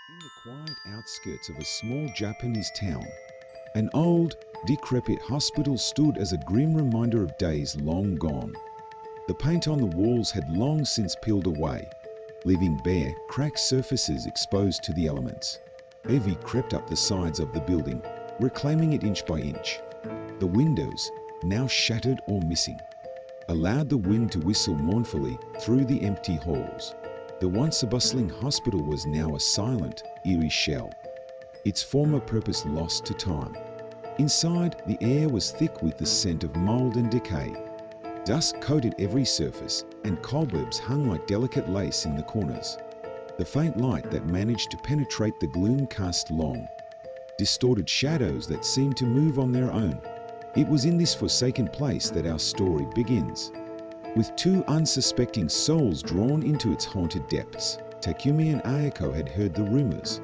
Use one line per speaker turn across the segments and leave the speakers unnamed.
In the quiet outskirts of a small Japanese town, an old, decrepit hospital stood as a grim reminder of days long gone. The paint on the walls had long since peeled away, leaving bare, cracked surfaces exposed to the elements. Ivy crept up the sides of the building, reclaiming it inch by inch. The windows, now shattered or missing, allowed the wind to whistle mournfully through the empty halls. The once bustling hospital was now a silent, eerie shell, its former purpose lost to time. Inside, the air was thick with the scent of mold and decay. Dust coated every surface, and cobwebs hung like delicate lace in the corners. The faint light that managed to penetrate the gloom cast long, distorted shadows that seemed to move on their own. It was in this forsaken place that our story begins. With two unsuspecting souls drawn into its haunted depths, Takumi and Ayako had heard the rumors.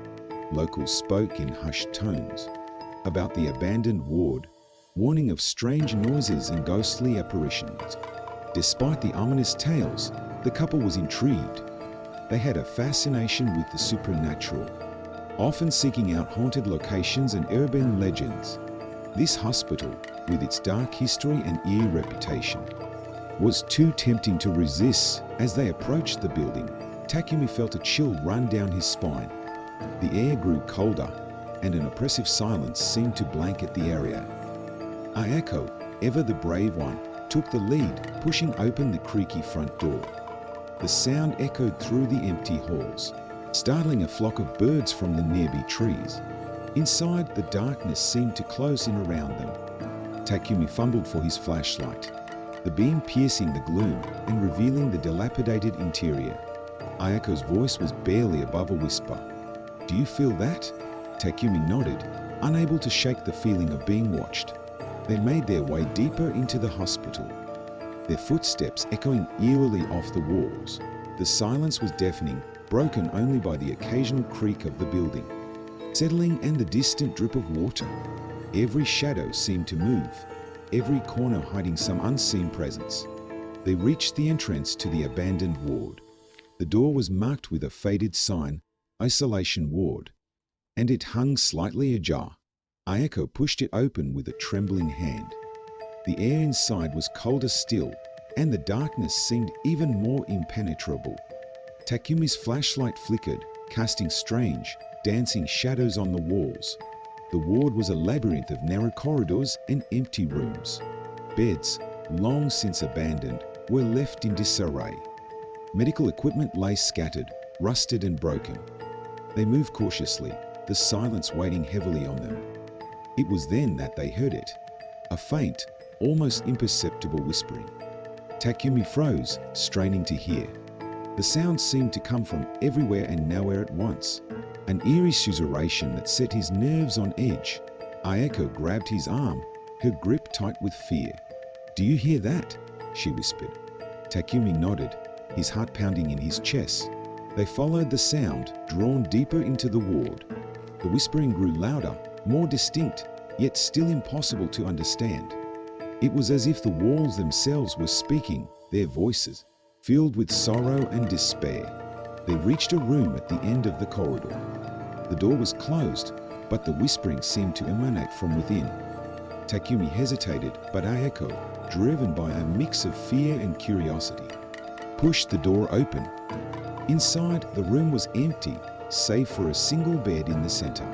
Locals spoke in hushed tones about the abandoned ward, warning of strange noises and ghostly apparitions. Despite the ominous tales, the couple was intrigued. They had a fascination with the supernatural, often seeking out haunted locations and urban legends. This hospital, with its dark history and eerie reputation, was too tempting to resist. As they approached the building, Takumi felt a chill run down his spine. The air grew colder, and an oppressive silence seemed to blanket the area. Ayako, ever the brave one, took the lead, pushing open the creaky front door. The sound echoed through the empty halls, startling a flock of birds from the nearby trees. Inside, the darkness seemed to close in around them. Takumi fumbled for his flashlight, the beam piercing the gloom and revealing the dilapidated interior. Ayako's voice was barely above a whisper. "Do you feel that?" Takumi nodded, unable to shake the feeling of being watched. They made their way deeper into the hospital, their footsteps echoing eerily off the walls. The silence was deafening, broken only by the occasional creak of the building settling and the distant drip of water. Every shadow seemed to move, every corner hiding some unseen presence. They reached the entrance to the abandoned ward. The door was marked with a faded sign, "Isolation Ward," and it hung slightly ajar. Ayako pushed it open with a trembling hand. The air inside was colder still, and the darkness seemed even more impenetrable. Takumi's flashlight flickered, casting strange, dancing shadows on the walls. The ward was a labyrinth of narrow corridors and empty rooms. Beds, long since abandoned, were left in disarray. Medical equipment lay scattered, rusted and broken. They moved cautiously, the silence weighing heavily on them. It was then that they heard it, a faint, almost imperceptible whispering. Takumi froze, straining to hear. The sound seemed to come from everywhere and nowhere at once, an eerie susurration that set his nerves on edge. Ayako grabbed his arm, her grip tight with fear. "Do you hear that?" she whispered. Takumi nodded, his heart pounding in his chest. They followed the sound, drawn deeper into the ward. The whispering grew louder, more distinct, yet still impossible to understand. It was as if the walls themselves were speaking, their voices, filled with sorrow and despair. They reached a room at the end of the corridor. The door was closed, but the whispering seemed to emanate from within. Takumi hesitated, but Ayako, driven by a mix of fear and curiosity, pushed the door open. Inside, the room was empty, save for a single bed in the center.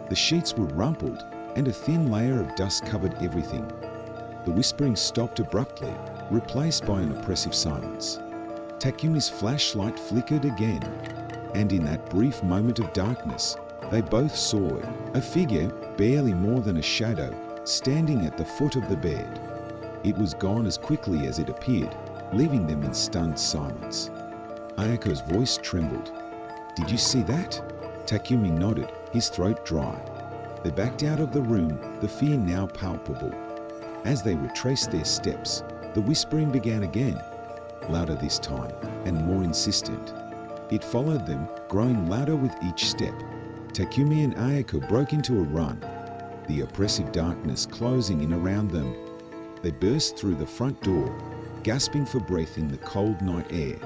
The sheets were rumpled, and a thin layer of dust covered everything. The whispering stopped abruptly, replaced by an oppressive silence. Takumi's flashlight flickered again, and in that brief moment of darkness, they both saw it, a figure, barely more than a shadow, standing at the foot of the bed. It was gone as quickly as it appeared, leaving them in stunned silence. Ayako's voice trembled. "Did you see that?" Takumi nodded, his throat dry. They backed out of the room, the fear now palpable. As they retraced their steps, the whispering began again, louder this time, and more insistent. It followed them, growing louder with each step. Takumi and Ayako broke into a run, the oppressive darkness closing in around them. They burst through the front door, gasping for breath in the cold night air.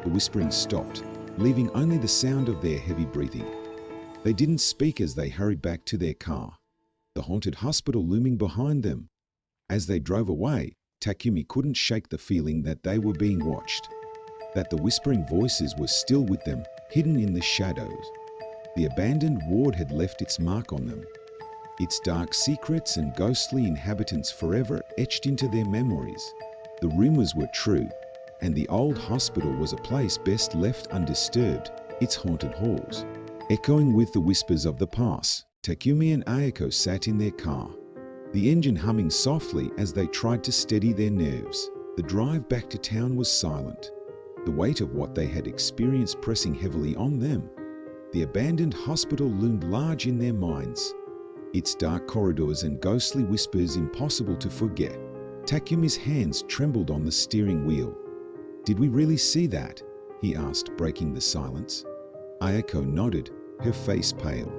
The whispering stopped, leaving only the sound of their heavy breathing. They didn't speak as they hurried back to their car, the haunted hospital looming behind them. As they drove away, Takumi couldn't shake the feeling that they were being watched, that the whispering voices were still with them, hidden in the shadows. The abandoned ward had left its mark on them, its dark secrets and ghostly inhabitants forever etched into their memories. The rumors were true, and the old hospital was a place best left undisturbed, its haunted halls echoing with the whispers of the past. Takumi and Ayako sat in their car, the engine humming softly as they tried to steady their nerves. The drive back to town was silent, the weight of what they had experienced pressing heavily on them. The abandoned hospital loomed large in their minds, its dark corridors and ghostly whispers impossible to forget. Takumi's hands trembled on the steering wheel. "Did we really see that?" he asked, breaking the silence. Ayako nodded, her face pale.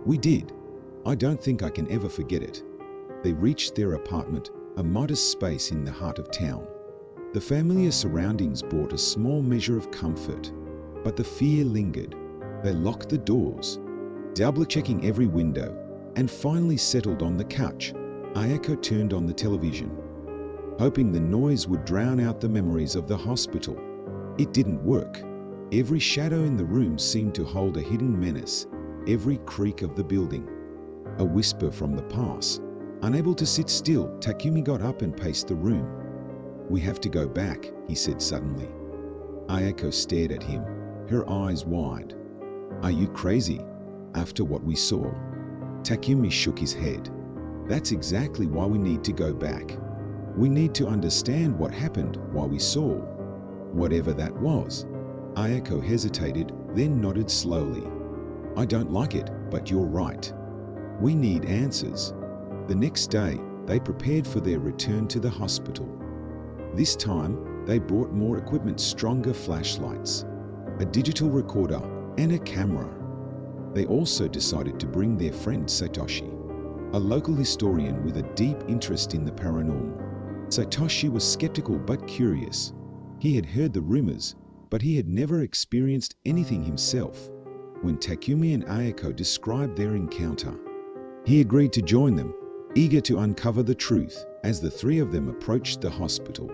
"We did. I don't think I can ever forget it." They reached their apartment, a modest space in the heart of town. The familiar surroundings brought a small measure of comfort, but the fear lingered. They locked the doors, double-checking every window, and finally settled on the couch. Ayako turned on the television, hoping the noise would drown out the memories of the hospital. It didn't work. Every shadow in the room seemed to hold a hidden menace, every creak of the building a whisper from the past. Unable to sit still, Takumi got up and paced the room. "We have to go back," he said suddenly. Ayako stared at him, her eyes wide. "Are you crazy? After what we saw?" Takumi shook his head. "That's exactly why we need to go back. We need to understand what happened while we saw whatever that was." Ayako hesitated, then nodded slowly. "I don't like it, but you're right. We need answers." The next day, they prepared for their return to the hospital. This time, they brought more equipment, stronger flashlights, a digital recorder, and a camera. They also decided to bring their friend Satoshi, a local historian with a deep interest in the paranormal. Satoshi was skeptical but curious. He had heard the rumors, but he had never experienced anything himself. When Takumi and Ayako described their encounter, he agreed to join them, eager to uncover the truth. As the three of them approached the hospital,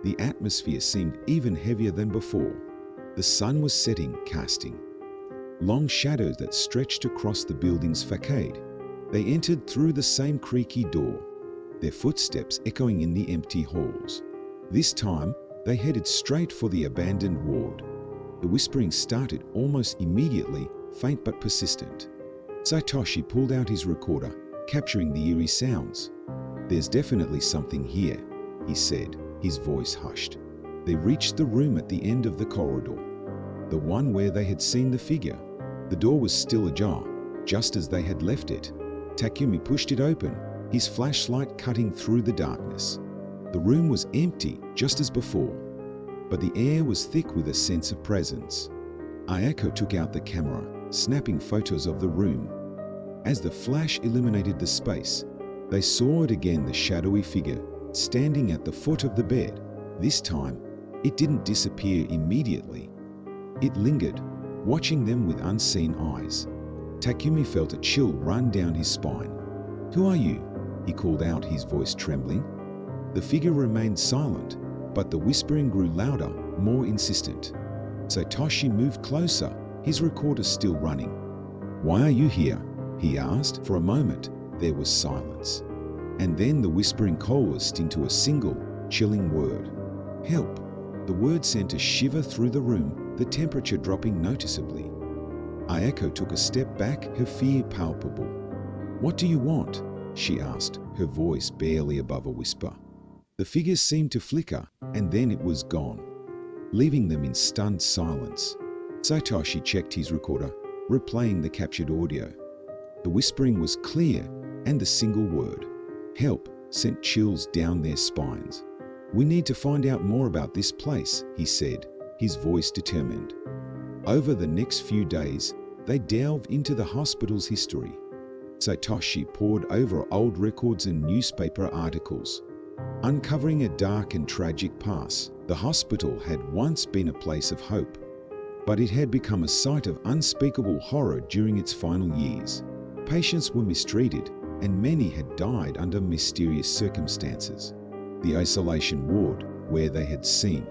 the atmosphere seemed even heavier than before. The sun was setting, casting long shadows that stretched across the building's facade. They entered through the same creaky door, their footsteps echoing in the empty halls. This time, they headed straight for the abandoned ward. The whispering started almost immediately, faint but persistent. Satoshi pulled out his recorder, capturing the eerie sounds. "There's definitely something here," he said, his voice hushed. They reached the room at the end of the corridor, the one where they had seen the figure. The door was still ajar, just as they had left it. Takumi pushed it open, his flashlight cutting through the darkness. The room was empty, just as before, but the air was thick with a sense of presence. Ayako took out the camera, snapping photos of the room. As the flash illuminated the space, they saw it again, the shadowy figure standing at the foot of the bed. This time, it didn't disappear immediately. It lingered, watching them with unseen eyes. Takumi felt a chill run down his spine. "Who are you?" he called out, his voice trembling. The figure remained silent, but the whispering grew louder, more insistent. Satoshi moved closer, his recorder still running. "Why are you here?" he asked. For a moment, there was silence. And then the whispering coalesced into a single, chilling word. "Help." The word sent a shiver through the room, the temperature dropping noticeably. Ayako took a step back, her fear palpable. "What do you want?" she asked, her voice barely above a whisper. The figure seemed to flicker, and then it was gone, leaving them in stunned silence. Satoshi checked his recorder, replaying the captured audio. The whispering was clear, and the single word, "help," sent chills down their spines. "We need to find out more about this place," he said, his voice determined. Over the next few days, they delved into the hospital's history. Satoshi pored over old records and newspaper articles, uncovering a dark and tragic past. The hospital had once been a place of hope, but it had become a site of unspeakable horror during its final years. Patients were mistreated, and many had died under mysterious circumstances. The isolation ward, where they had seen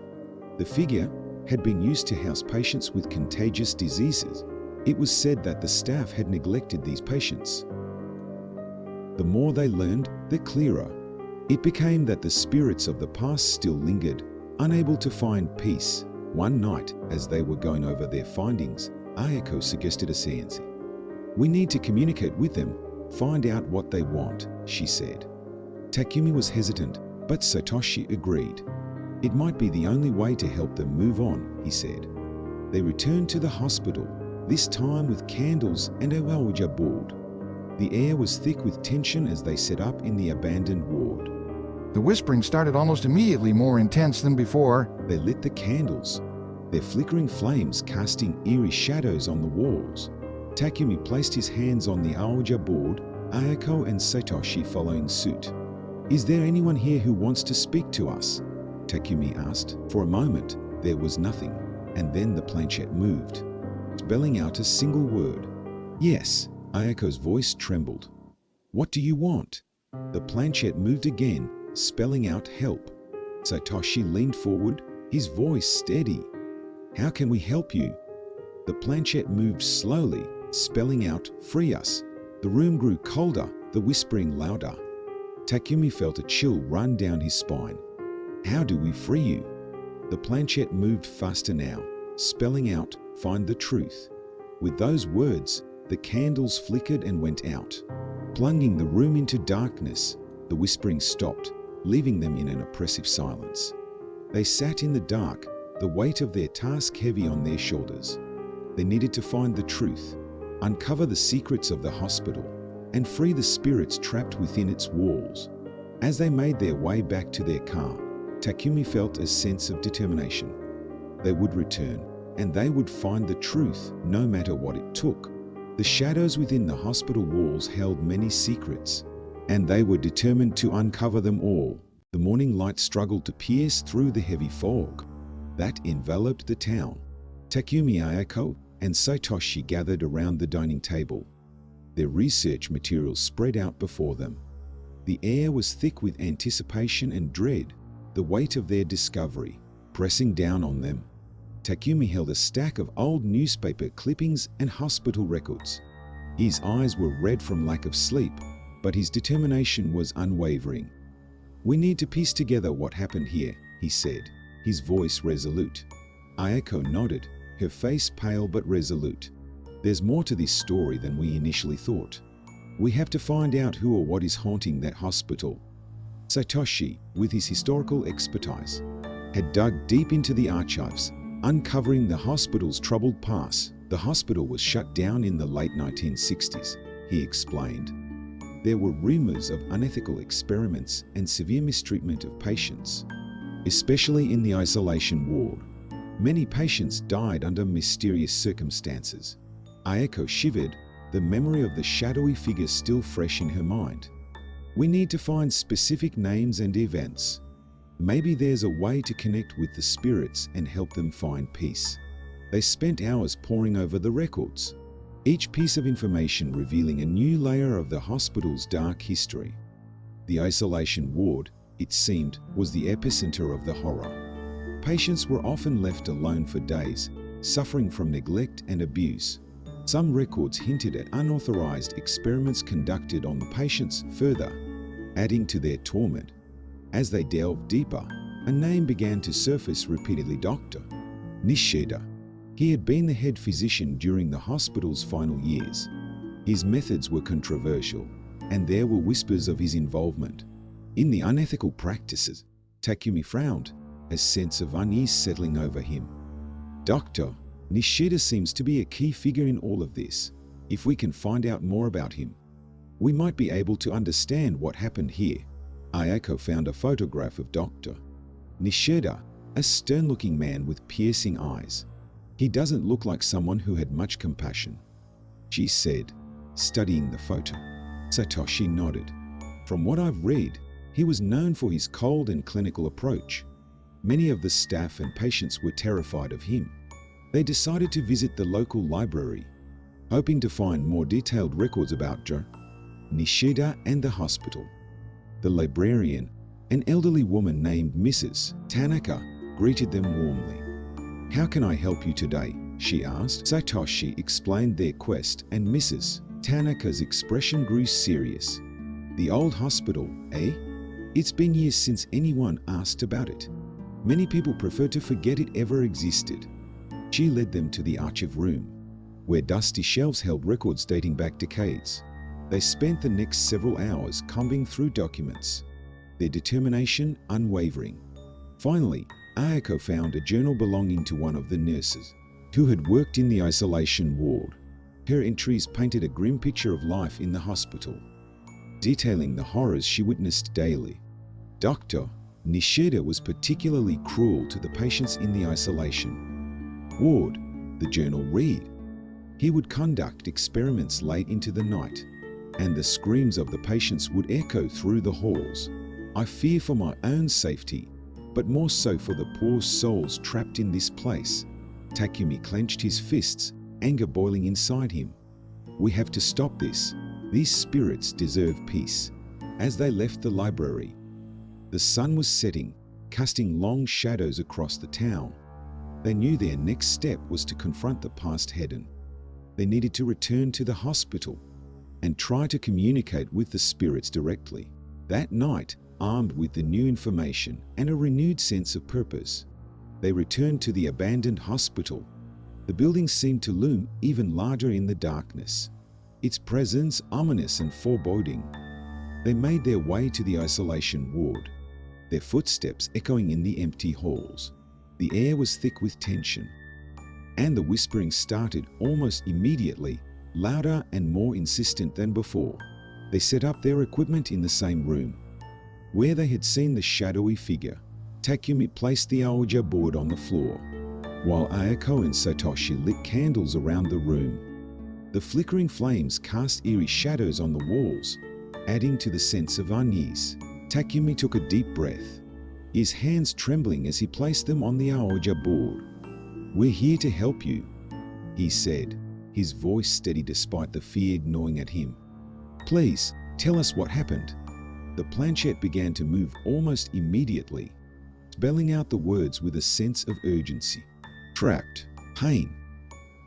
the figure, had been used to house patients with contagious diseases. It was said that the staff had neglected these patients. The more they learned, the clearer it became that the spirits of the past still lingered, unable to find peace. One night, as they were going over their findings, Ayako suggested a seance. "We need to communicate with them, find out what they want," she said. Takumi was hesitant, but Satoshi agreed. "It might be the only way to help them move on," he said. They returned to the hospital, this time with candles and a Ouija board. The air was thick with tension as they set up in the abandoned ward.
The whispering started almost immediately more intense than before.
They lit the candles, their flickering flames casting eerie shadows on the walls. Takumi placed his hands on the Ouija board, Ayako and Satoshi following suit. "Is there anyone here who wants to speak to us?" Takumi asked. For a moment, there was nothing, and then the planchette moved, spelling out a single word. "Yes." Ayako's voice trembled. "What do you want?" The planchette moved again, spelling out help. Satoshi leaned forward, his voice steady. "How can we help you?" The planchette moved slowly, spelling out free us. The room grew colder, the whispering louder. Takumi felt a chill run down his spine. "How do we free you?" The planchette moved faster now, spelling out find the truth. With those words, the candles flickered and went out, plunging the room into darkness. The whispering stopped, leaving them in an oppressive silence. They sat in the dark, the weight of their task heavy on their shoulders. They needed to find the truth, uncover the secrets of the hospital, and free the spirits trapped within its walls. As they made their way back to their car, Takumi felt a sense of determination. They would return, and they would find the truth, no matter what it took. The shadows within the hospital walls held many secrets, and they were determined to uncover them all. The morning light struggled to pierce through the heavy fog that enveloped the town. Takumi, Ayako, and Satoshi gathered around the dining table, their research materials spread out before them. The air was thick with anticipation and dread, the weight of their discovery pressing down on them. Takumi held a stack of old newspaper clippings and hospital records. His eyes were red from lack of sleep, but his determination was unwavering. "We need to piece together what happened here," he said, his voice resolute. Ayako nodded, her face pale but resolute. "There's more to this story than we initially thought. We have to find out who or what is haunting that hospital." Satoshi, with his historical expertise, had dug deep into the archives, uncovering the hospital's troubled past. The hospital was shut down in the late 1960s, he explained. There were rumors of unethical experiments and severe mistreatment of patients, especially in the isolation ward. Many patients died under mysterious circumstances. Ayako shivered, the memory of the shadowy figure still fresh in her mind. "We need to find specific names and events. Maybe there's a way to connect with the spirits and help them find peace." They spent hours poring over the records, each piece of information revealing a new layer of the hospital's dark history. The isolation ward, it seemed, was the epicenter of the horror. Patients were often left alone for days, suffering from neglect and abuse. Some records hinted at unauthorized experiments conducted on the patients, further adding to their torment. As they delved deeper, a name began to surface repeatedly: Dr. Nishida. He had been the head physician during the hospital's final years. His methods were controversial, and there were whispers of his involvement in the unethical practices. Takumi frowned, a sense of unease settling over him. "Dr. Nishida seems to be a key figure in all of this. If we can find out more about him, we might be able to understand what happened here." Ayako found a photograph of Dr. Nishida, a stern-looking man with piercing eyes. "He doesn't look like someone who had much compassion," she said, studying the photo. Satoshi nodded. "From what I've read, he was known for his cold and clinical approach. Many of the staff and patients were terrified of him. They decided to visit the local library, hoping to find more detailed records about Jo, Nishida, and the hospital. The librarian, an elderly woman named Mrs. Tanaka, greeted them warmly. "How can I help you today?" she asked. Satoshi explained their quest, and Mrs. Tanaka's expression grew serious. "The old hospital, eh? It's been years since anyone asked about it. Many people prefer to forget it ever existed." She led them to the archive room, where dusty shelves held records dating back decades. They spent the next several hours combing through documents, their determination unwavering. Finally, Ayako found a journal belonging to one of the nurses, who had worked in the isolation ward. Her entries painted a grim picture of life in the hospital, detailing the horrors she witnessed daily. Dr. Nishida was particularly cruel to the patients in the isolation ward, the journal read. He would conduct experiments late into the night, and the screams of the patients would echo through the halls. "I fear for my own safety, but more so for the poor souls trapped in this place." Takumi clenched his fists, anger boiling inside him. "We have to stop this. These spirits deserve peace." As they left the library, the sun was setting, casting long shadows across the town. They knew their next step was to confront the past head-on. They needed to return to the hospital and try to communicate with the spirits directly. That night, armed with the new information and a renewed sense of purpose, they returned to the abandoned hospital. The building seemed to loom even larger in the darkness, its presence ominous and foreboding. They made their way to the isolation ward, their footsteps echoing in the empty halls. The air was thick with tension, and the whispering started almost immediately, louder and more insistent than before. They set up their equipment in the same room, where they had seen the shadowy figure. Takumi placed the Ouija board on the floor, while Ayako and Satoshi lit candles around the room. The flickering flames cast eerie shadows on the walls, adding to the sense of unease. Takumi took a deep breath, his hands trembling as he placed them on the Ouija board. "We're here to help you," he said, his voice steady despite the fear gnawing at him. "Please, tell us what happened." The planchette began to move almost immediately, spelling out the words with a sense of urgency. "Trapped. Pain.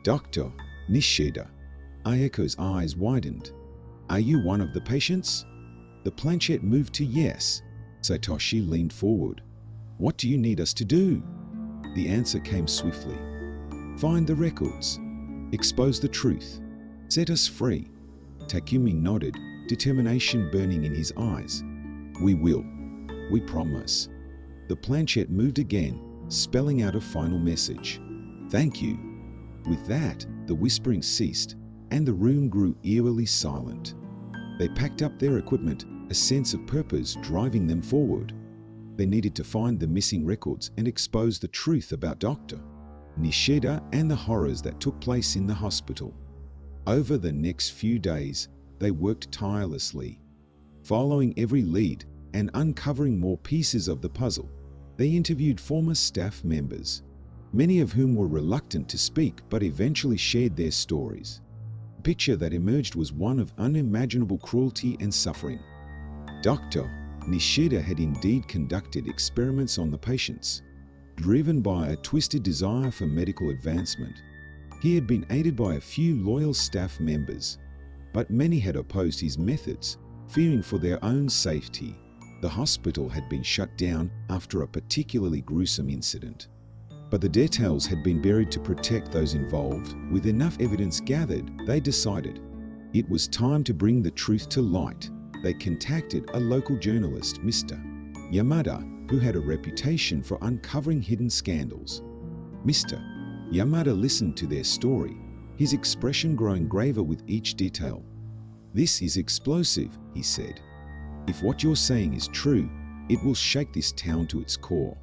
Dr. Nishida." Ayako's eyes widened. "Are you one of the patients?" The planchette moved to yes. Satoshi leaned forward. "What do you need us to do?" The answer came swiftly. "Find the records. Expose the truth. Set us free." Takumi nodded, determination burning in his eyes. "We will. We promise." The planchette moved again, spelling out a final message. "Thank you." With that, the whispering ceased, and the room grew eerily silent. They packed up their equipment, a sense of purpose driving them forward. They needed to find the missing records and expose the truth about Dr. Nishida and the horrors that took place in the hospital. Over the next few days, they worked tirelessly, following every lead and uncovering more pieces of the puzzle. They interviewed former staff members, many of whom were reluctant to speak but eventually shared their stories. The picture that emerged was one of unimaginable cruelty and suffering. Dr. Nishida had indeed conducted experiments on the patients, driven by a twisted desire for medical advancement. He had been aided by a few loyal staff members, but many had opposed his methods, fearing for their own safety. The hospital had been shut down after a particularly gruesome incident, but the details had been buried to protect those involved. With enough evidence gathered, they decided it was time to bring the truth to light. They contacted a local journalist, Mr. Yamada, who had a reputation for uncovering hidden scandals. Mr. Yamada listened to their story, his expression growing graver with each detail. "This is explosive," he said. "If what you're saying is true, it will shake this town to its core."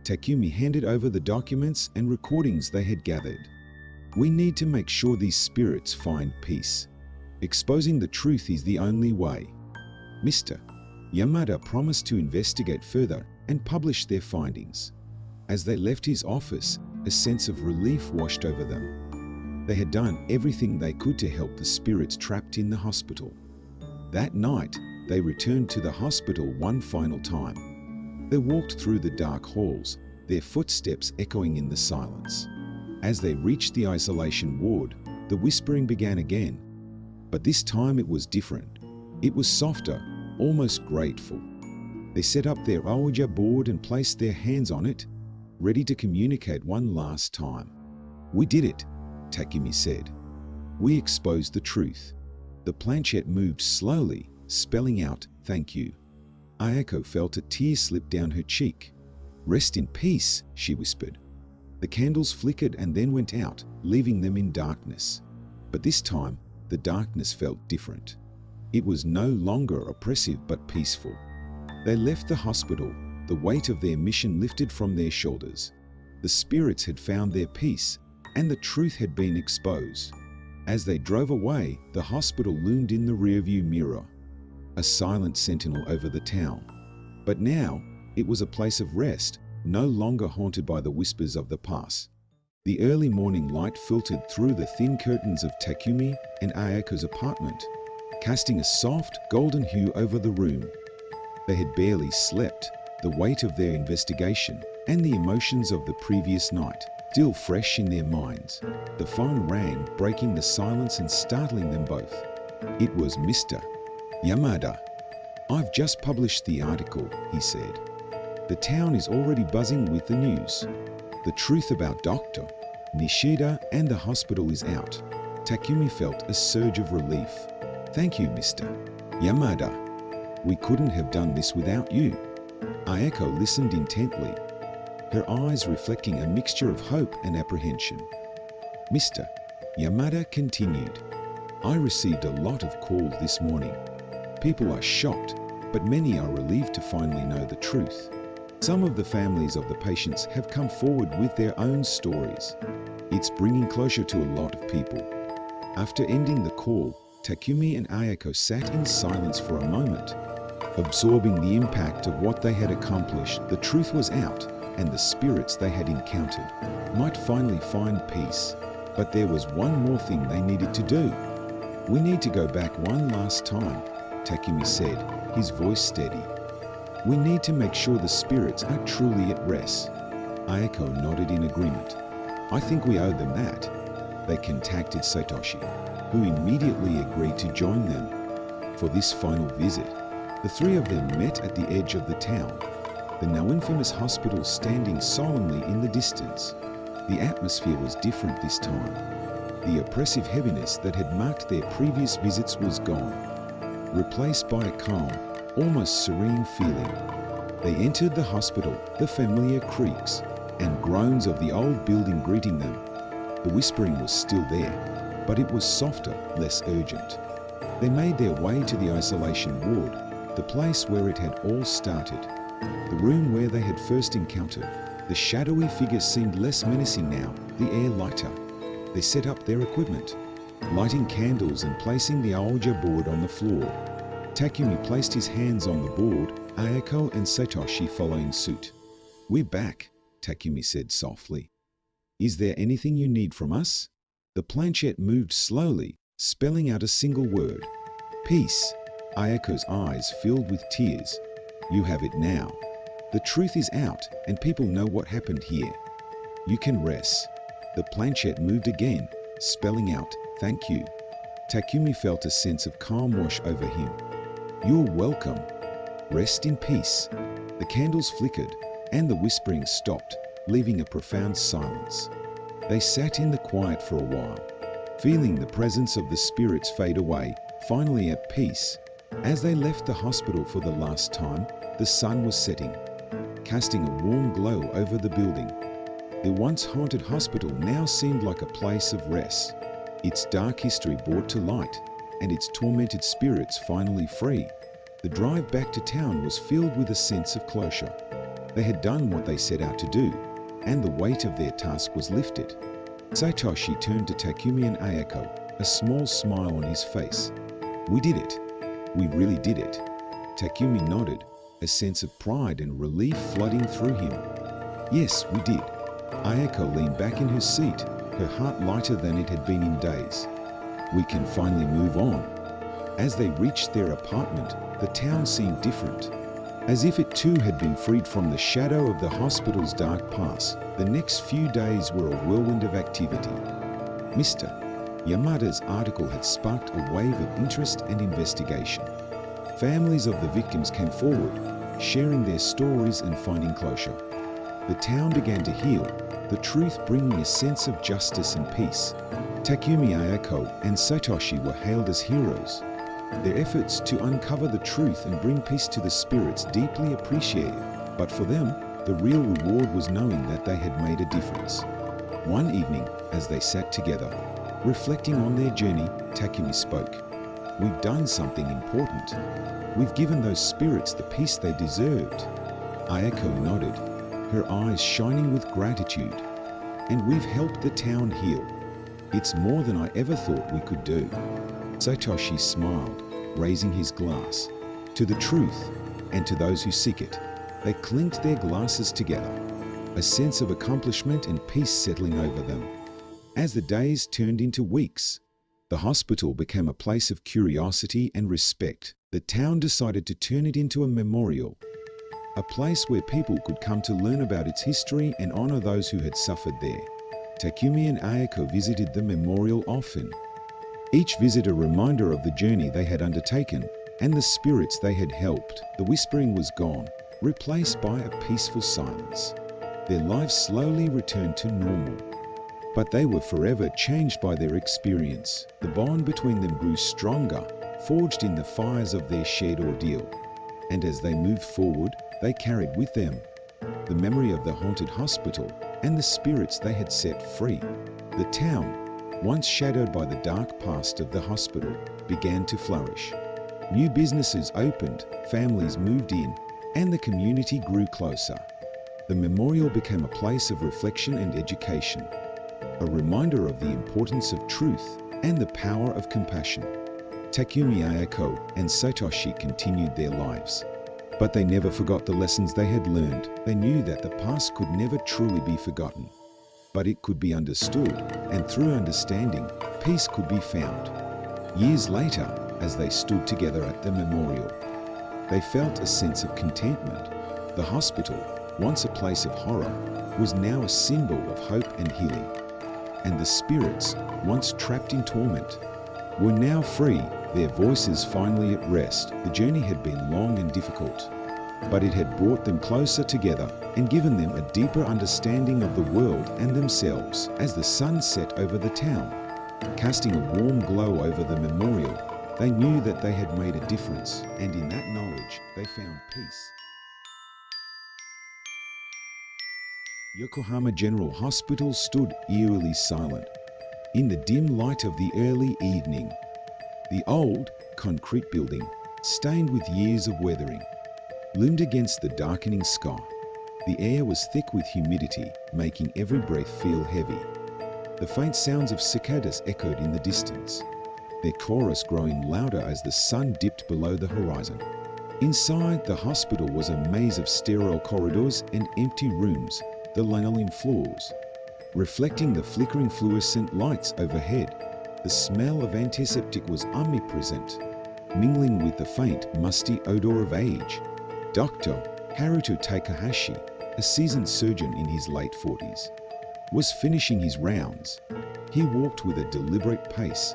Takumi handed over the documents and recordings they had gathered. "We need to make sure these spirits find peace. Exposing the truth is the only way." Mr. Yamada promised to investigate further and publish their findings. As they left his office, A sense of relief washed over them. They had done everything they could to help the spirits trapped in the hospital. That night, they returned to the hospital one final time. They walked through the dark halls, their footsteps echoing in the silence. As they reached the isolation ward, the whispering began again. But this time it was different. It was softer, almost grateful. They set up their Ouija board and placed their hands on it, ready to communicate one last time. "We did it," Takumi said. "We exposed the truth." The planchette moved slowly, spelling out, "Thank you." Ayako felt a tear slip down her cheek. "Rest in peace," she whispered. The candles flickered and then went out, leaving them in darkness. But this time, the darkness felt different. It was no longer oppressive but peaceful. They left the hospital, the weight of their mission lifted from their shoulders. The spirits had found their peace, and the truth had been exposed. As they drove away, the hospital loomed in the rearview mirror, a silent sentinel over the town. But now, it was a place of rest, no longer haunted by the whispers of the past. The early morning light filtered through the thin curtains of Takumi and Ayako's apartment, casting a soft, golden hue over the room. They had barely slept, the weight of their investigation and the emotions of the previous night still fresh in their minds. The phone rang, breaking the silence and startling them both. It was Mr. Yamada. "I've just published the article," he said. "The town is already buzzing with the news. The truth about Dr. Nishida and the hospital is out." Takumi felt a surge of relief. "Thank you, Mr. Yamada. We couldn't have done this without you." Ayako listened intently, her eyes reflecting a mixture of hope and apprehension. Mr. Yamada continued, "I received a lot of calls this morning. People are shocked, but many are relieved to finally know the truth. Some of the families of the patients have come forward with their own stories. It's bringing closure to a lot of people." After ending the call, Takumi and Ayako sat in silence for a moment, absorbing the impact of what they had accomplished. The truth was out, and the spirits they had encountered might finally find peace. But there was one more thing they needed to do. "We need to go back one last time," Takumi said, his voice steady. "We need to make sure the spirits are truly at rest." Ayako nodded in agreement. "I think we owe them that." They contacted Satoshi, who immediately agreed to join them for this final visit. The three of them met at the edge of the town, the now infamous hospital standing solemnly in the distance. The atmosphere was different this time. The oppressive heaviness that had marked their previous visits was gone, replaced by a calm, almost serene feeling. They entered the hospital, the familiar creaks and groans of the old building greeting them. The whispering was still there, but it was softer, less urgent. They made their way to the isolation ward, the place where it had all started, the room where they had first encountered. The shadowy figure seemed less menacing now, the air lighter. They set up their equipment, lighting candles and placing the Ouija board on the floor. Takumi placed his hands on the board, Ayako and Satoshi following suit. "We're back," Takumi said softly. "Is there anything you need from us?" The planchette moved slowly, spelling out a single word. "Peace." Ayako's eyes filled with tears. "You have it now. The truth is out and people know what happened here. You can rest." The planchette moved again, spelling out, "Thank you." Takumi felt a sense of calm wash over him. "You're welcome. Rest in peace." The candles flickered and the whispering stopped, leaving a profound silence. They sat in the quiet for a while, feeling the presence of the spirits fade away, finally at peace. As they left the hospital for the last time, the sun was setting, casting a warm glow over the building. The once haunted hospital now seemed like a place of rest, its dark history brought to light, and its tormented spirits finally free. The drive back to town was filled with a sense of closure. They had done what they set out to do, and the weight of their task was lifted. Satoshi turned to Takumi and Ayako, a small smile on his face. "We did it. We really did it." Takumi nodded, a sense of pride and relief flooding through him. "Yes, we did. Ayako leaned back in her seat, her heart lighter than it had been in days. We can finally move on. As they reached their apartment, the town seemed different. As if it too had been freed from the shadow of the hospital's dark past, the next few days were a whirlwind of activity. Mr. Yamada's article had sparked a wave of interest and investigation. Families of the victims came forward, sharing their stories and finding closure. The town began to heal, the truth bringing a sense of justice and peace. Takumi Ayako and Satoshi were hailed as heroes. Their efforts to uncover the truth and bring peace to the spirits deeply appreciated, but for them, the real reward was knowing that they had made a difference. One evening, as they sat together, reflecting on their journey, Takumi spoke. "We've done something important. We've given those spirits the peace they deserved." Ayako nodded, her eyes shining with gratitude. "And we've helped the town heal. It's more than I ever thought we could do." Satoshi smiled, raising his glass. To the truth, and to those who seek it. They clinked their glasses together, a sense of accomplishment and peace settling over them. As the days turned into weeks, the hospital became a place of curiosity and respect. The town decided to turn it into a memorial, a place where people could come to learn about its history and honor those who had suffered there. Takumi and Ayako visited the memorial often, each visit a reminder of the journey they had undertaken and the spirits they had helped. The whispering was gone, replaced by a peaceful silence. Their lives slowly returned to normal. But they were forever changed by their experience. The bond between them grew stronger, forged in the fires of their shared ordeal. And as they moved forward, they carried with them the memory of the haunted hospital and the spirits they had set free. The town, once shadowed by the dark past of the hospital, began to flourish. New businesses opened, families moved in, and the community grew closer. The memorial became a place of reflection and education, a reminder of the importance of truth and the power of compassion. Takumi Ayako and Satoshi continued their lives, but they never forgot the lessons they had learned. They knew that the past could never truly be forgotten, but it could be understood, and through understanding, peace could be found. Years later, as they stood together at the memorial, they felt a sense of contentment. The hospital, once a place of horror, was now a symbol of hope and healing. And the spirits, once trapped in torment, were now free, their voices finally at rest. The journey had been long and difficult, but it had brought them closer together and given them a deeper understanding of the world and themselves. As the sun set over the town, casting a warm glow over the memorial, they knew that they had made a difference, and in that knowledge, they found peace. Yokohama General Hospital stood eerily silent in the dim light of the early evening. The old, concrete building, stained with years of weathering, loomed against the darkening sky. The air was thick with humidity, making every breath feel heavy. The faint sounds of cicadas echoed in the distance, their chorus growing louder as the sun dipped below the horizon. Inside, the hospital was a maze of sterile corridors and empty rooms, the linoleum floors reflecting the flickering fluorescent lights overhead. The smell of antiseptic was omnipresent, mingling with the faint, musty odor of age. Dr. Haruto Takahashi, a seasoned surgeon in his late 40s, was finishing his rounds. He walked with a deliberate pace,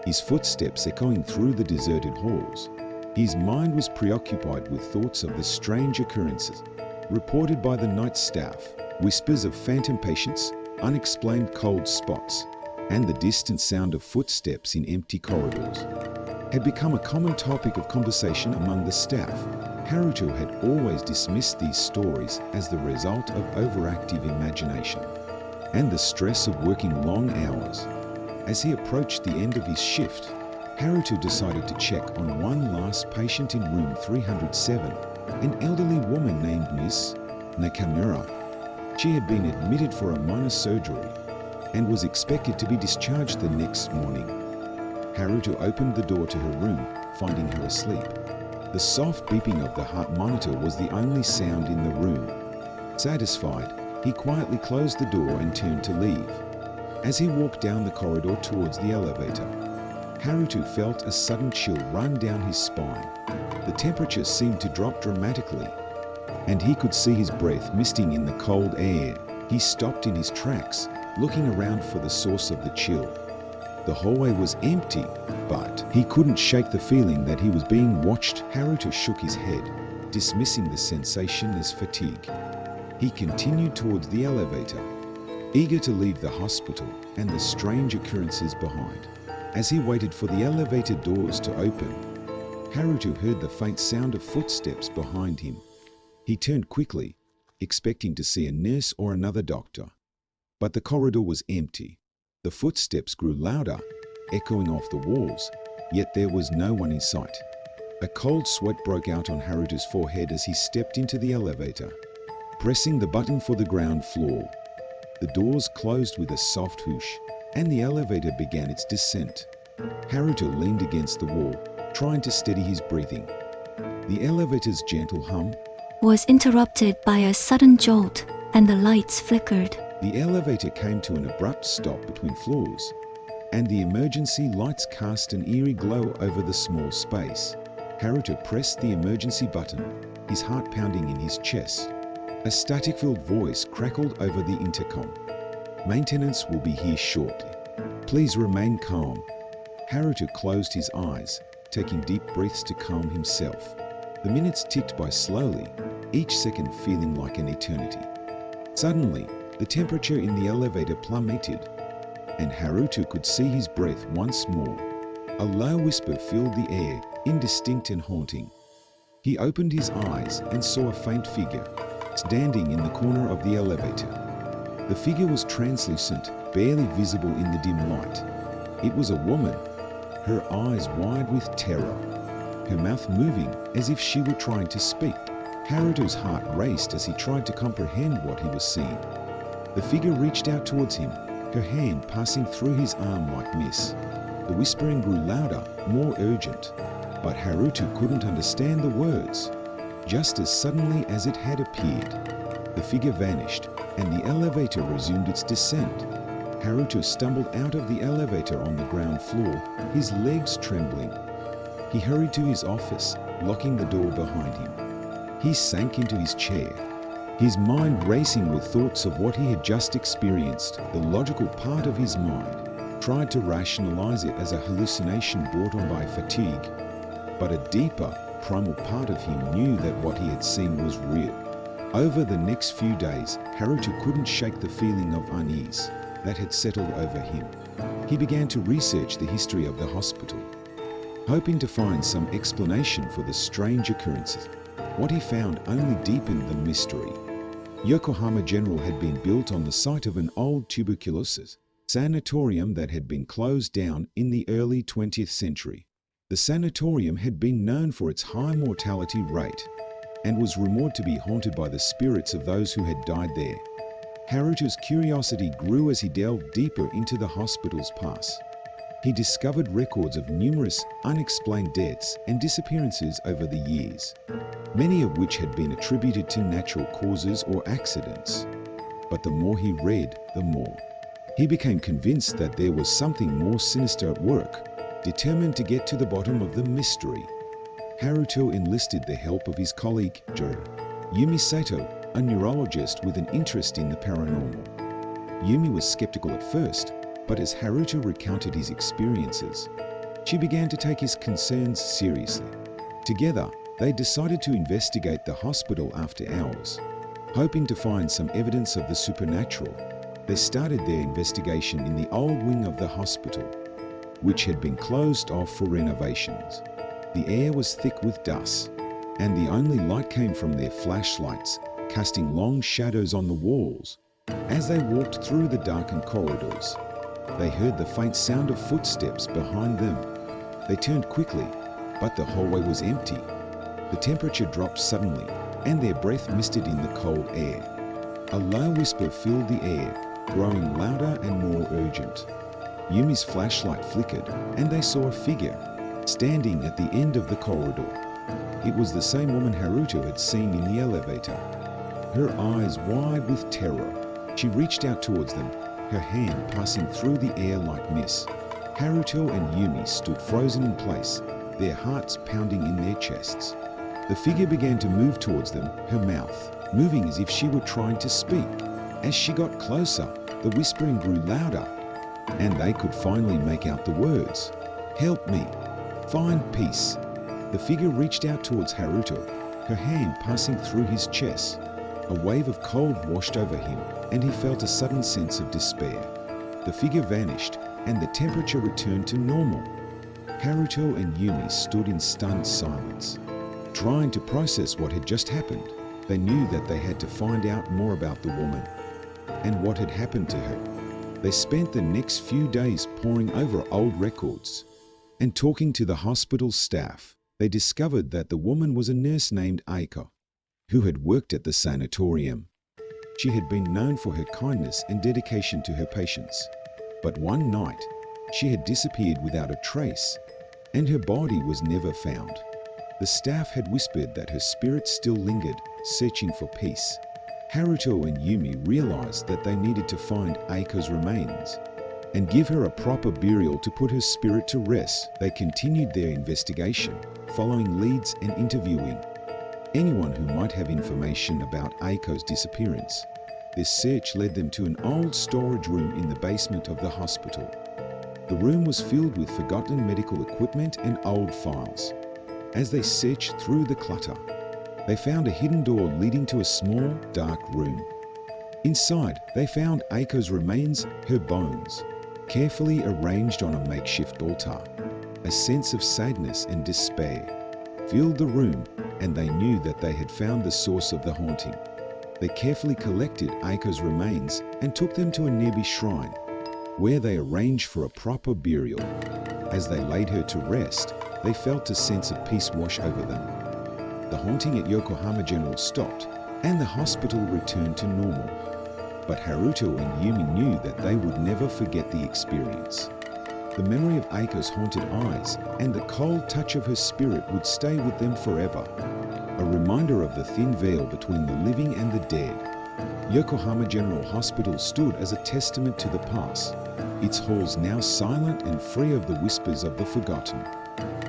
his footsteps echoing through the deserted halls. His mind was preoccupied with thoughts of the strange occurrences reported by the night staff, whispers of phantom patients, unexplained cold spots, and the distant sound of footsteps in empty corridors had become a common topic of conversation among the staff. Haruto had always dismissed these stories as the result of overactive imagination and the stress of working long hours. As he approached the end of his shift, Haruto decided to check on one last patient in room 307, an elderly woman named Miss Nakamura. She had been admitted for a minor surgery and was expected to be discharged the next morning. Haruto opened the door to her room, finding her asleep. The soft beeping of the heart monitor was the only sound in the room. Satisfied, He quietly closed the door and turned to leave. As he walked down the corridor towards the elevator, Haruto felt a sudden chill run down his spine. The temperature seemed to drop dramatically, and he could see his breath misting in the cold air. He stopped in his tracks, looking around for the source of the chill. The hallway was empty, but he couldn't shake the feeling that he was being watched. Haruto shook his head, dismissing the sensation as fatigue. He continued towards the elevator, eager to leave the hospital and the strange occurrences behind. As he waited for the elevator doors to open, Haruto heard the faint sound of footsteps behind him. He turned quickly, expecting to see a nurse or another doctor. But the corridor was empty. The footsteps grew louder, echoing off the walls, yet there was no one in sight. A cold sweat broke out on Haruto's forehead as he stepped into the elevator, pressing the button for the ground floor. The doors closed with a soft whoosh, and the elevator began its descent. Haruto leaned against the wall, trying to steady his breathing. The elevator's gentle hum
was interrupted by a sudden jolt, and the lights flickered.
The elevator came to an abrupt stop between floors, and the emergency lights cast an eerie glow over the small space. Haruto pressed the emergency button, his heart pounding in his chest. A static-filled voice crackled over the intercom. "Maintenance will be here shortly. Please remain calm." Haruto closed his eyes, taking deep breaths to calm himself. The minutes ticked by slowly, each second feeling like an eternity. Suddenly, the temperature in the elevator plummeted, and Haruto could see his breath once more. A low whisper filled the air, indistinct and haunting. He opened his eyes and saw a faint figure, standing in the corner of the elevator. The figure was translucent, barely visible in the dim light. It was a woman, her eyes wide with terror, her mouth moving as if she were trying to speak. Haruto's heart raced as he tried to comprehend what he was seeing. The figure reached out towards him, her hand passing through his arm like mist. The whispering grew louder, more urgent, but Haruto couldn't understand the words. Just as suddenly as it had appeared, the figure vanished, and the elevator resumed its descent. Haruto stumbled out of the elevator on the ground floor, his legs trembling. He hurried to his office, locking the door behind him. He sank into his chair, his mind racing with thoughts of what he had just experienced. The logical part of his mind tried to rationalize it as a hallucination brought on by fatigue, but a deeper, primal part of him knew that what he had seen was real. Over the next few days, Haruto couldn't shake the feeling of unease that had settled over him. He began to research the history of the hospital, hoping to find some explanation for the strange occurrences. What he found only deepened the mystery. Yokohama General had been built on the site of an old tuberculosis sanatorium that had been closed down in the early 20th century. The sanatorium had been known for its high mortality rate and was rumored to be haunted by the spirits of those who had died there. Haruto's curiosity grew as he delved deeper into the hospital's past. He discovered records of numerous unexplained deaths and disappearances over the years, many of which had been attributed to natural causes or accidents. But the more he read, the more he became convinced that there was something more sinister at work. Determined to get to the bottom of the mystery, Haruto enlisted the help of his colleague, Yumi Sato, a neurologist with an interest in the paranormal. Yumi was skeptical at first, but as Haruto recounted his experiences, she began to take his concerns seriously. Together, they decided to investigate the hospital after hours, hoping to find some evidence of the supernatural. They started their investigation in the old wing of the hospital, which had been closed off for renovations. The air was thick with dust, and the only light came from their flashlights, casting long shadows on the walls. As they walked through the darkened corridors, they heard the faint sound of footsteps behind them. They turned quickly, but the hallway was empty. The temperature dropped suddenly, and their breath misted in the cold air. A low whisper filled the air, growing louder and more urgent. Yumi's flashlight flickered, and they saw a figure standing at the end of the corridor. It was the same woman Haruto had seen in the elevator. her eyes wide with terror. She reached out towards them, her hand passing through the air like mist. Haruto and Yumi stood frozen in place, their hearts pounding in their chests. The figure began to move towards them, her mouth moving as if she were trying to speak. As she got closer, the whispering grew louder, and they could finally make out the words, "Help me, find peace." The figure reached out towards Haruto, her hand passing through his chest. A wave of cold washed over him, and he felt a sudden sense of despair. The figure vanished, and the temperature returned to normal. Haruto and Yumi stood in stunned silence, trying to process what had just happened. They knew that they had to find out more about the woman and what had happened to her. They spent the next few days poring over old records and talking to the hospital staff. They discovered that the woman was a nurse named Aiko, who had worked at the sanatorium. She had been known for her kindness and dedication to her patients. But one night, she had disappeared without a trace, and her body was never found. The staff had whispered that her spirit still lingered, searching for peace. Haruto and Yumi realized that they needed to find Aiko's remains and give her a proper burial to put her spirit to rest. They continued their investigation, following leads and interviewing anyone who might have information about Aiko's disappearance. Their search led them to an old storage room in the basement of the hospital. The room was filled with forgotten medical equipment and old files. As they searched through the clutter, they found a hidden door leading to a small, dark room. Inside, they found Aiko's remains, her bones, carefully arranged on a makeshift altar. A sense of sadness and despair filled the room, and they knew that they had found the source of the haunting. They carefully collected Aiko's remains and took them to a nearby shrine, where they arranged for a proper burial. As they laid her to rest, they felt a sense of peace wash over them. The haunting at Yokohama General stopped, and the hospital returned to normal. But Haruto and Yumi knew that they would never forget the experience. The memory of Aiko's haunted eyes and the cold touch of her spirit would stay with them forever, a reminder of the thin veil between the living and the dead. Yokohama General Hospital stood as a testament to the past, its halls now silent and free of the whispers of the forgotten.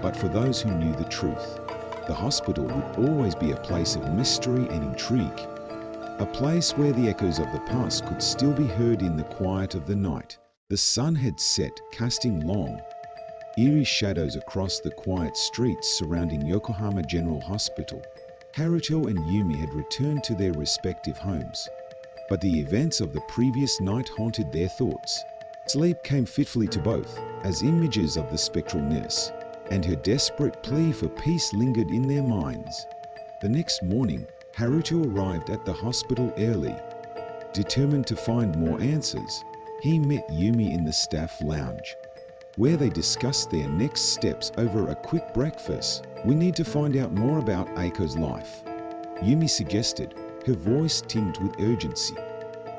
But for those who knew the truth, the hospital would always be a place of mystery and intrigue, a place where the echoes of the past could still be heard in the quiet of the night. The sun had set, casting long, eerie shadows across the quiet streets surrounding Yokohama General Hospital. Haruto and Yumi had returned to their respective homes, but the events of the previous night haunted their thoughts. Sleep came fitfully to both, as images of the spectral nurse and her desperate plea for peace lingered in their minds. The next morning, Haruto arrived at the hospital early, determined to find more answers. He met Yumi in the staff lounge, where they discussed their next steps over a quick breakfast. "We need to find out more about Aiko's life," Yumi suggested, her voice tinged with urgency.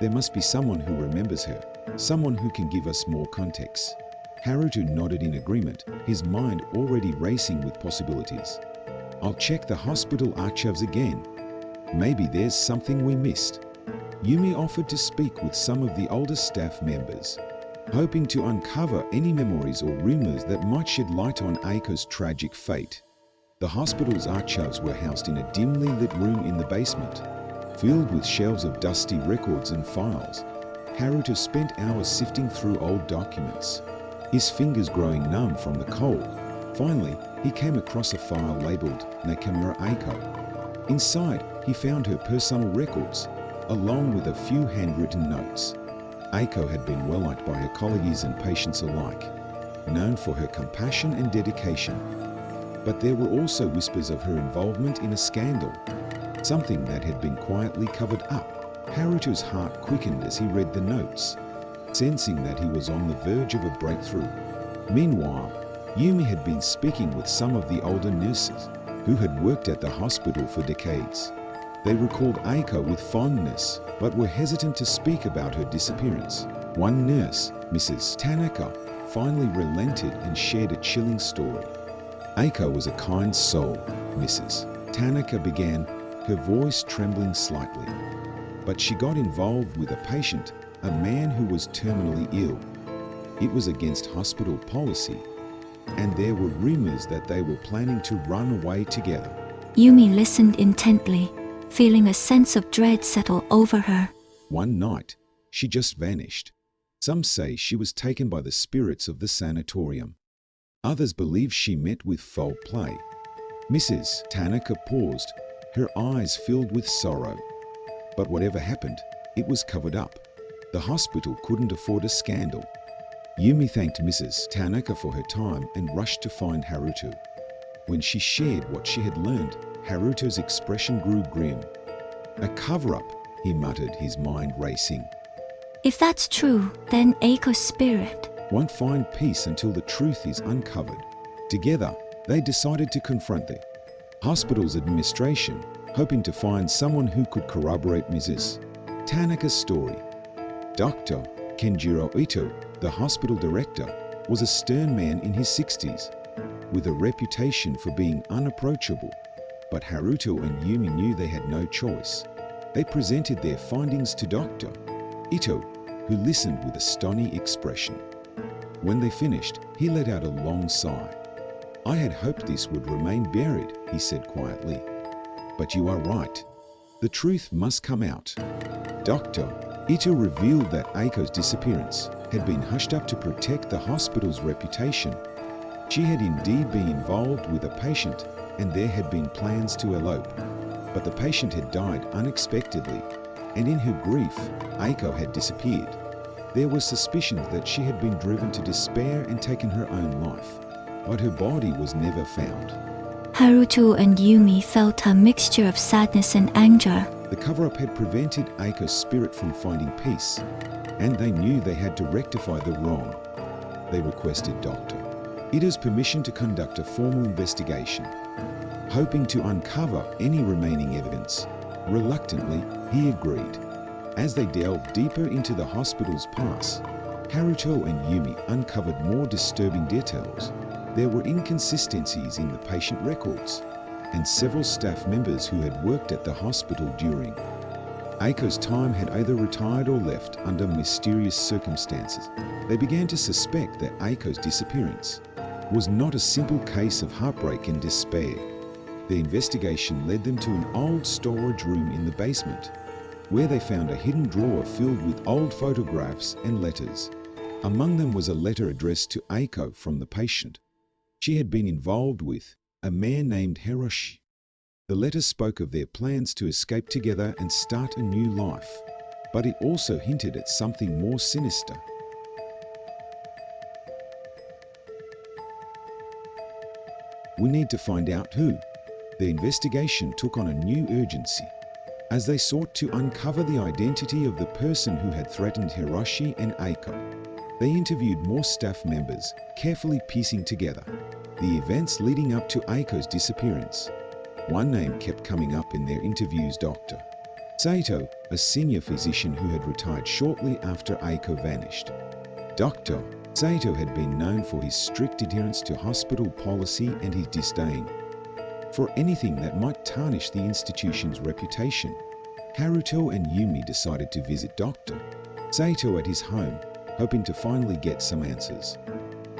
"There must be someone who remembers her, someone who can give us more context." Haruto nodded in agreement, his mind already racing with possibilities. "I'll check the hospital archives again. Maybe there's something we missed." Yumi offered to speak with some of the older staff members, hoping to uncover any memories or rumors that might shed light on Aiko's tragic fate. The hospital's archives were housed in a dimly lit room in the basement, filled with shelves of dusty records and files. Haruto spent hours sifting through old documents, his fingers growing numb from the cold. Finally, he came across a file labeled Nakamura Aiko. Inside, he found her personal records, along with a few handwritten notes. Aiko had been well liked by her colleagues and patients alike, known for her compassion and dedication. But there were also whispers of her involvement in a scandal, something that had been quietly covered up. Haruto's heart quickened as he read the notes, sensing that he was on the verge of a breakthrough. Meanwhile, Yumi had been speaking with some of the older nurses who had worked at the hospital for decades. They recalled Aiko with fondness, but were hesitant to speak about her disappearance. One nurse, Mrs. Tanaka, finally relented and shared a chilling story. "Aiko was a kind soul," Mrs. Tanaka began, her voice trembling slightly. But she got involved with a patient, a man who was terminally ill. It was against hospital policy, and there were rumors that they were planning to run away together.
Yumi listened intently, feeling a sense of dread settle over her.
One night, she just vanished. Some say she was taken by the spirits of the sanatorium. Others believe she met with foul play. Mrs. Tanaka paused, her eyes filled with sorrow. But whatever happened, it was covered up. The hospital couldn't afford a scandal. Yumi thanked Mrs. Tanaka for her time and rushed to find Haruto. When she shared what she had learned, Haruto's expression grew grim. A cover-up, he muttered, his mind racing.
If that's true, then Aiko's spirit
Won't find peace until the truth is uncovered. Together, they decided to confront the hospital's administration, hoping to find someone who could corroborate Mrs. Tanaka's story. Dr. Kenjiro Ito, the hospital director, was a stern man in his 60s, with a reputation for being unapproachable. But Haruto and Yumi knew they had no choice. They presented their findings to Dr. Ito, who listened with a stony expression. When they finished, he let out a long sigh. "I had hoped this would remain buried," he said quietly. "But you are right. The truth must come out." Dr. Ito revealed that Aiko's disappearance had been hushed up to protect the hospital's reputation. She had indeed been involved with a patient, and there had been plans to elope. But the patient had died unexpectedly, and in her grief, Aiko had disappeared. There was suspicion that she had been driven to despair and taken her own life, but her body was never found.
Haruto and Yumi felt a mixture of sadness and anger.
The cover-up had prevented Aiko's spirit from finding peace, and they knew they had to rectify the wrong. They requested Dr. Ito's permission to conduct a formal investigation, hoping to uncover any remaining evidence. Reluctantly, he agreed. As they delved deeper into the hospital's past, Haruto and Yumi uncovered more disturbing details. There were inconsistencies in the patient records, and several staff members who had worked at the hospital during Aiko's time had either retired or left under mysterious circumstances. They began to suspect that Aiko's disappearance was not a simple case of heartbreak and despair. The investigation led them to an old storage room in the basement, where they found a hidden drawer filled with old photographs and letters. Among them was a letter addressed to Aiko from the patient she had been involved with, a man named Hiroshi. The letter spoke of their plans to escape together and start a new life, but it also hinted at something more sinister. "We need to find out who." The investigation took on a new urgency, as they sought to uncover the identity of the person who had threatened Hiroshi and Aiko. They interviewed more staff members, carefully piecing together the events leading up to Aiko's disappearance. One name kept coming up in their interviews: Dr. Saito, a senior physician who had retired shortly after Aiko vanished. Dr. Saito had been known for his strict adherence to hospital policy and his disdain for anything that might tarnish the institution's reputation. Haruto and Yumi decided to visit Dr. Saito at his home, hoping to finally get some answers.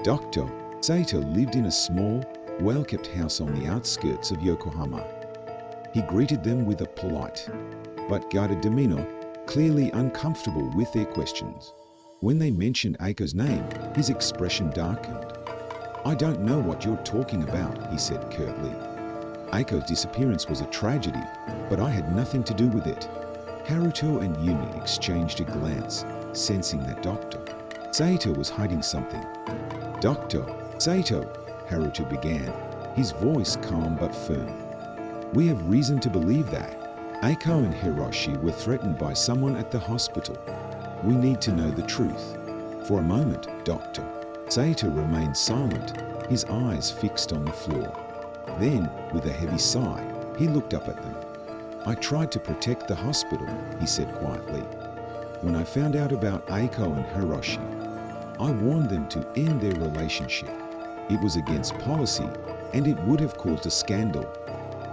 Dr. Saito lived in a small, well-kept house on the outskirts of Yokohama. He greeted them with a polite but guarded demeanor, clearly uncomfortable with their questions. When they mentioned Aiko's name, his expression darkened. "I don't know what you're talking about," he said curtly. "Aiko's disappearance was a tragedy, but I had nothing to do with it." Haruto and Yumi exchanged a glance, sensing that Dr. Saito was hiding something. "Dr. Saito," Haruto began, his voice calm but firm, "we have reason to believe that Aiko and Hiroshi were threatened by someone at the hospital. We need to know the truth." For a moment, Dr. Saito remained silent, his eyes fixed on the floor. Then, with a heavy sigh, he looked up at them. "I tried to protect the hospital," he said quietly. "When I found out about Aiko and Hiroshi, I warned them to end their relationship. It was against policy, and it would have caused a scandal.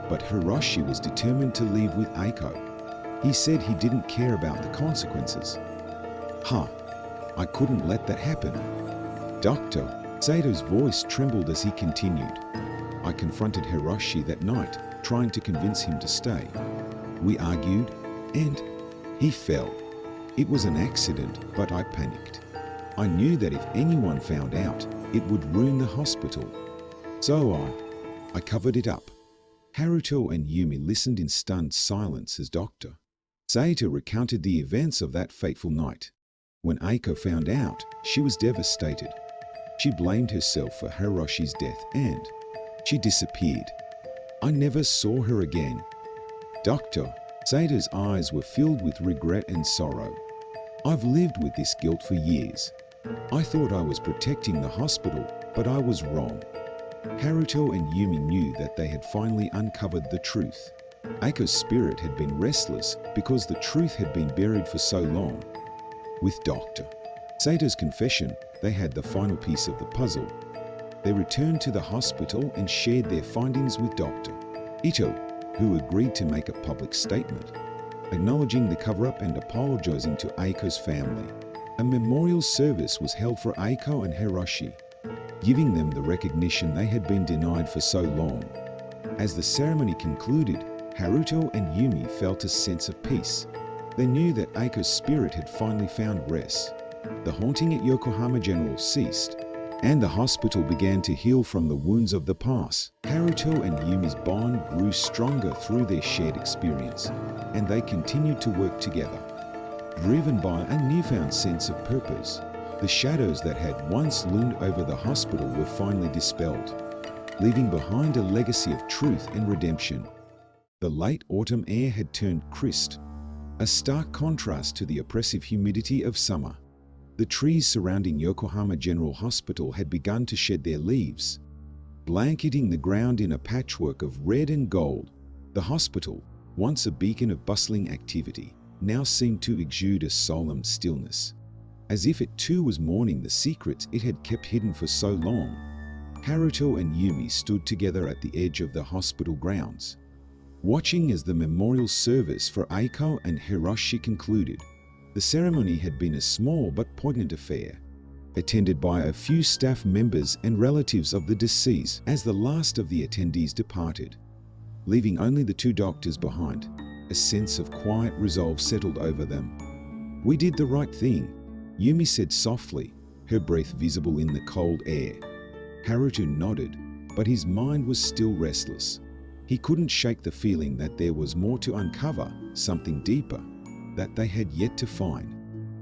But Hiroshi was determined to leave with Eiko. He said he didn't care about the consequences. I couldn't let that happen. Doctor, Sato's voice trembled as he continued. I confronted Hiroshi that night, trying to convince him to stay. We argued, and he fell. It was an accident, but I panicked. I knew that if anyone found out, it would ruin the hospital. So I covered it up. Haruto and Yumi listened in stunned silence as Dr. Sato recounted the events of that fateful night. When Eiko found out, she was devastated. She blamed herself for Hiroshi's death and she disappeared. I never saw her again. Dr. Sato's eyes were filled with regret and sorrow. I've lived with this guilt for years. I thought I was protecting the hospital, but I was wrong. Haruto and Yumi knew that they had finally uncovered the truth. Eiko's spirit had been restless because the truth had been buried for so long. With Dr. Sato's confession, they had the final piece of the puzzle. They returned to the hospital and shared their findings with Dr. Ito, who agreed to make a public statement, acknowledging the cover-up and apologizing to Eiko's family. A memorial service was held for Eiko and Hiroshi, giving them the recognition they had been denied for so long. As the ceremony concluded, Haruto and Yumi felt a sense of peace. They knew that Eiko's spirit had finally found rest. The haunting at Yokohama General ceased, and the hospital began to heal from the wounds of the past. Haruto and Yumi's bond grew stronger through their shared experience, and they continued to work together. Driven by a newfound sense of purpose, the shadows that had once loomed over the hospital were finally dispelled, leaving behind a legacy of truth and redemption. The late autumn air had turned crisp, a stark contrast to the oppressive humidity of summer. The trees surrounding Yokohama General Hospital had begun to shed their leaves, blanketing the ground in a patchwork of red and gold. The hospital, once a beacon of bustling activity, now seemed to exude a solemn stillness, as if it too was mourning the secrets it had kept hidden for so long. Haruto and Yumi stood together at the edge of the hospital grounds, watching as the memorial service for Eiko and Hiroshi concluded. The ceremony had been a small but poignant affair, attended by a few staff members and relatives of the deceased. As the last of the attendees departed, leaving only the two doctors behind, a sense of quiet resolve settled over them. We did the right thing, Yumi said softly, her breath visible in the cold air. Haruto nodded, but his mind was still restless. He couldn't shake the feeling that there was more to uncover, something deeper, that they had yet to find.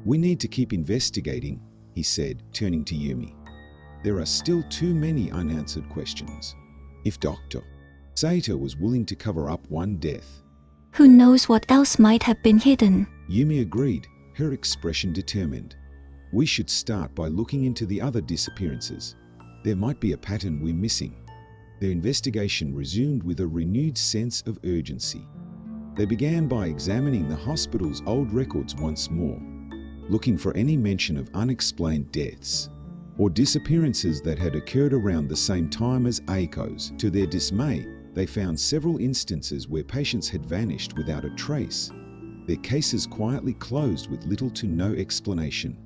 We need to keep investigating, he said, turning to Yumi. There are still too many unanswered questions. If Dr. Sato was willing to cover up one death,
Who knows what else might have been hidden?
Yumi agreed, her expression determined. We should start by looking into the other disappearances. There might be a pattern we're missing. Their investigation resumed with a renewed sense of urgency. They began by examining the hospital's old records once more, looking for any mention of unexplained deaths or disappearances that had occurred around the same time as Eiko's. To their dismay, they found several instances where patients had vanished without a trace, their cases quietly closed with little to no explanation.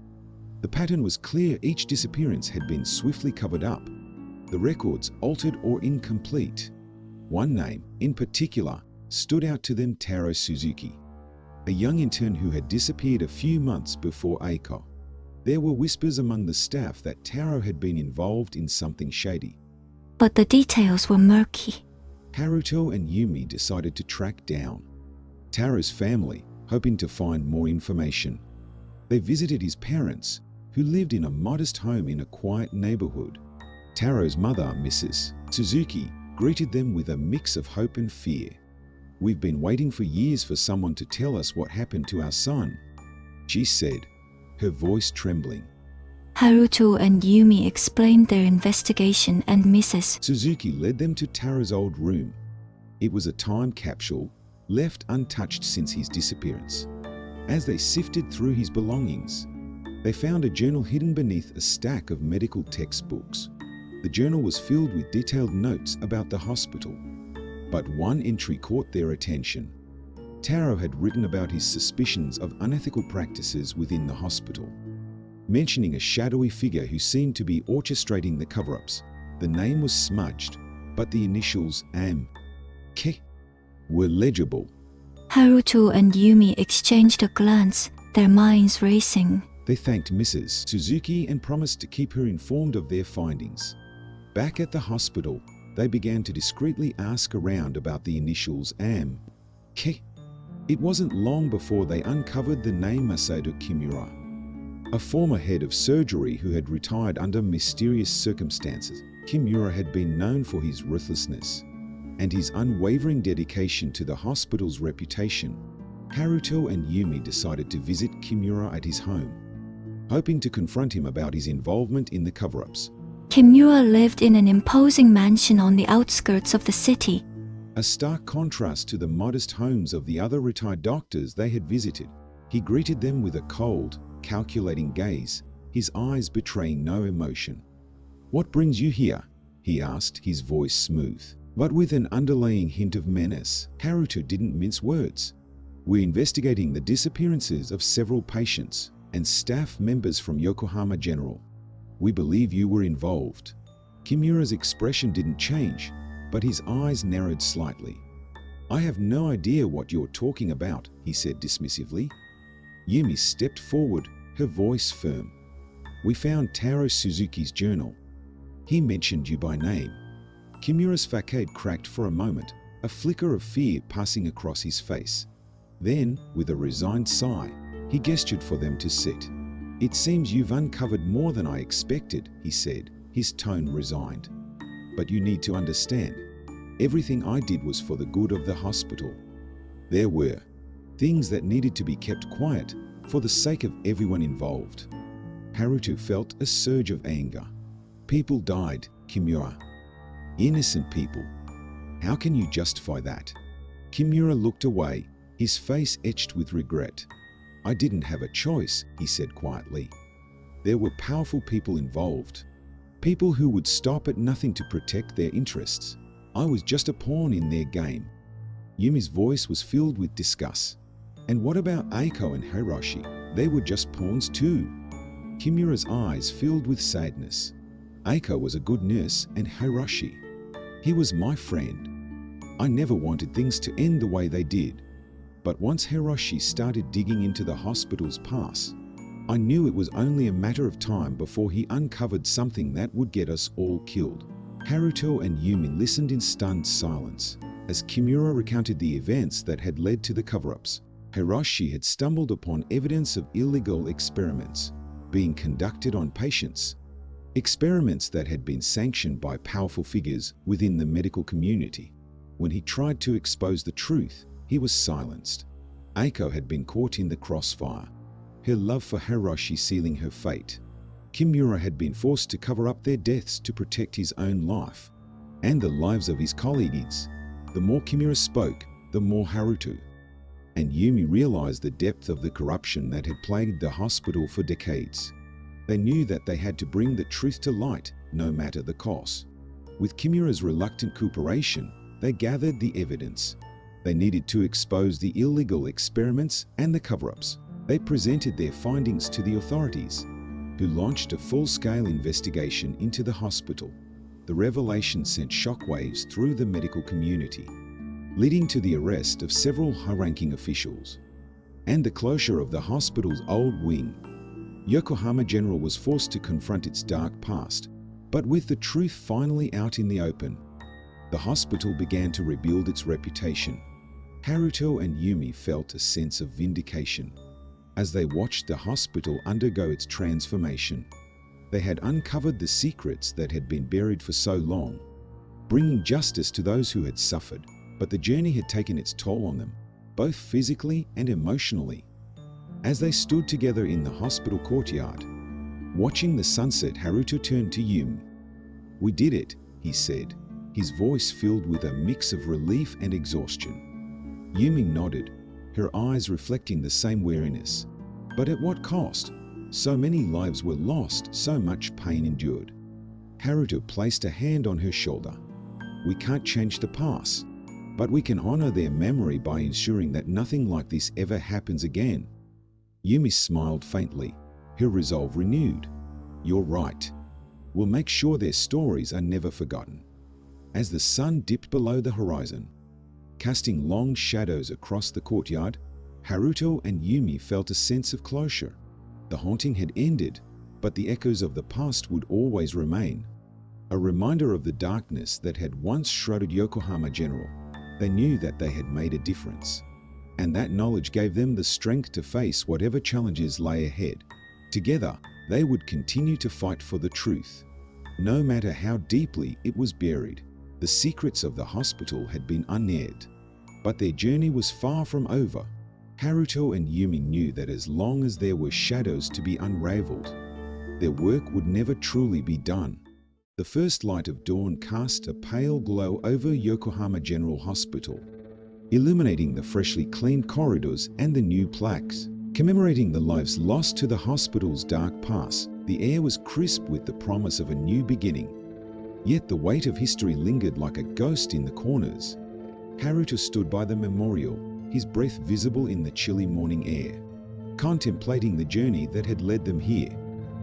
The pattern was clear: each disappearance had been swiftly covered up, the records altered or incomplete. One name, in particular, stood out to them: Taro Suzuki, a young intern who had disappeared a few months before Eiko. There were whispers among the staff that Taro had been involved in something shady,
But the details were murky.
Haruto and Yumi decided to track down Taro's family, hoping to find more information. They visited his parents, who lived in a modest home in a quiet neighborhood. Taro's mother, Mrs. Suzuki, greeted them with a mix of hope and fear. We've been waiting for years for someone to tell us what happened to our son, she said, her voice trembling.
Haruto and Yumi explained their investigation and Mrs.
Suzuki led them to Taro's old room. It was a time capsule, left untouched since his disappearance. As they sifted through his belongings, they found a journal hidden beneath a stack of medical textbooks. The journal was filled with detailed notes about the hospital, But one entry caught their attention. Taro had written about his suspicions of unethical practices within the hospital, mentioning a shadowy figure who seemed to be orchestrating the cover-ups. The name was smudged, but the initials AM.K were legible.
Haruto and Yumi exchanged a glance, their minds racing.
They thanked Mrs. Suzuki and promised to keep her informed of their findings. Back at the hospital, they began to discreetly ask around about the initials AM.K. It wasn't long before they uncovered the name Masato Kimura, a former head of surgery who had retired under mysterious circumstances. Kimura had been known for his ruthlessness and his unwavering dedication to the hospital's reputation. Haruto and Yumi decided to visit Kimura at his home, hoping to confront him about his involvement in the cover-ups.
Kimura lived in an imposing mansion on the outskirts of the city,
a stark contrast to the modest homes of the other retired doctors they had visited. He greeted them with a cold, calculating gaze, his eyes betraying no emotion. "What brings you here?" he asked, his voice smooth, but with an underlying hint of menace. Haruto didn't mince words. "We're investigating the disappearances of several patients and staff members from Yokohama General. We believe you were involved." Kimura's expression didn't change, but his eyes narrowed slightly. "I have no idea what you're talking about," he said dismissively. Yumi stepped forward, her voice firm. "We found Taro Suzuki's journal. He mentioned you by name." Kimura's facade cracked for a moment, a flicker of fear passing across his face. Then, with a resigned sigh, he gestured for them to sit. "It seems you've uncovered more than I expected," he said, his tone resigned. "But you need to understand, everything I did was for the good of the hospital. There were things that needed to be kept quiet for the sake of everyone involved." Haruto felt a surge of anger. "People died, Kimura. Innocent people. How can you justify that?" Kimura looked away, his face etched with regret. "I didn't have a choice," he said quietly. "There were powerful people involved. People who would stop at nothing to protect their interests. I was just a pawn in their game." Yumi's voice was filled with disgust. "And what about Eiko and Hiroshi? They were just pawns too." Kimura's eyes filled with sadness. "Eiko was a good nurse, and Hiroshi, he was my friend. I never wanted things to end the way they did. But once Hiroshi started digging into the hospital's past, I knew it was only a matter of time before he uncovered something that would get us all killed." Haruto and Yumi listened in stunned silence as Kimura recounted the events that had led to the cover-ups. Hiroshi had stumbled upon evidence of illegal experiments being conducted on patients, experiments that had been sanctioned by powerful figures within the medical community. When he tried to expose the truth, he was silenced. Eiko had been caught in the crossfire, her love for Hiroshi sealing her fate. Kimura had been forced to cover up their deaths to protect his own life and the lives of his colleagues. The more Kimura spoke, the more Haruto and Yumi realized the depth of the corruption that had plagued the hospital for decades. They knew that they had to bring the truth to light, no matter the cost. With Kimura's reluctant cooperation, they gathered the evidence. They needed to expose the illegal experiments and the cover-ups. They presented their findings to the authorities, who launched a full-scale investigation into the hospital. The revelation sent shockwaves through the medical community, leading to the arrest of several high-ranking officials and the closure of the hospital's old wing. Yokohama General was forced to confront its dark past, but with the truth finally out in the open, the hospital began to rebuild its reputation. Haruto and Yumi felt a sense of vindication as they watched the hospital undergo its transformation. They had uncovered the secrets that had been buried for so long, bringing justice to those who had suffered, but the journey had taken its toll on them, both physically and emotionally. As they stood together in the hospital courtyard, watching the sunset, Haruto turned to Yumi. "We did it," he said, his voice filled with a mix of relief and exhaustion. Yumi nodded, her eyes reflecting the same weariness. "But at what cost? So many lives were lost, so much pain endured." Haruto placed a hand on her shoulder. "We can't change the past, but we can honor their memory by ensuring that nothing like this ever happens again. Yumi smiled faintly, her resolve renewed. You're right. We'll make sure their stories are never forgotten. As the sun dipped below the horizon, casting long shadows across the courtyard, Haruto and Yumi felt a sense of closure. The haunting had ended, but the echoes of the past would always remain. A reminder of the darkness that had once shrouded Yokohama General. They knew that they had made a difference, and that knowledge gave them the strength to face whatever challenges lay ahead. Together, they would continue to fight for the truth, no matter how deeply it was buried. The secrets of the hospital had been unearthed, but their journey was far from over. Haruto and Yumi knew that as long as there were shadows to be unraveled, their work would never truly be done. The first light of dawn cast a pale glow over Yokohama General Hospital, illuminating the freshly cleaned corridors and the new plaques commemorating the lives lost to the hospital's dark past. The air was crisp with the promise of a new beginning, yet the weight of history lingered like a ghost in the corners. Haruto stood by the memorial, his breath visible in the chilly morning air, contemplating the journey that had led them here.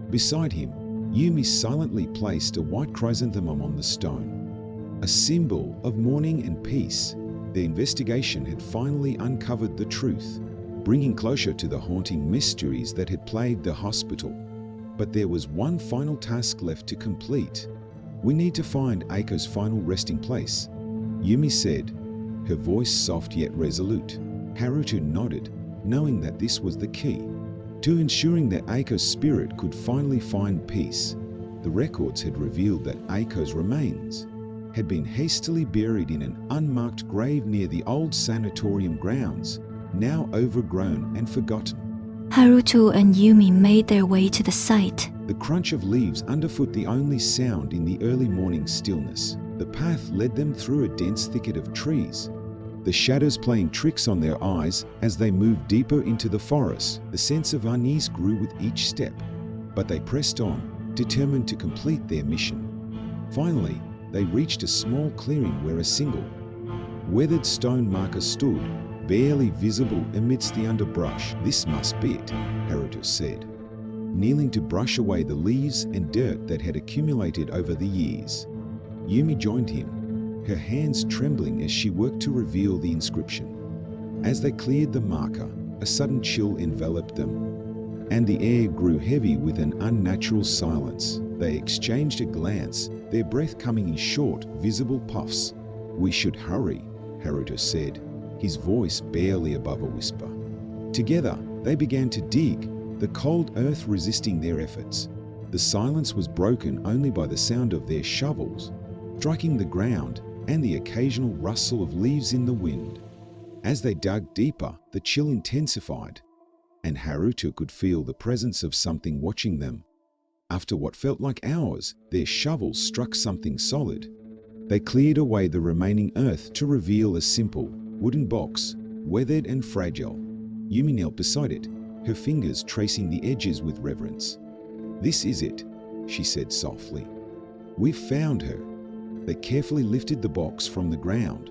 Beside him, Yumi silently placed a white chrysanthemum on the stone, a symbol of mourning and peace. The investigation had finally uncovered the truth, bringing closure to the haunting mysteries that had plagued the hospital. But there was one final task left to complete. We need to find Aiko's final resting place, Yumi said, her voice soft yet resolute. Haruto nodded, knowing that this was the key to ensuring that Aiko's spirit could finally find peace. The records had revealed that Aiko's remains had been hastily buried in an unmarked grave near the old sanatorium grounds, now overgrown and forgotten.
Haruto and Yumi made their way to the site.
The crunch of leaves underfoot the only sound in the early morning stillness. The path led them through a dense thicket of trees, the shadows playing tricks on their eyes as they moved deeper into the forest. The sense of unease grew with each step, but they pressed on, determined to complete their mission. Finally, they reached a small clearing where a single, weathered stone marker stood, barely visible amidst the underbrush. This must be it, Haruto said, kneeling to brush away the leaves and dirt that had accumulated over the years. Yumi joined him, her hands trembling as she worked to reveal the inscription. As they cleared the marker, a sudden chill enveloped them, and the air grew heavy with an unnatural silence. They exchanged a glance, their breath coming in short, visible puffs. "We should hurry," Haruto said, his voice barely above a whisper. Together, they began to dig, the cold earth resisting their efforts. The silence was broken only by the sound of their shovels striking the ground and the occasional rustle of leaves in the wind. As they dug deeper, the chill intensified, and Haruto could feel the presence of something watching them. After what felt like hours, their shovels struck something solid. They cleared away the remaining earth to reveal a simple, wooden box, weathered and fragile. Yumi knelt beside it, her fingers tracing the edges with reverence. "This is it," she said softly. "We've found her." They carefully lifted the box from the ground,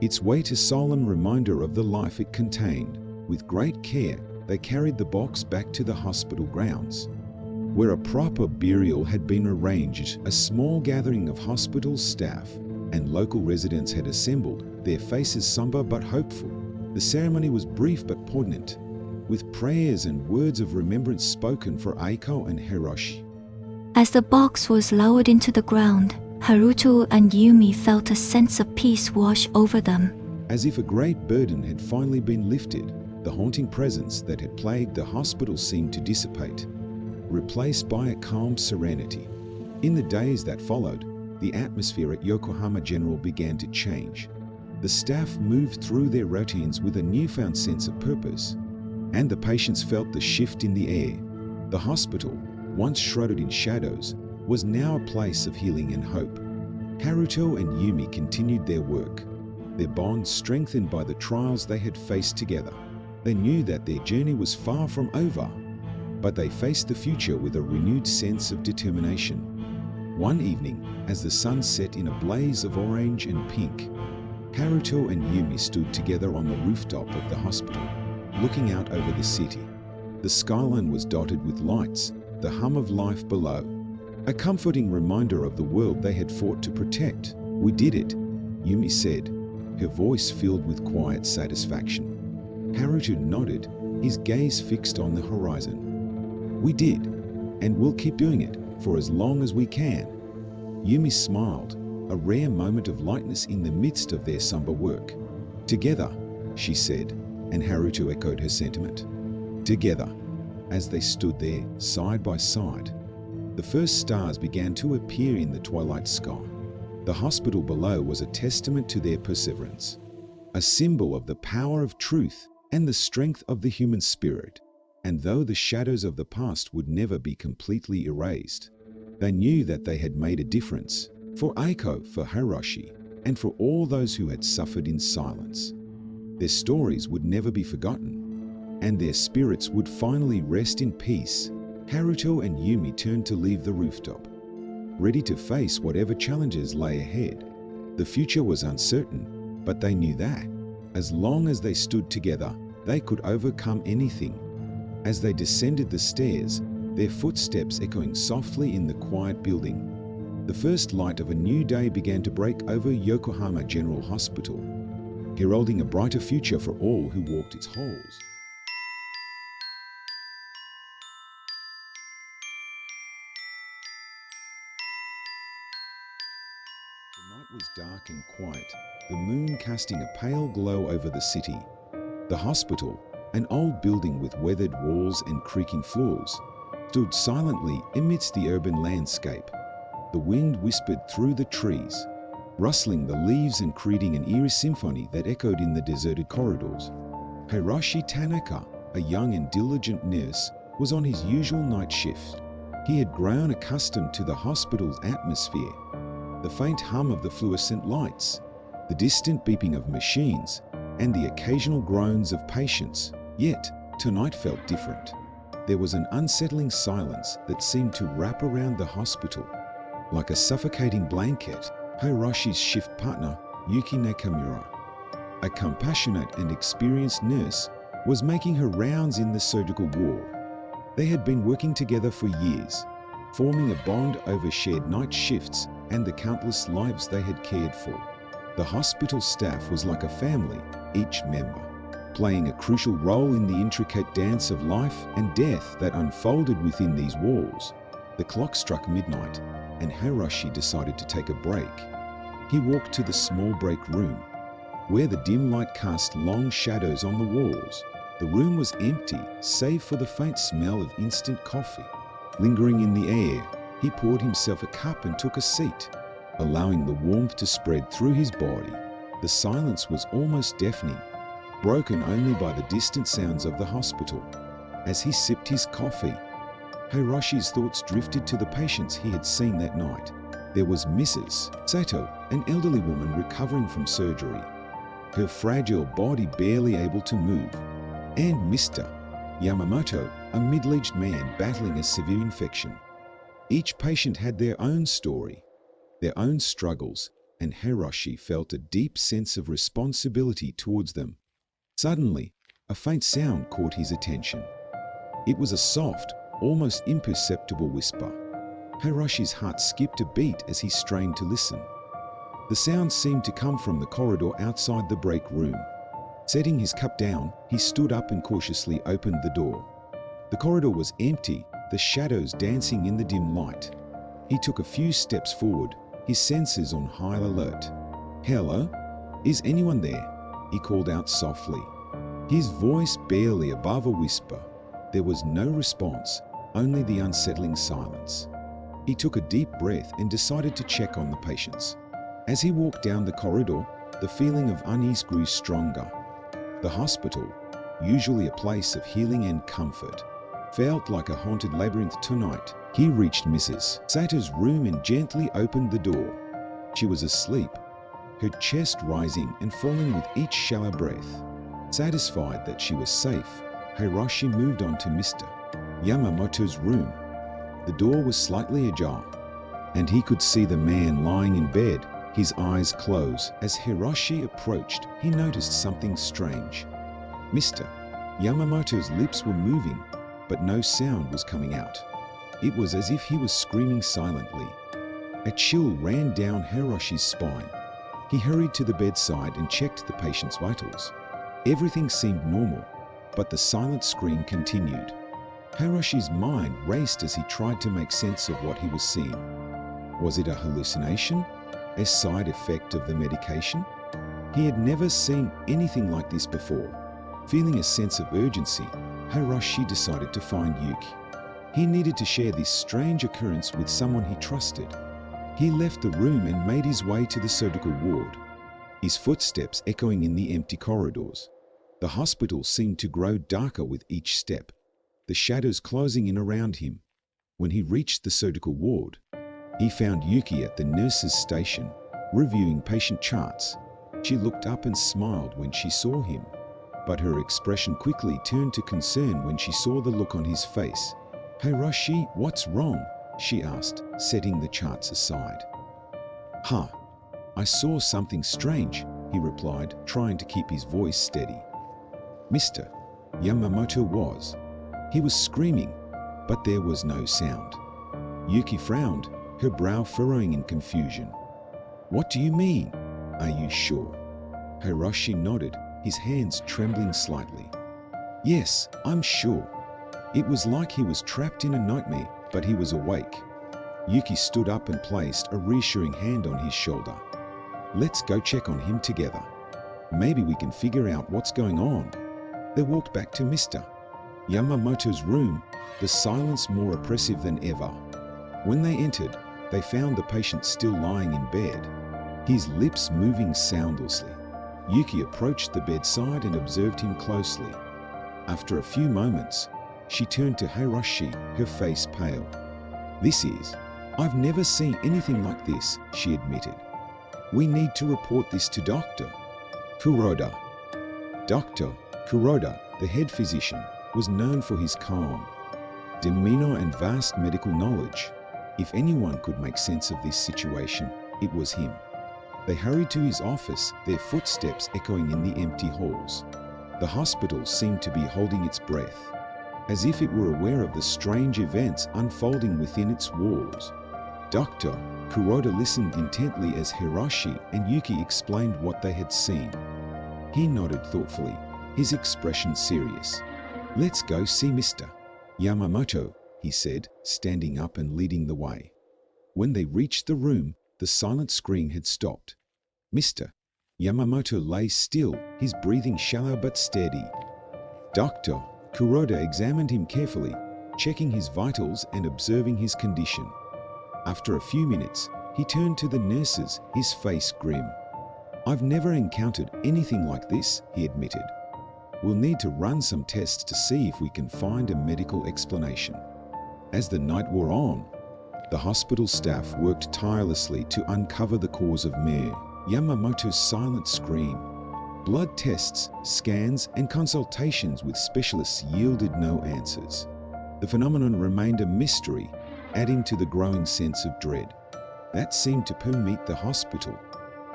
its weight a solemn reminder of the life it contained. With great care, they carried the box back to the hospital grounds, where a proper burial had been arranged. A small gathering of hospital staff and local residents had assembled, their faces somber but hopeful. The ceremony was brief but poignant, with prayers and words of remembrance spoken for Aiko and Hiroshi.
As the box was lowered into the ground, Haruto and Yumi felt a sense of peace wash over them.
As if a great burden had finally been lifted, the haunting presence that had plagued the hospital seemed to dissipate, replaced by a calm serenity. In the days that followed, the atmosphere at Yokohama General began to change. The staff moved through their routines with a newfound sense of purpose, and the patients felt the shift in the air. The hospital, once shrouded in shadows, was now a place of healing and hope. Haruto and Yumi continued their work, their bond strengthened by the trials they had faced together. They knew that their journey was far from over, but they faced the future with a renewed sense of determination. One evening, as the sun set in a blaze of orange and pink, Haruto and Yumi stood together on the rooftop of the hospital, looking out over the city. The skyline was dotted with lights, the hum of life below, a comforting reminder of the world they had fought to protect. "We did it," Yumi said, her voice filled with quiet satisfaction. Haruto nodded, his gaze fixed on the horizon. "We did, and we'll keep doing it for as long as we can." Yumi smiled, a rare moment of lightness in the midst of their somber work. "Together," she said, and Haruto echoed her sentiment. Together, as they stood there, side by side. The first stars began to appear in the twilight sky. The hospital below was a testament to their perseverance, a symbol of the power of truth and the strength of the human spirit. And though the shadows of the past would never be completely erased, they knew that they had made a difference, for Aiko, for Hiroshi, and for all those who had suffered in silence. Their stories would never be forgotten, and their spirits would finally rest in peace. Haruto and Yumi turned to leave the rooftop, ready to face whatever challenges lay ahead. The future was uncertain, but they knew that, as long as they stood together, they could overcome anything. As they descended the stairs, their footsteps echoing softly in the quiet building, the first light of a new day began to break over Yokohama General Hospital, heralding a brighter future for all who walked its halls. The night was dark and quiet, the moon casting a pale glow over the city. The hospital, an old building with weathered walls and creaking floors, stood silently amidst the urban landscape. The wind whispered through the trees, rustling the leaves and creating an eerie symphony that echoed in the deserted corridors. Hiroshi Tanaka, a young and diligent nurse, was on his usual night shift. He had grown accustomed to the hospital's atmosphere, the faint hum of the fluorescent lights, the distant beeping of machines, and the occasional groans of patients. Yet, tonight felt different. There was an unsettling silence that seemed to wrap around the hospital. Like a suffocating blanket, Hiroshi's shift partner, Yuki Nakamura, a compassionate and experienced nurse, was making her rounds in the surgical ward. They had been working together for years, forming a bond over shared night shifts and the countless lives they had cared for. The hospital staff was like a family, each member playing a crucial role in the intricate dance of life and death that unfolded within these walls. The clock struck midnight, and Hiroshi decided to take a break. He walked to the small break room, where the dim light cast long shadows on the walls. The room was empty, save for the faint smell of instant coffee lingering in the air. He poured himself a cup and took a seat, allowing the warmth to spread through his body. The silence was almost deafening, broken only by the distant sounds of the hospital. As he sipped his coffee, Hiroshi's thoughts drifted to the patients he had seen that night. There was Mrs. Sato, an elderly woman recovering from surgery, her fragile body barely able to move, and Mr. Yamamoto, a middle-aged man battling a severe infection. Each patient had their own story, their own struggles, and Hiroshi felt a deep sense of responsibility towards them. Suddenly, a faint sound caught his attention. It was a soft, almost imperceptible whisper. Hiroshi's heart skipped a beat as he strained to listen. The sound seemed to come from the corridor outside the break room. Setting his cup down, he stood up and cautiously opened the door. The corridor was empty, the shadows dancing in the dim light. He took a few steps forward, his senses on high alert. "Hello? Is anyone there?" he called out softly, his voice barely above a whisper. There was no response, only the unsettling silence. He took a deep breath and decided to check on the patients. As he walked down the corridor, the feeling of unease grew stronger. The hospital, usually a place of healing and comfort, felt like a haunted labyrinth tonight. He reached Mrs. Sato's room and gently opened the door. She was asleep, her chest rising and falling with each shallow breath. Satisfied that she was safe, Hiroshi moved on to Mr. Yamamoto's room. The door was slightly ajar, and he could see the man lying in bed, His eyes closed. As Hiroshi approached, he noticed something strange. Mr. Yamamoto's lips were moving, but no sound was coming out. It was as if he was screaming silently. A chill ran down Hiroshi's spine. He hurried to the bedside and checked the patient's vitals. Everything seemed normal, but the silent scream continued. Hiroshi's mind raced as he tried to make sense of what he was seeing. Was it a hallucination? A side effect of the medication? He had never seen anything like this before. Feeling a sense of urgency, Hiroshi decided to find Yuki. He needed to share this strange occurrence with someone he trusted. He left the room and made his way to the surgical ward, his footsteps echoing in the empty corridors. The hospital seemed to grow darker with each step, the shadows closing in around him. When he reached the surgical ward, he found Yuki at the nurse's station, reviewing patient charts. She looked up and smiled when she saw him, but her expression quickly turned to concern when she saw the look on his face. "Hiroshi, what's wrong?" she asked, setting the charts aside. I saw something strange," he replied, trying to keep his voice steady. Mr. Yamamoto was. He was screaming, but there was no sound. Yuki frowned, her brow furrowing in confusion. "What do you mean? Are you sure?" Hiroshi nodded, his hands trembling slightly. "Yes, I'm sure." It was like he was trapped in a nightmare, but he was awake. Yuki stood up and placed a reassuring hand on his shoulder. "Let's go check on him together. Maybe we can figure out what's going on." They walked back to Mr. Yamamoto's room, the silence more oppressive than ever. When they entered, they found the patient still lying in bed, his lips moving soundlessly. Yuki approached the bedside and observed him closely. After a few moments, she turned to Hiroshi, her face pale. I've never seen anything like this," she admitted. "We need to report this to Dr. Kuroda." Dr. Kuroda, the head physician, was known for his calm demeanor and vast medical knowledge. If anyone could make sense of this situation, it was him. They hurried to his office, their footsteps echoing in the empty halls. The hospital seemed to be holding its breath, as if it were aware of the strange events unfolding within its walls. Dr. Kuroda listened intently as Hiroshi and Yuki explained what they had seen. He nodded thoughtfully, his expression serious. "Let's go see Mr. Yamamoto," he said, standing up and leading the way. When they reached the room, the silent scream had stopped. Mr. Yamamoto lay still, his breathing shallow but steady. Dr. Kuroda examined him carefully, checking his vitals and observing his condition. After a few minutes, he turned to the nurses, his face grim. "I've never encountered anything like this," he admitted. "We'll need to run some tests to see if we can find a medical explanation." As the night wore on, the hospital staff worked tirelessly to uncover the cause of Mayor Yamamoto's silent scream. Blood tests, scans, and consultations with specialists yielded no answers. The phenomenon remained a mystery, adding to the growing sense of dread that seemed to permeate the hospital.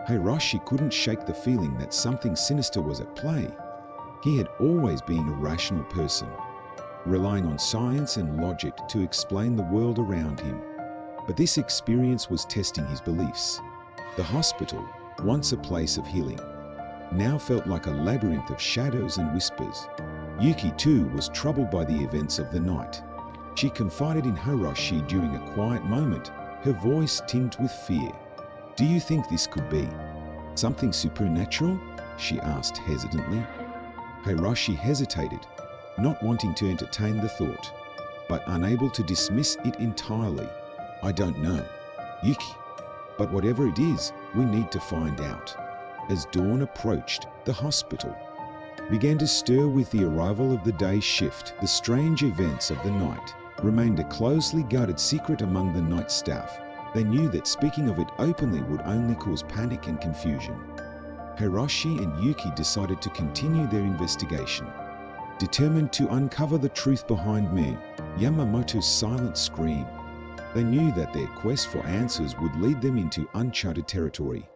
Hiroshi couldn't shake the feeling that something sinister was at play. He had always been a rational person, relying on science and logic to explain the world around him. But this experience was testing his beliefs. The hospital, once a place of healing, now felt like a labyrinth of shadows and whispers. Yuki too was troubled by the events of the night. She confided in Hiroshi during a quiet moment, her voice tinged with fear. "Do you think this could be something supernatural?" she asked hesitantly. Hiroshi hesitated, not wanting to entertain the thought, but unable to dismiss it entirely. "I don't know, Yuki, but whatever it is, we need to find out." As dawn approached, the hospital began to stir with the arrival of the day shift. The strange events of the night remained a closely guarded secret among the night staff. They knew that speaking of it openly would only cause panic and confusion. Hiroshi and Yuki decided to continue their investigation, determined to uncover the truth behind Mayor Yamamoto's silent scream. They knew that their quest for answers would lead them into uncharted territory,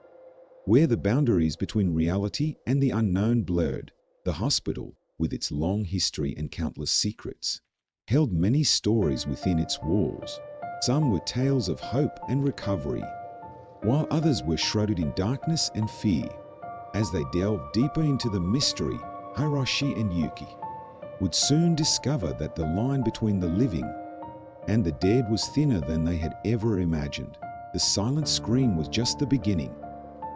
where the boundaries between reality and the unknown blurred. The hospital, with its long history and countless secrets, held many stories within its walls. Some were tales of hope and recovery, while others were shrouded in darkness and fear. As they delved deeper into the mystery, Hiroshi and Yuki would soon discover that the line between the living and the dead was thinner than they had ever imagined. The silent scream was just the beginning,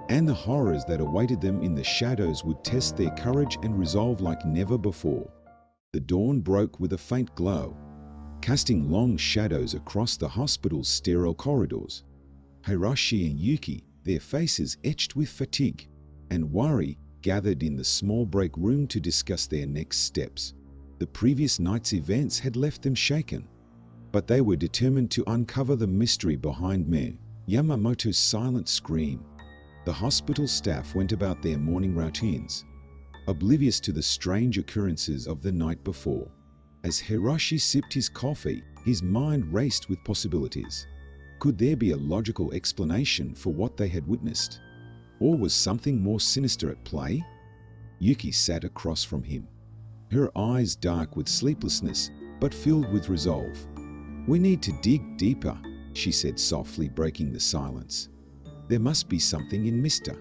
and the horrors that awaited them in the shadows would test their courage and resolve like never before. The dawn broke with a faint glow, casting long shadows across the hospital's sterile corridors. Hiroshi and Yuki, their faces etched with fatigue and worry, gathered in the small break room to discuss their next steps. The previous night's events had left them shaken, but they were determined to uncover the mystery behind Yamamoto's silent scream. The hospital staff went about their morning routines, oblivious to the strange occurrences of the night before. As Hiroshi sipped his coffee, his mind raced with possibilities. Could there be a logical explanation for what they had witnessed? Or was something more sinister at play? Yuki sat across from him, her eyes dark with sleeplessness but filled with resolve. "We need to dig deeper," she said softly, breaking the silence. "There must be something in Mr.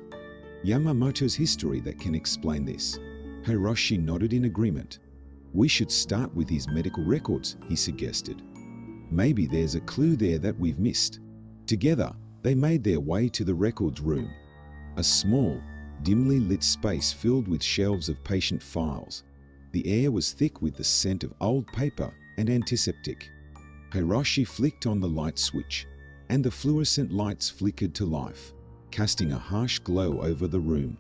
Yamamoto's history that can explain this." Hiroshi nodded in agreement. "We should start with his medical records," he suggested. "Maybe there's a clue there that we've missed." Together, they made their way to the records room, a small, dimly lit space filled with shelves of patient files. The air was thick with the scent of old paper and antiseptic. Hiroshi flicked on the light switch, and the fluorescent lights flickered to life, casting a harsh glow over the room.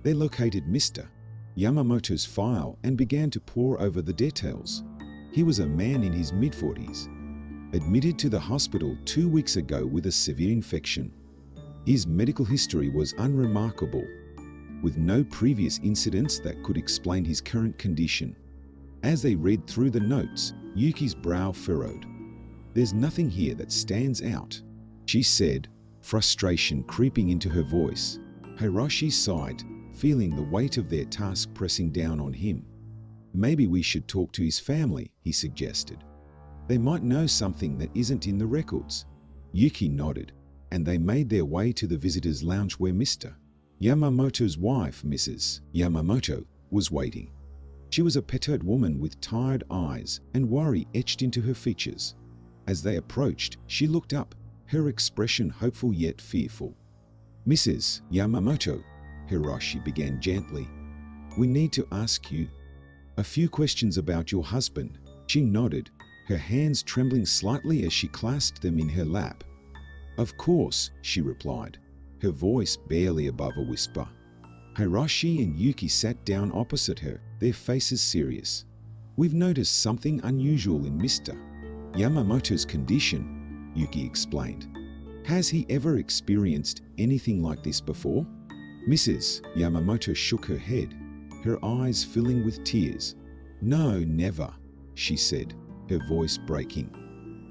They located Mr. Yamamoto's file and began to pore over the details. He was a man in his mid-40s, admitted to the hospital 2 weeks ago with a severe infection. His medical history was unremarkable, with no previous incidents that could explain his current condition. As they read through the notes, Yuki's brow furrowed. "There's nothing here that stands out," she said, frustration creeping into her voice. Hiroshi sighed, feeling the weight of their task pressing down on him. "Maybe we should talk to his family," he suggested. "They might know something that isn't in the records." Yuki nodded, and they made their way to the visitors' lounge where Mr. Yamamoto's wife, Mrs. Yamamoto, was waiting. She was a petite woman with tired eyes and worry etched into her features. As they approached, she looked up, her expression hopeful yet fearful. "Mrs. Yamamoto," Hiroshi began gently, "we need to ask you a few questions about your husband." She nodded, her hands trembling slightly as she clasped them in her lap. "Of course," she replied, her voice barely above a whisper. Hiroshi and Yuki sat down opposite her, their faces serious. "We've noticed something unusual in Mr. Yamamoto's condition," Yuki explained. "Has he ever experienced anything like this before?" Mrs. Yamamoto shook her head, her eyes filling with tears. "No, never," she said, her voice breaking.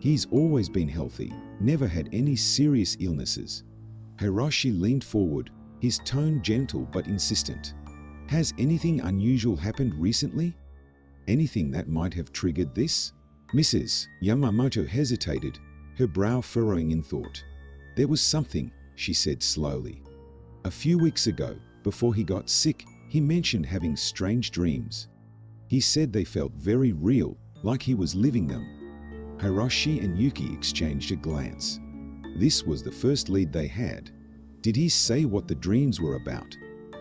"He's always been healthy, never had any serious illnesses." Hiroshi leaned forward, his tone gentle but insistent. "Has anything unusual happened recently? Anything that might have triggered this?" Mrs. Yamamoto hesitated, her brow furrowing in thought. "There was something," she said slowly. "A few weeks ago, before he got sick, he mentioned having strange dreams. He said they felt very real, like he was living them." Hiroshi and Yuki exchanged a glance. This was the first lead they had. "Did he say what the dreams were about?"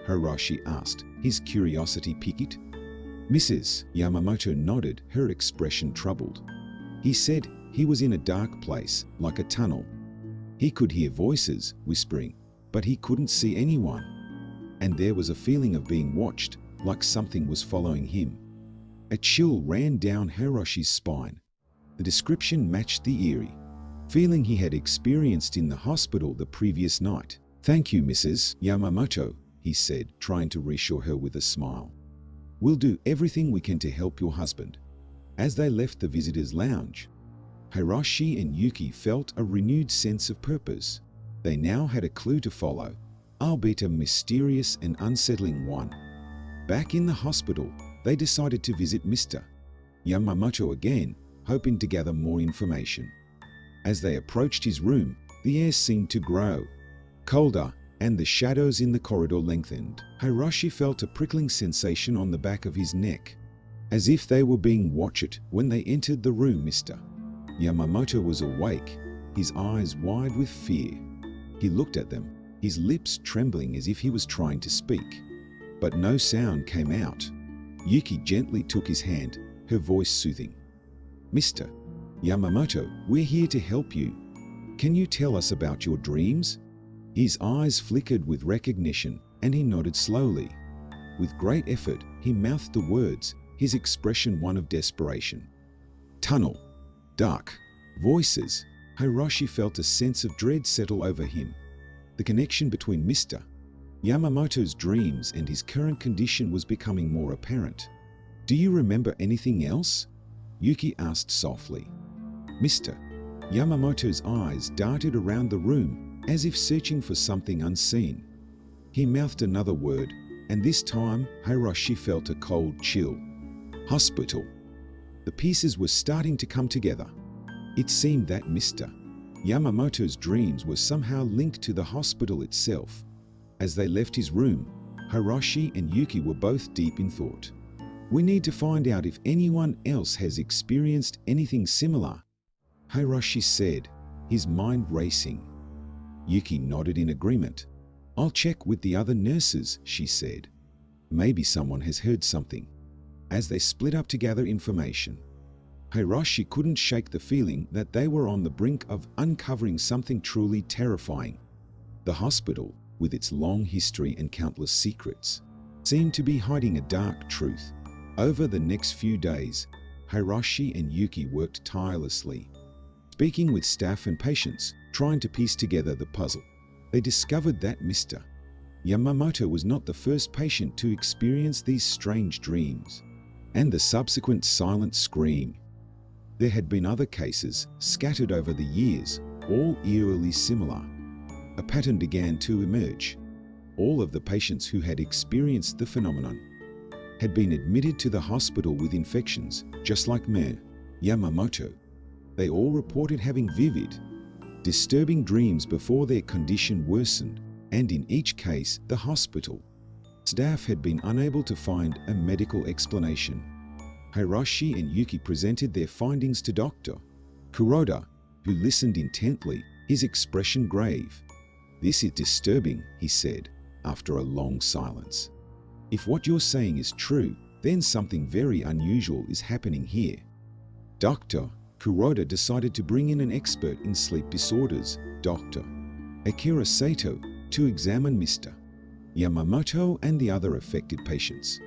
Hiroshi asked, his curiosity piqued. Mrs. Yamamoto nodded, her expression troubled. "He said he was in a dark place, like a tunnel. He could hear voices whispering, but he couldn't see anyone. And there was a feeling of being watched, like something was following him." A chill ran down Hiroshi's spine. The description matched the eerie feeling he had experienced in the hospital the previous night. "Thank you, Mrs. Yamamoto," he said, trying to reassure her with a smile. "We'll do everything we can to help your husband." As they left the visitors' lounge, Hiroshi and Yuki felt a renewed sense of purpose. They now had a clue to follow, albeit a mysterious and unsettling one. Back in the hospital, they decided to visit Mr. Yamamoto again, hoping to gather more information. As they approached his room, the air seemed to grow colder, and the shadows in the corridor lengthened. Hiroshi felt a prickling sensation on the back of his neck, as if they were being watched. When they entered the room, Mr. Yamamoto was awake, his eyes wide with fear. He looked at them, his lips trembling as if he was trying to speak, but no sound came out. Yuki gently took his hand, her voice soothing. "Mr. Yamamoto, we're here to help you. Can you tell us about your dreams?" His eyes flickered with recognition, and he nodded slowly. With great effort, he mouthed the words, his expression one of desperation. "Tunnel. Dark. Voices." Hiroshi felt a sense of dread settle over him. The connection between Mr. Yamamoto's dreams and his current condition was becoming more apparent. "Do you remember anything else?" Yuki asked softly. Mr. Yamamoto's eyes darted around the room, as if searching for something unseen. He mouthed another word, and this time Hiroshi felt a cold chill. "Hospital." The pieces were starting to come together. It seemed that Mr. Yamamoto's dreams were somehow linked to the hospital itself. As they left his room, Hiroshi and Yuki were both deep in thought. "We need to find out if anyone else has experienced anything similar," Hiroshi said, his mind racing. Yuki nodded in agreement. "I'll check with the other nurses," she said. "Maybe someone has heard something." As they split up to gather information, Hiroshi couldn't shake the feeling that they were on the brink of uncovering something truly terrifying. The hospital, with its long history and countless secrets, seemed to be hiding a dark truth. Over the next few days, Hiroshi and Yuki worked tirelessly, speaking with staff and patients, trying to piece together the puzzle. They discovered that Mr. Yamamoto was not the first patient to experience these strange dreams and the subsequent silent scream. There had been other cases scattered over the years, all eerily similar. A pattern began to emerge. All of the patients who had experienced the phenomenon had been admitted to the hospital with infections, just like Mr. Yamamoto. They all reported having vivid, disturbing dreams before their condition worsened, and in each case, the hospital staff had been unable to find a medical explanation. Hiroshi and Yuki presented their findings to Dr. Kuroda, who listened intently, his expression grave. "This is disturbing," he said, after a long silence. "If what you're saying is true, then something very unusual is happening here." Dr. Kuroda decided to bring in an expert in sleep disorders, Dr. Akira Sato, to examine Mr. Yamamoto and the other affected patients.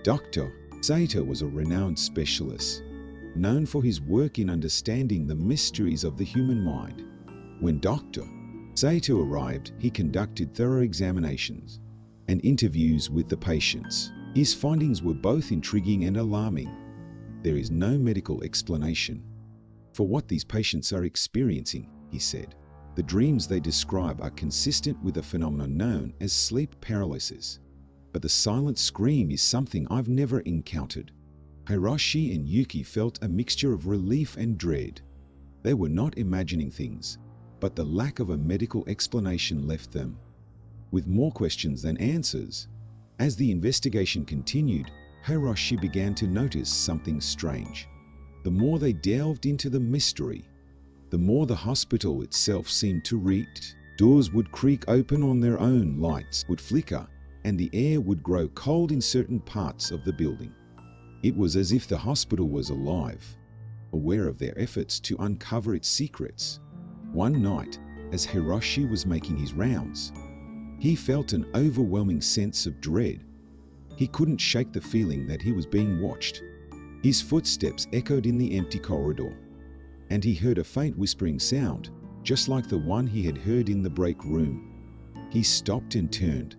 Dr. Sato was a renowned specialist, known for his work in understanding the mysteries of the human mind. When Dr. Sato arrived, he conducted thorough examinations and interviews with the patients. His findings were both intriguing and alarming. There is no medical explanation for what these patients are experiencing, he said. The dreams they describe are consistent with a phenomenon known as sleep paralysis. But the silent scream is something I've never encountered. Hiroshi and Yuki felt a mixture of relief and dread. They were not imagining things, but the lack of a medical explanation left them with more questions than answers. As the investigation continued, Hiroshi began to notice something strange. The more they delved into the mystery, the more the hospital itself seemed to reek. Doors would creak open on their own, lights would flicker, and the air would grow cold in certain parts of the building. It was as if the hospital was alive, aware of their efforts to uncover its secrets. One night, as Hiroshi was making his rounds, he felt an overwhelming sense of dread. He couldn't shake the feeling that he was being watched. His footsteps echoed in the empty corridor, and he heard a faint whispering sound, just like the one he had heard in the break room. He stopped and turned,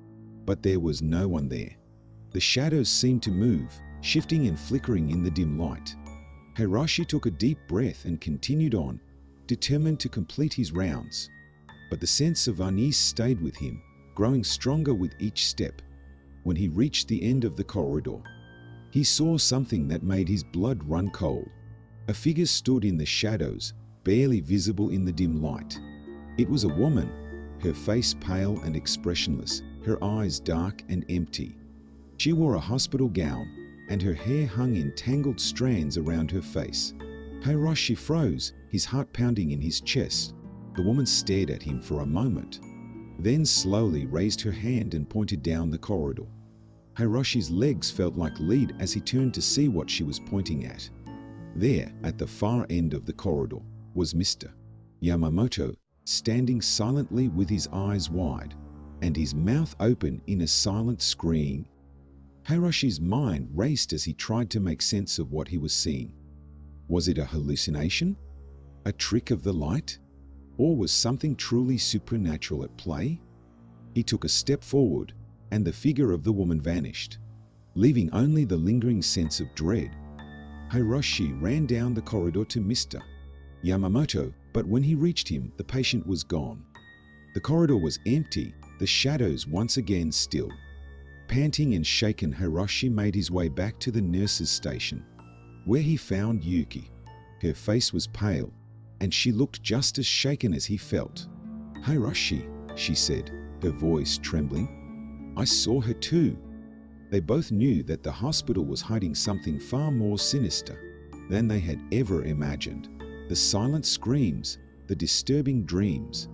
but there was no one there. The shadows seemed to move, shifting and flickering in the dim light. Hiroshi took a deep breath and continued on, determined to complete his rounds. But the sense of unease stayed with him, growing stronger with each step. When he reached the end of the corridor, he saw something that made his blood run cold. A figure stood in the shadows, barely visible in the dim light. It was a woman, her face pale and expressionless, her eyes dark and empty. She wore a hospital gown, and her hair hung in tangled strands around her face. Hiroshi froze, his heart pounding in his chest. The woman stared at him for a moment, then slowly raised her hand and pointed down the corridor. Hiroshi's legs felt like lead as he turned to see what she was pointing at. There, at the far end of the corridor, was Mr. Yamamoto, standing silently with his eyes wide and his mouth open in a silent scream. Hiroshi's mind raced as he tried to make sense of what he was seeing. Was it a hallucination? A trick of the light? Or was something truly supernatural at play? He took a step forward, and the figure of the woman vanished, leaving only the lingering sense of dread. Hiroshi ran down the corridor to Mr. Yamamoto, but when he reached him, the patient was gone. The corridor was empty, the shadows once again still. Panting and shaken, Hiroshi made his way back to the nurse's station, where he found Yuki. Her face was pale, and she looked just as shaken as he felt. "Hiroshi," she said, her voice trembling. "I saw her too." They both knew that the hospital was hiding something far more sinister than they had ever imagined. The silent screams, the disturbing dreams,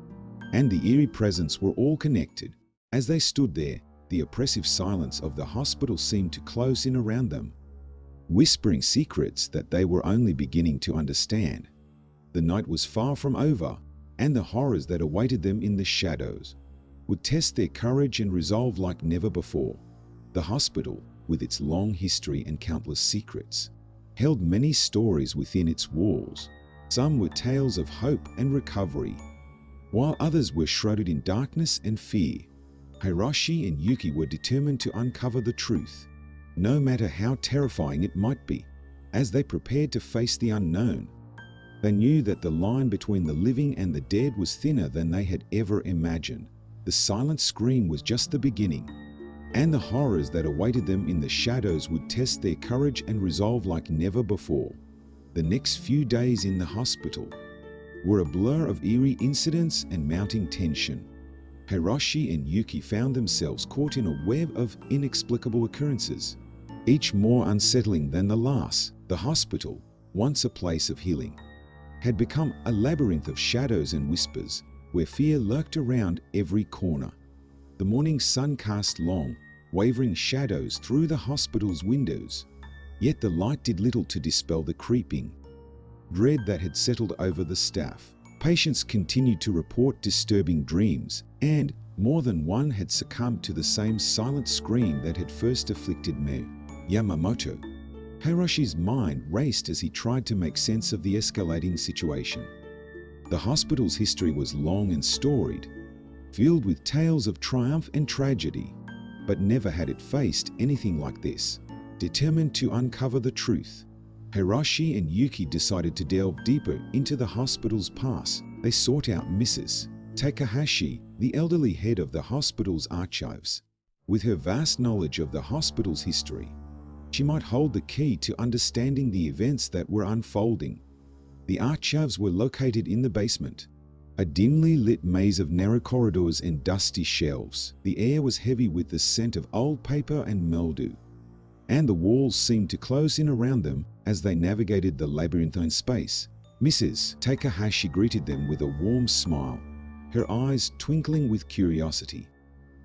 and the eerie presence were all connected. As they stood there, the oppressive silence of the hospital seemed to close in around them, whispering secrets that they were only beginning to understand. The night was far from over, and the horrors that awaited them in the shadows would test their courage and resolve like never before. The hospital, with its long history and countless secrets, held many stories within its walls. Some were tales of hope and recovery, while others were shrouded in darkness and fear. Hiroshi and Yuki were determined to uncover the truth, no matter how terrifying it might be. As they prepared to face the unknown, they knew that the line between the living and the dead was thinner than they had ever imagined. The silent scream was just the beginning, and the horrors that awaited them in the shadows would test their courage and resolve like never before. The next few days in the hospital were a blur of eerie incidents and mounting tension. Hiroshi and Yuki found themselves caught in a web of inexplicable occurrences, each more unsettling than the last. The hospital, once a place of healing, had become a labyrinth of shadows and whispers, where fear lurked around every corner. The morning sun cast long, wavering shadows through the hospital's windows, yet the light did little to dispel the creeping dread that had settled over the staff. Patients continued to report disturbing dreams, and more than one had succumbed to the same silent scream that had first afflicted Yamamoto. Hiroshi's mind raced as he tried to make sense of the escalating situation. The hospital's history was long and storied, filled with tales of triumph and tragedy, but never had it faced anything like this. Determined to uncover the truth, Hiroshi and Yuki decided to delve deeper into the hospital's past. They sought out Mrs. Takahashi, the elderly head of the hospital's archives. With her vast knowledge of the hospital's history, she might hold the key to understanding the events that were unfolding. The archives were located in the basement, a dimly lit maze of narrow corridors and dusty shelves. The air was heavy with the scent of old paper and mildew, and the walls seemed to close in around them as they navigated the labyrinthine space. Mrs. Takahashi greeted them with a warm smile, her eyes twinkling with curiosity.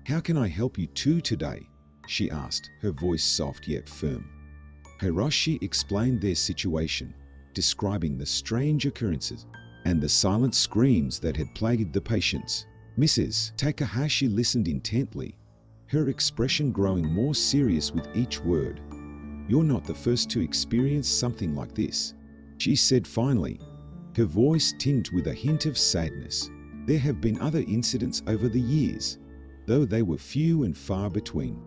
"How can I help you two today?" she asked, her voice soft yet firm. Hiroshi explained their situation, describing the strange occurrences and the silent screams that had plagued the patients. Mrs. Takahashi listened intently, her expression growing more serious with each word. "You're not the first to experience something like this," she said finally, her voice tinged with a hint of sadness. "There have been other incidents over the years, though they were few and far between."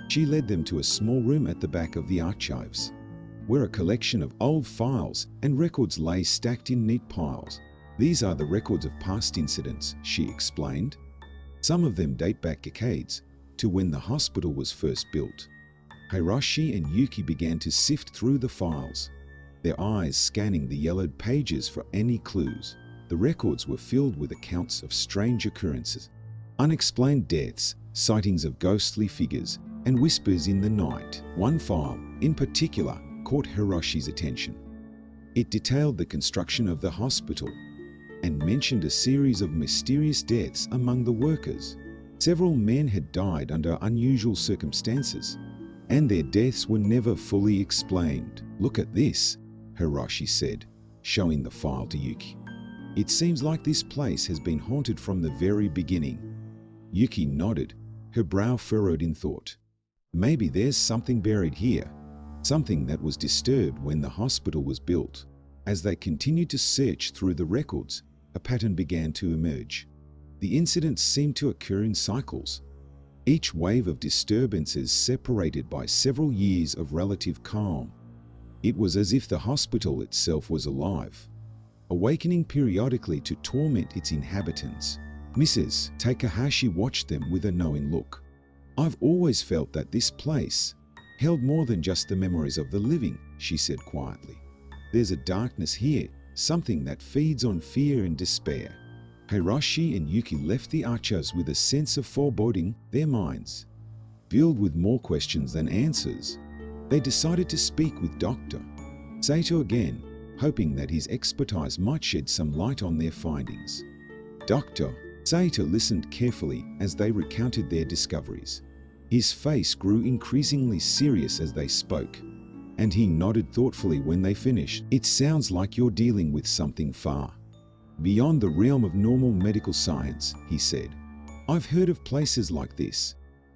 She led them to a small room at the back of the archives, where a collection of old files and records lay stacked in neat piles. These are the records of past incidents, she explained. Some of them date back decades to when the hospital was first built. Hiroshi and Yuki began to sift through the files, their eyes scanning the yellowed pages for any clues. The records were filled with accounts of strange occurrences, unexplained deaths, sightings of ghostly figures, and whispers in the night. One file, in particular, caught Hiroshi's attention. It detailed the construction of the hospital and mentioned a series of mysterious deaths among the workers. Several men had died under unusual circumstances, and their deaths were never fully explained. "Look at this," Hiroshi said, showing the file to Yuki. "It seems like this place has been haunted from the very beginning." Yuki nodded, her brow furrowed in thought. Maybe there's something buried here, something that was disturbed when the hospital was built. As they continued to search through the records, a pattern began to emerge. The incidents seemed to occur in cycles, each wave of disturbances separated by several years of relative calm. It was as if the hospital itself was alive, awakening periodically to torment its inhabitants. Mrs. Takahashi watched them with a knowing look. "I've always felt that this place held more than just the memories of the living," she said quietly. "There's a darkness here, something that feeds on fear and despair." Hiroshi and Yuki left the archers with a sense of foreboding, their minds filled with more questions than answers. They decided to speak with Dr. Sato again, hoping that his expertise might shed some light on their findings. Dr. Sato listened carefully as they recounted their discoveries. His face grew increasingly serious as they spoke, and he nodded thoughtfully when they finished. "It sounds like you're dealing with something far beyond the realm of normal medical science," he said. "I've heard of places like this,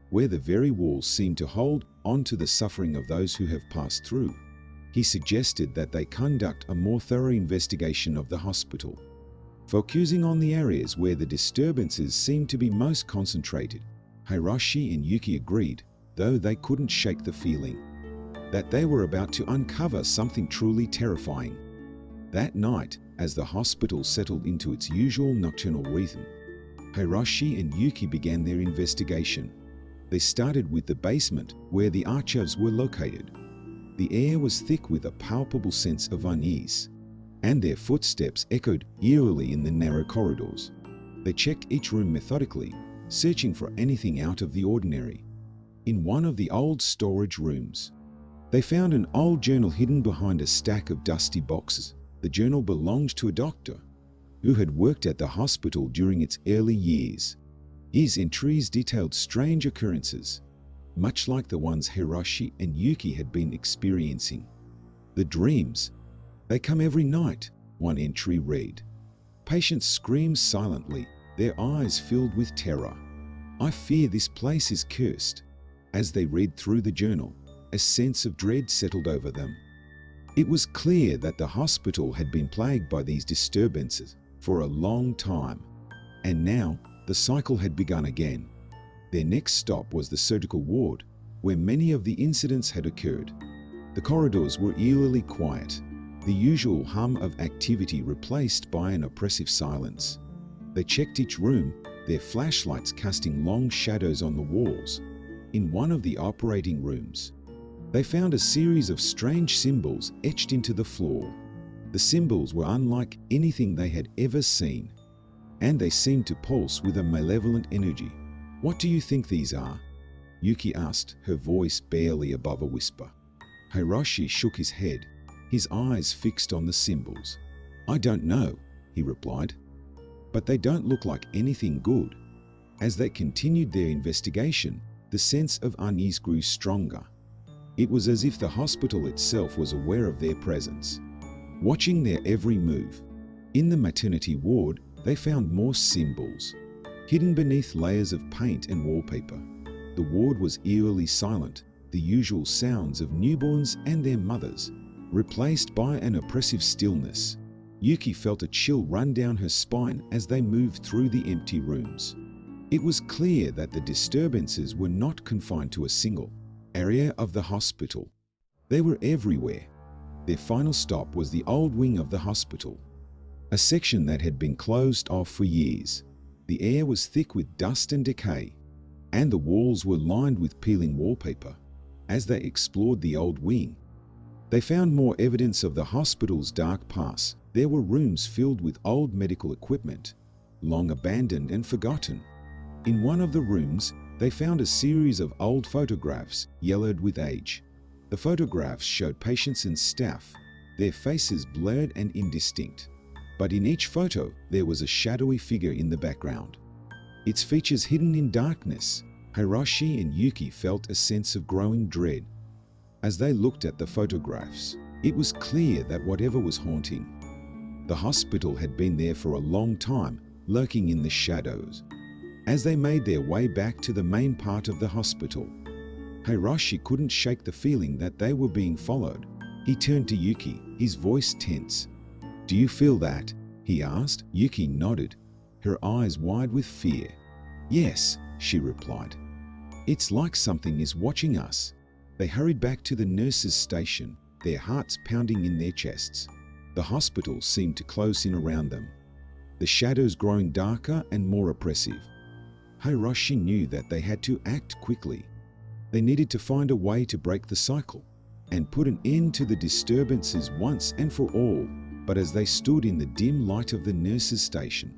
where the very walls seem to hold on to the suffering of those who have passed through." He suggested that they conduct a more thorough investigation of the hospital, focusing on the areas where the disturbances seemed to be most concentrated. Hiroshi and Yuki agreed, though they couldn't shake the feeling that they were about to uncover something truly terrifying. That night, as the hospital settled into its usual nocturnal rhythm, Hiroshi and Yuki began their investigation. They started with the basement, where the archives were located. The air was thick with a palpable sense of unease, and their footsteps echoed eerily in the narrow corridors. They checked each room methodically, searching for anything out of the ordinary. In one of the old storage rooms, they found an old journal hidden behind a stack of dusty boxes. The journal belonged to a doctor who had worked at the hospital during its early years. His entries detailed strange occurrences, much like the ones Hiroshi and Yuki had been experiencing. "The dreams, they come every night," one entry read. "Patients scream silently, their eyes filled with terror. I fear this place is cursed." As they read through the journal, a sense of dread settled over them. It was clear that the hospital had been plagued by these disturbances for a long time, and now the cycle had begun again. Their next stop was the surgical ward, where many of the incidents had occurred. The corridors were eerily quiet, the usual hum of activity replaced by an oppressive silence. They checked each room, their flashlights casting long shadows on the walls. In one of the operating rooms, they found a series of strange symbols etched into the floor. The symbols were unlike anything they had ever seen, and they seemed to pulse with a malevolent energy. "What do you think these are?" Yuki asked, her voice barely above a whisper. Hiroshi shook his head, his eyes fixed on the symbols. "I don't know," he replied, "but they don't look like anything good." As they continued their investigation, the sense of unease grew stronger. It was as if the hospital itself was aware of their presence, watching their every move. In the maternity ward, they found more symbols, hidden beneath layers of paint and wallpaper. The ward was eerily silent, the usual sounds of newborns and their mothers, replaced by an oppressive stillness. Yuki felt a chill run down her spine as they moved through the empty rooms. It was clear that the disturbances were not confined to a single area of the hospital. They were everywhere, Their final stop was the old wing of the hospital, a section that had been closed off for years. The air was thick with dust and decay, and the walls were lined with peeling wallpaper. As they explored the old wing, they found more evidence of the hospital's dark past. There were rooms filled with old medical equipment, long abandoned and forgotten. In one of the rooms, they found a series of old photographs, yellowed with age. The photographs showed patients and staff, their faces blurred and indistinct. But in each photo, there was a shadowy figure in the background, its features hidden in darkness. Hiroshi and Yuki felt a sense of growing dread. As they looked at the photographs, it was clear that whatever was haunting the hospital had been there for a long time, lurking in the shadows. As they made their way back to the main part of the hospital, Hiroshi couldn't shake the feeling that they were being followed. He turned to Yuki, his voice tense. "Do you feel that?" he asked. Yuki nodded, her eyes wide with fear. "Yes," she replied. "It's like something is watching us." They hurried back to the nurses' station, their hearts pounding in their chests. The hospital seemed to close in around them, the shadows growing darker and more oppressive. Hiroshi knew that they had to act quickly. They needed to find a way to break the cycle and put an end to the disturbances once and for all. But as they stood in the dim light of the nurses' station,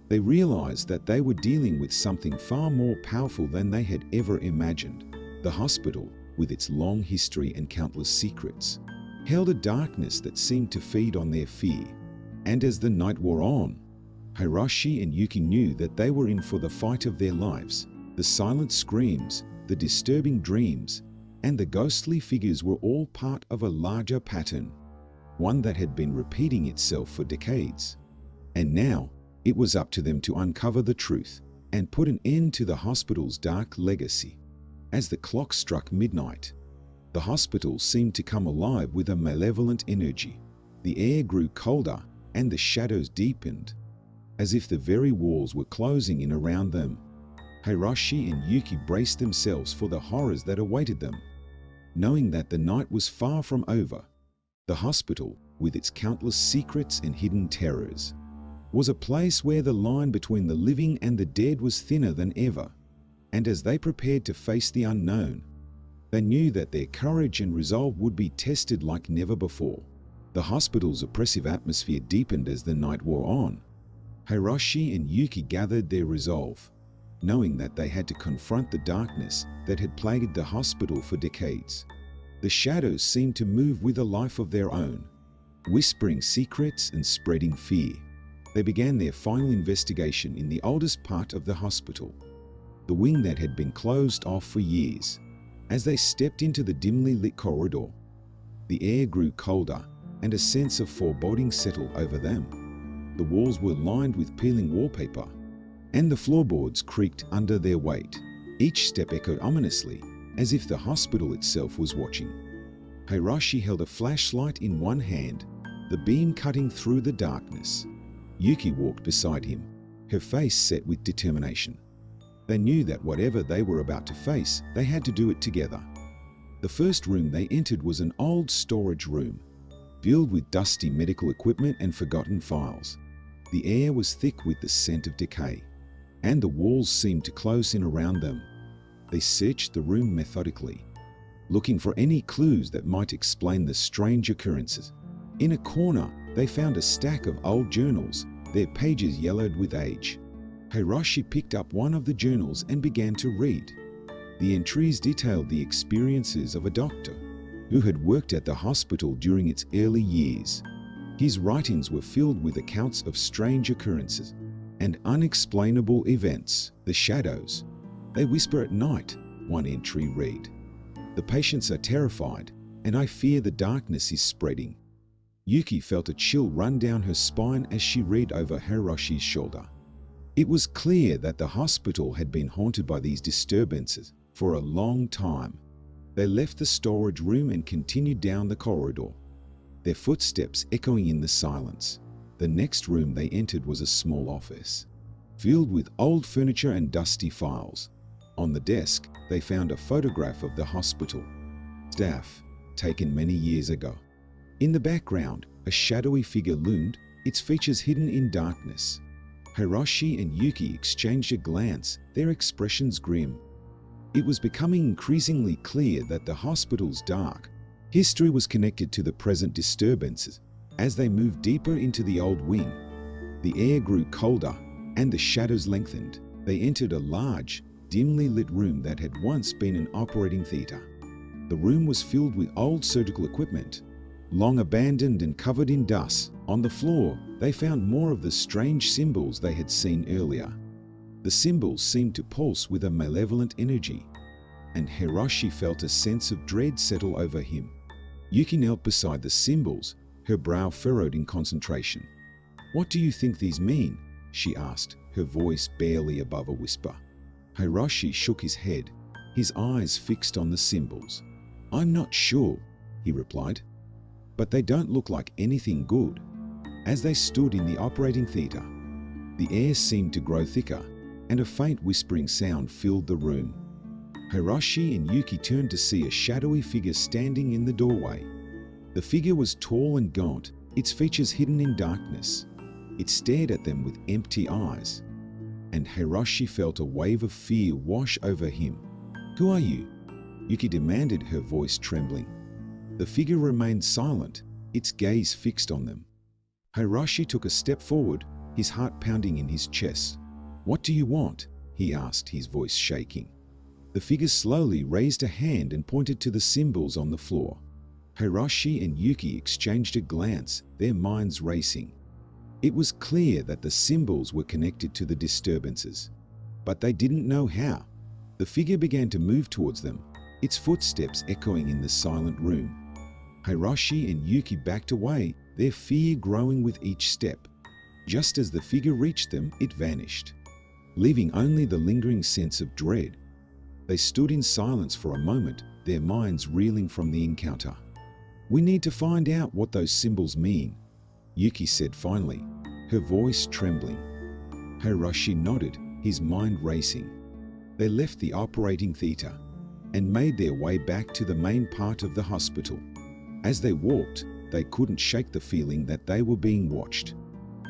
they realized that they were dealing with something far more powerful than they had ever imagined. The hospital, with its long history and countless secrets, held a darkness that seemed to feed on their fear. And as the night wore on, Hiroshi and Yuki knew that they were in for the fight of their lives. The silent screams, the disturbing dreams, and the ghostly figures were all part of a larger pattern, one that had been repeating itself for decades. And now, it was up to them to uncover the truth and put an end to the hospital's dark legacy. As the clock struck midnight, the hospital seemed to come alive with a malevolent energy. The air grew colder and the shadows deepened, as if the very walls were closing in around them. Hiroshi and Yuki braced themselves for the horrors that awaited them, knowing that the night was far from over. The hospital, with its countless secrets and hidden terrors, was a place where the line between the living and the dead was thinner than ever. And as they prepared to face the unknown, they knew that their courage and resolve would be tested like never before. The hospital's oppressive atmosphere deepened as the night wore on. Hiroshi and Yuki gathered their resolve, knowing that they had to confront the darkness that had plagued the hospital for decades. The shadows seemed to move with a life of their own, whispering secrets and spreading fear. They began their final investigation in the oldest part of the hospital, the wing that had been closed off for years. As they stepped into the dimly lit corridor, the air grew colder and a sense of foreboding settled over them. The walls were lined with peeling wallpaper, and the floorboards creaked under their weight. Each step echoed ominously, as if the hospital itself was watching. Hiroshi held a flashlight in one hand, the beam cutting through the darkness. Yuki walked beside him, her face set with determination. They knew that whatever they were about to face, they had to do it together. The first room they entered was an old storage room, filled with dusty medical equipment and forgotten files. The air was thick with the scent of decay, and the walls seemed to close in around them. They searched the room methodically, looking for any clues that might explain the strange occurrences. In a corner, they found a stack of old journals, their pages yellowed with age. Hiroshi picked up one of the journals and began to read. The entries detailed the experiences of a doctor who had worked at the hospital during its early years. His writings were filled with accounts of strange occurrences and unexplainable events. "The shadows, they whisper at night," one entry read. "The patients are terrified, and I fear the darkness is spreading." Yuki felt a chill run down her spine as she read over Hiroshi's shoulder. It was clear that the hospital had been haunted by these disturbances for a long time. They left the storage room and continued down the corridor, their footsteps echoing in the silence. The next room they entered was a small office, filled with old furniture and dusty files. On the desk, they found a photograph of the hospital staff, taken many years ago. In the background, a shadowy figure loomed, its features hidden in darkness. Hiroshi and Yuki exchanged a glance, their expressions grim. It was becoming increasingly clear that the hospital's dark history was connected to the present disturbances. As they moved deeper into the old wing, the air grew colder and the shadows lengthened. They entered a large, dimly lit room that had once been an operating theater. The room was filled with old surgical equipment, long abandoned and covered in dust. On the floor, they found more of the strange symbols they had seen earlier. The symbols seemed to pulse with a malevolent energy, and Hiroshi felt a sense of dread settle over him. Yuki knelt beside the symbols, her brow furrowed in concentration. "What do you think these mean?" she asked, her voice barely above a whisper. Hiroshi shook his head, his eyes fixed on the symbols. "I'm not sure," he replied, "but they don't look like anything good." As they stood in the operating theater, the air seemed to grow thicker, and a faint whispering sound filled the room. Hiroshi and Yuki turned to see a shadowy figure standing in the doorway. The figure was tall and gaunt, its features hidden in darkness. It stared at them with empty eyes, and Hiroshi felt a wave of fear wash over him. "Who are you?" Yuki demanded, her voice trembling. The figure remained silent, its gaze fixed on them. Hiroshi took a step forward, his heart pounding in his chest. "What do you want?" he asked, his voice shaking. The figure slowly raised a hand and pointed to the symbols on the floor. Hiroshi and Yuki exchanged a glance, their minds racing. It was clear that the symbols were connected to the disturbances, but they didn't know how. The figure began to move towards them, its footsteps echoing in the silent room. Hiroshi and Yuki backed away, their fear growing with each step. Just as the figure reached them, it vanished, leaving only the lingering sense of dread. They stood in silence for a moment, their minds reeling from the encounter. "We need to find out what those symbols mean," Yuki said finally, her voice trembling. Hiroshi nodded, his mind racing. They left the operating theater and made their way back to the main part of the hospital. As they walked, they couldn't shake the feeling that they were being watched.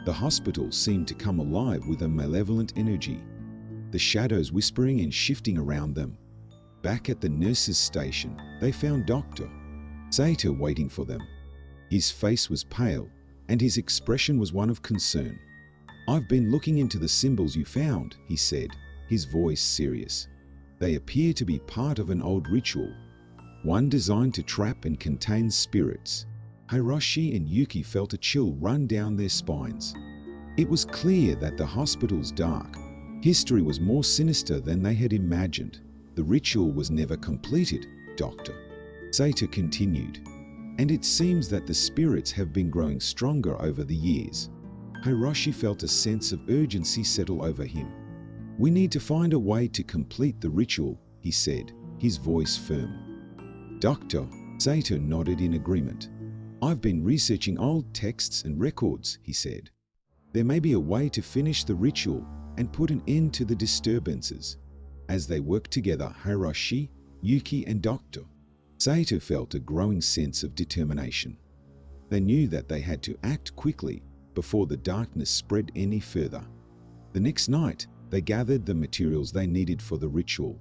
The hospital seemed to come alive with a malevolent energy, the shadows whispering and shifting around them. Back at the nurses' station, they found Dr. Saito waiting for them. His face was pale, and his expression was one of concern. "I've been looking into the symbols you found," he said, his voice serious. "They appear to be part of an old ritual, one designed to trap and contain spirits." Hiroshi and Yuki felt a chill run down their spines. It was clear that the hospital's dark history was more sinister than they had imagined. "The ritual was never completed," Dr. Saito continued, "and it seems that the spirits have been growing stronger over the years." Hiroshi felt a sense of urgency settle over him. "We need to find a way to complete the ritual," he said, his voice firm. Dr. Saito nodded in agreement. "I've been researching old texts and records," he said. "There may be a way to finish the ritual and put an end to the disturbances." As they worked together, Hiroshi, Yuki, and Dr. Saito felt a growing sense of determination. They knew that they had to act quickly before the darkness spread any further. The next night, they gathered the materials they needed for the ritual.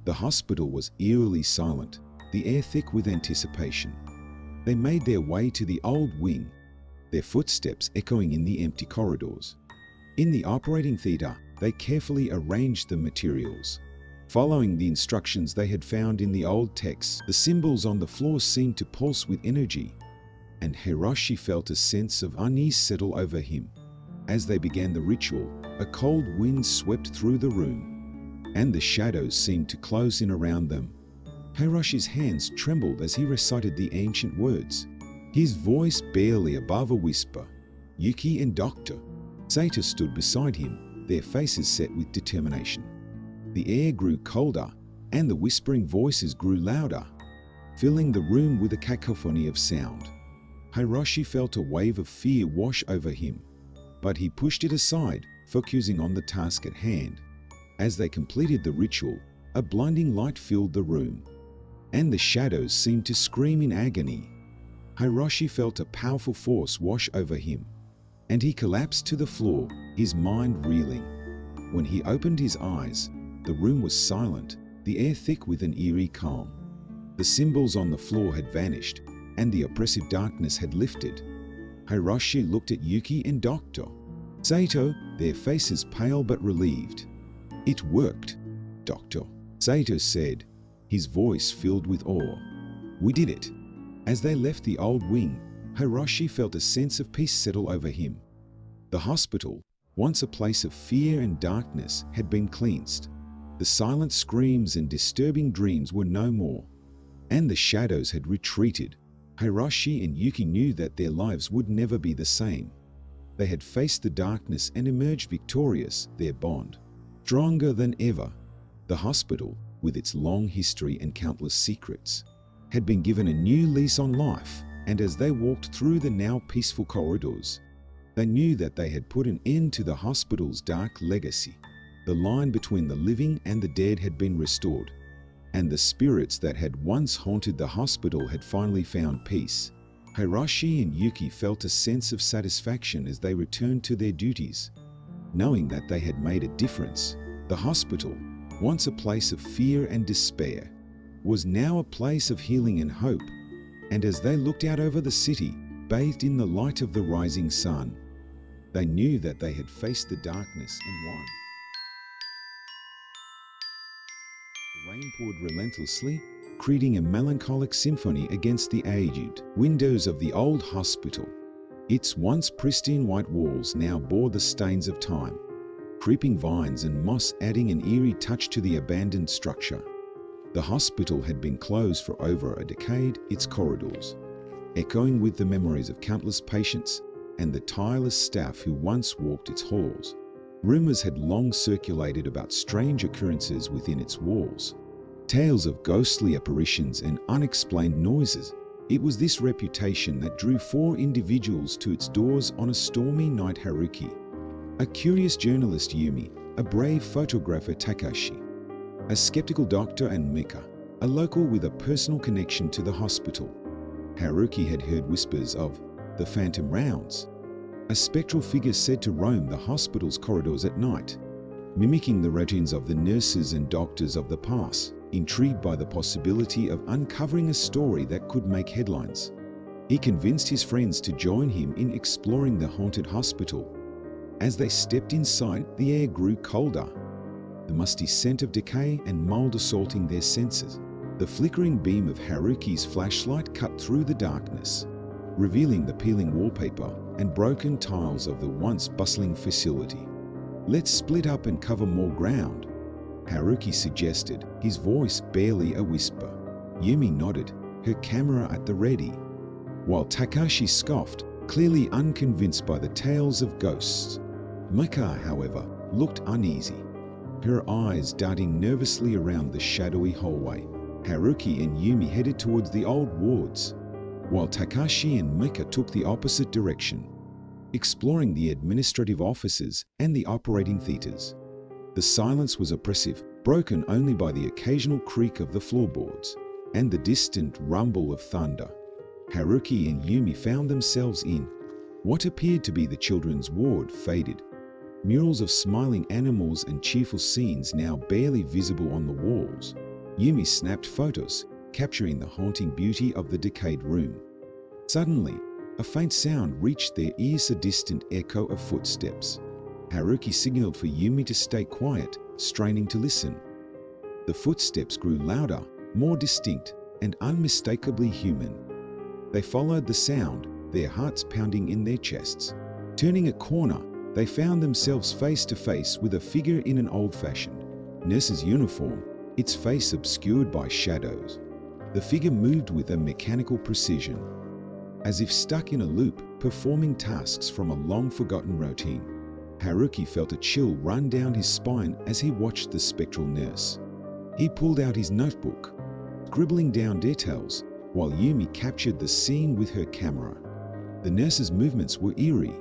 The hospital was eerily silent, the air thick with anticipation. They made their way to the old wing, their footsteps echoing in the empty corridors. In the operating theater, they carefully arranged the materials. Following the instructions they had found in the old texts, the symbols on the floor seemed to pulse with energy, and Hiroshi felt a sense of unease settle over him. As they began the ritual, a cold wind swept through the room, and the shadows seemed to close in around them. Hiroshi's hands trembled as he recited the ancient words, his voice barely above a whisper. Yuki and Dr. Saito stood beside him, their faces set with determination. The air grew colder, and the whispering voices grew louder, filling the room with a cacophony of sound. Hiroshi felt a wave of fear wash over him, but he pushed it aside, focusing on the task at hand. As they completed the ritual, a blinding light filled the room, and the shadows seemed to scream in agony. Hiroshi felt a powerful force wash over him, and he collapsed to the floor, his mind reeling. When he opened his eyes, the room was silent, the air thick with an eerie calm. The symbols on the floor had vanished, and the oppressive darkness had lifted. Hiroshi looked at Yuki and Dr. Sato, their faces pale but relieved. "It worked," Dr. Sato said, his voice filled with awe. "We did it." As they left the old wing, Hiroshi felt a sense of peace settle over him. The hospital, once a place of fear and darkness, had been cleansed. The silent screams and disturbing dreams were no more, and the shadows had retreated. Hiroshi and Yuki knew that their lives would never be the same. They had faced the darkness and emerged victorious, their bond stronger than ever. The hospital, with its long history and countless secrets, had been given a new lease on life, and as they walked through the now peaceful corridors, they knew that they had put an end to the hospital's dark legacy. The line between the living and the dead had been restored, and the spirits that had once haunted the hospital had finally found peace. Hiroshi and Yuki felt a sense of satisfaction as they returned to their duties, knowing that they had made a difference. The hospital, once a place of fear and despair, was now a place of healing and hope. And as they looked out over the city, bathed in the light of the rising sun, they knew that they had faced the darkness and won. The rain poured relentlessly, creating a melancholic symphony against the aged windows of the old hospital. Its once pristine white walls now bore the stains of time, creeping vines and moss adding an eerie touch to the abandoned structure. The hospital had been closed for over a decade, its corridors echoing with the memories of countless patients and the tireless staff who once walked its halls. Rumors had long circulated about strange occurrences within its walls, tales of ghostly apparitions and unexplained noises. It was this reputation that drew 4 individuals to its doors on a stormy night: Haruki, a curious journalist Yumi, a brave photographer Takashi, a skeptical doctor, and Mika, a local with a personal connection to the hospital. Haruki had heard whispers of the Phantom Rounds, a spectral figure said to roam the hospital's corridors at night, mimicking the routines of the nurses and doctors of the past. Intrigued by the possibility of uncovering a story that could make headlines, he convinced his friends to join him in exploring the haunted hospital. As they stepped inside, the air grew colder, the musty scent of decay and mold assaulting their senses. The flickering beam of Haruki's flashlight cut through the darkness, revealing the peeling wallpaper and broken tiles of the once bustling facility. "Let's split up and cover more ground," Haruki suggested, his voice barely a whisper. Yumi nodded, her camera at the ready, while Takashi scoffed, clearly unconvinced by the tales of ghosts. Mika, however, looked uneasy, her eyes darting nervously around the shadowy hallway. Haruki and Yumi headed towards the old wards, while Takashi and Mika took the opposite direction, exploring the administrative offices and the operating theaters. The silence was oppressive, broken only by the occasional creak of the floorboards and the distant rumble of thunder. Haruki and Yumi found themselves in what appeared to be the children's ward. Faded murals of smiling animals and cheerful scenes now barely visible on the walls. Yumi snapped photos, capturing the haunting beauty of the decayed room. Suddenly, a faint sound reached their ears, a distant echo of footsteps. Haruki signaled for Yumi to stay quiet, straining to listen. The footsteps grew louder, more distinct, and unmistakably human. They followed the sound, their hearts pounding in their chests. Turning a corner, they found themselves face to face with a figure in an old-fashioned nurse's uniform, its face obscured by shadows. The figure moved with a mechanical precision, as if stuck in a loop, performing tasks from a long-forgotten routine. Haruki felt a chill run down his spine as he watched the spectral nurse. He pulled out his notebook, scribbling down details, while Yumi captured the scene with her camera. The nurse's movements were eerie,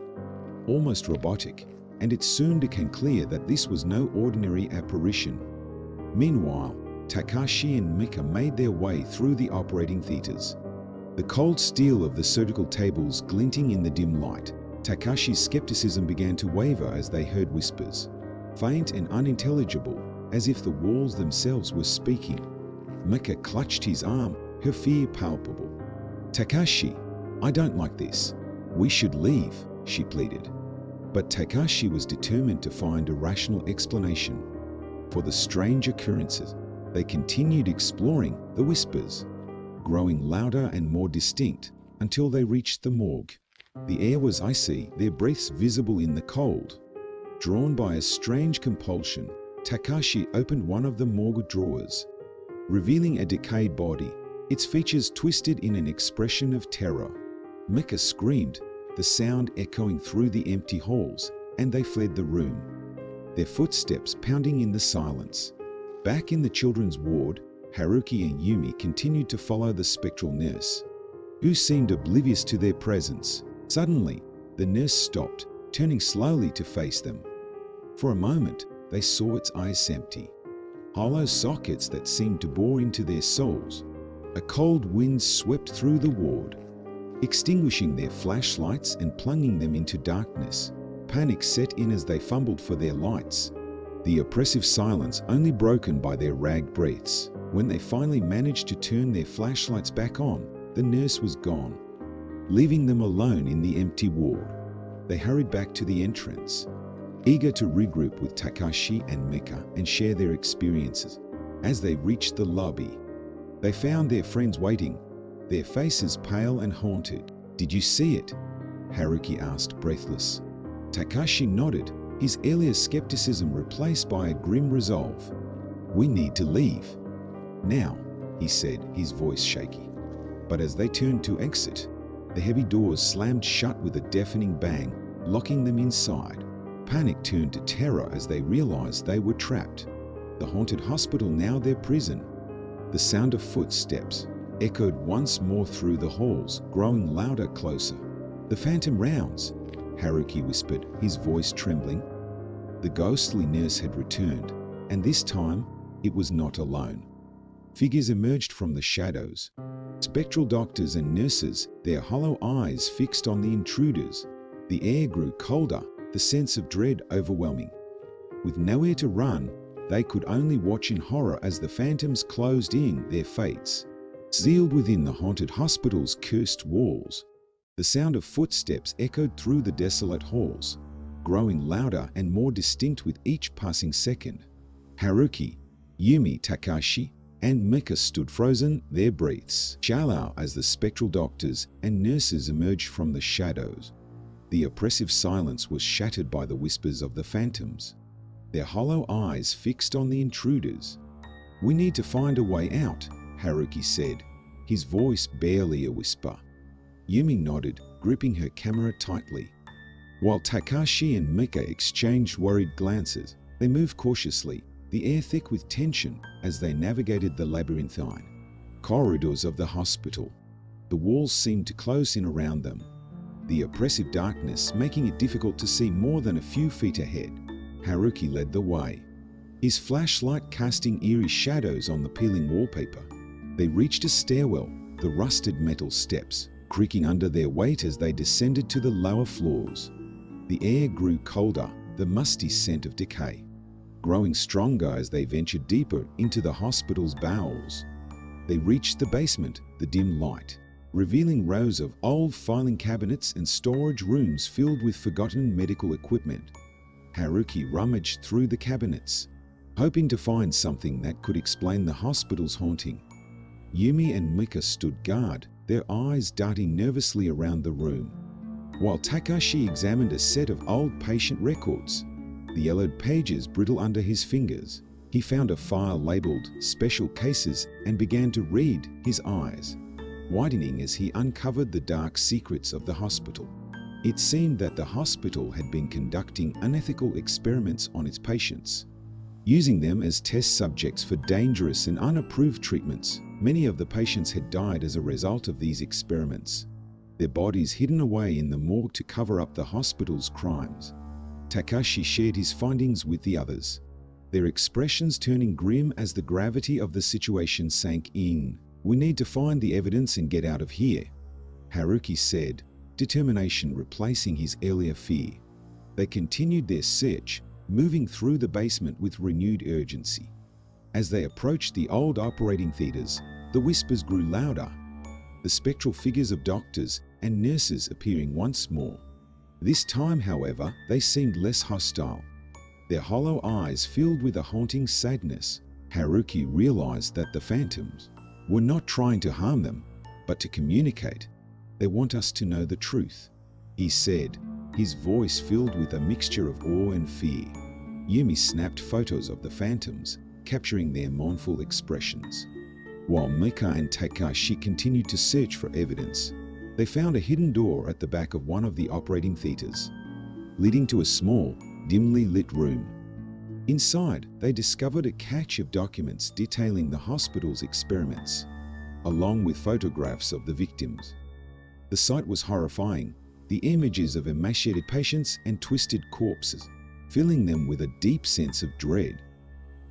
almost robotic, and it soon became clear that this was no ordinary apparition. Meanwhile, Takashi and Mika made their way through the operating theaters. the cold steel of the surgical tables glinting in the dim light. Takashi's skepticism began to waver as they heard whispers, faint and unintelligible, as if the walls themselves were speaking. Mika clutched his arm, her fear palpable. "Takashi, I don't like this. We should leave," she pleaded. But Takashi was determined to find a rational explanation for the strange occurrences. They continued exploring the whispers, growing louder and more distinct until they reached the morgue. The air was icy, their breaths visible in the cold. Drawn by a strange compulsion, Takashi opened one of the morgue drawers, revealing a decayed body, its features twisted in an expression of terror. Mika screamed, the sound echoing through the empty halls, and they fled the room, their footsteps pounding in the silence. Back in the children's ward, Haruki and Yumi continued to follow the spectral nurse, who seemed oblivious to their presence. Suddenly, the nurse stopped, turning slowly to face them. For a moment, they saw its eyes empty, hollow sockets that seemed to bore into their souls. A cold wind swept through the ward, extinguishing their flashlights and plunging them into darkness. Panic set in as they fumbled for their lights, the oppressive silence only broken by their ragged breaths. When they finally managed to turn their flashlights back on, the nurse was gone, leaving them alone in the empty ward. They hurried back to the entrance, eager to regroup with Takashi and Mika and share their experiences. As they reached the lobby, they found their friends waiting, their faces pale and haunted. "Did you see it?" Haruki asked, breathless. Takashi nodded, his earlier skepticism replaced by a grim resolve. "We need to leave now," he said, his voice shaky. But as they turned to exit, the heavy doors slammed shut with a deafening bang, locking them inside. Panic turned to terror as they realized they were trapped. The haunted hospital now their prison. The sound of footsteps echoed once more through the halls, growing louder, closer. "The phantom rounds," Haruki whispered, his voice trembling. The ghostly nurse had returned, and this time it was not alone. Figures emerged from the shadows, spectral doctors and nurses, their hollow eyes fixed on the intruders. The air grew colder, the sense of dread overwhelming. With nowhere to run, they could only watch in horror as the phantoms closed in their fates, sealed within the haunted hospital's cursed walls. The sound of footsteps echoed through the desolate halls, growing louder and more distinct with each passing second. Haruki, Yumi, Takashi, and Mika stood frozen, their breaths shallow as the spectral doctors and nurses emerged from the shadows. The oppressive silence was shattered by the whispers of the phantoms, their hollow eyes fixed on the intruders. "We need to find a way out," Haruki said, his voice barely a whisper. Yumi nodded, gripping her camera tightly. While Takashi and Mika exchanged worried glances, they moved cautiously, the air thick with tension as they navigated the labyrinthine corridors of the hospital. The walls seemed to close in around them, the oppressive darkness making it difficult to see more than a few feet ahead. Haruki led the way, his flashlight casting eerie shadows on the peeling wallpaper. They reached a stairwell, the rusted metal steps creaking under their weight as they descended to the lower floors. The air grew colder, the musty scent of decay growing stronger as they ventured deeper into the hospital's bowels. They reached the basement, the dim light revealing rows of old filing cabinets and storage rooms filled with forgotten medical equipment. Haruki rummaged through the cabinets, hoping to find something that could explain the hospital's haunting. Yumi and Mika stood guard, their eyes darting nervously around the room, while Takashi examined a set of old patient records, the yellowed pages brittle under his fingers. He found a file labeled "Special Cases" and began to read, his eyes widening as he uncovered the dark secrets of the hospital. It seemed that the hospital had been conducting unethical experiments on its patients, using them as test subjects for dangerous and unapproved treatments. Many of the patients had died as a result of these experiments, their bodies hidden away in the morgue to cover up the hospital's crimes. Takashi shared his findings with the others, their expressions turning grim as the gravity of the situation sank in. We need to find the evidence and get out of here, Haruki said, determination replacing his earlier fear. They continued their search, moving through the basement with renewed urgency. As they approached the old operating theaters, the whispers grew louder, the spectral figures of doctors and nurses appearing once more. This time, however, they seemed less hostile. Their hollow eyes filled with a haunting sadness. Haruki realized that the phantoms were not trying to harm them, but to communicate. They want us to know the truth, he said, his voice filled with a mixture of awe and fear. Yumi snapped photos of the phantoms, capturing their mournful expressions. While Mika and Takashi continued to search for evidence, they found a hidden door at the back of one of the operating theaters, leading to a small, dimly lit room. Inside, they discovered a cache of documents detailing the hospital's experiments, along with photographs of the victims. The sight was horrifying, the images of emaciated patients and twisted corpses, filling them with a deep sense of dread.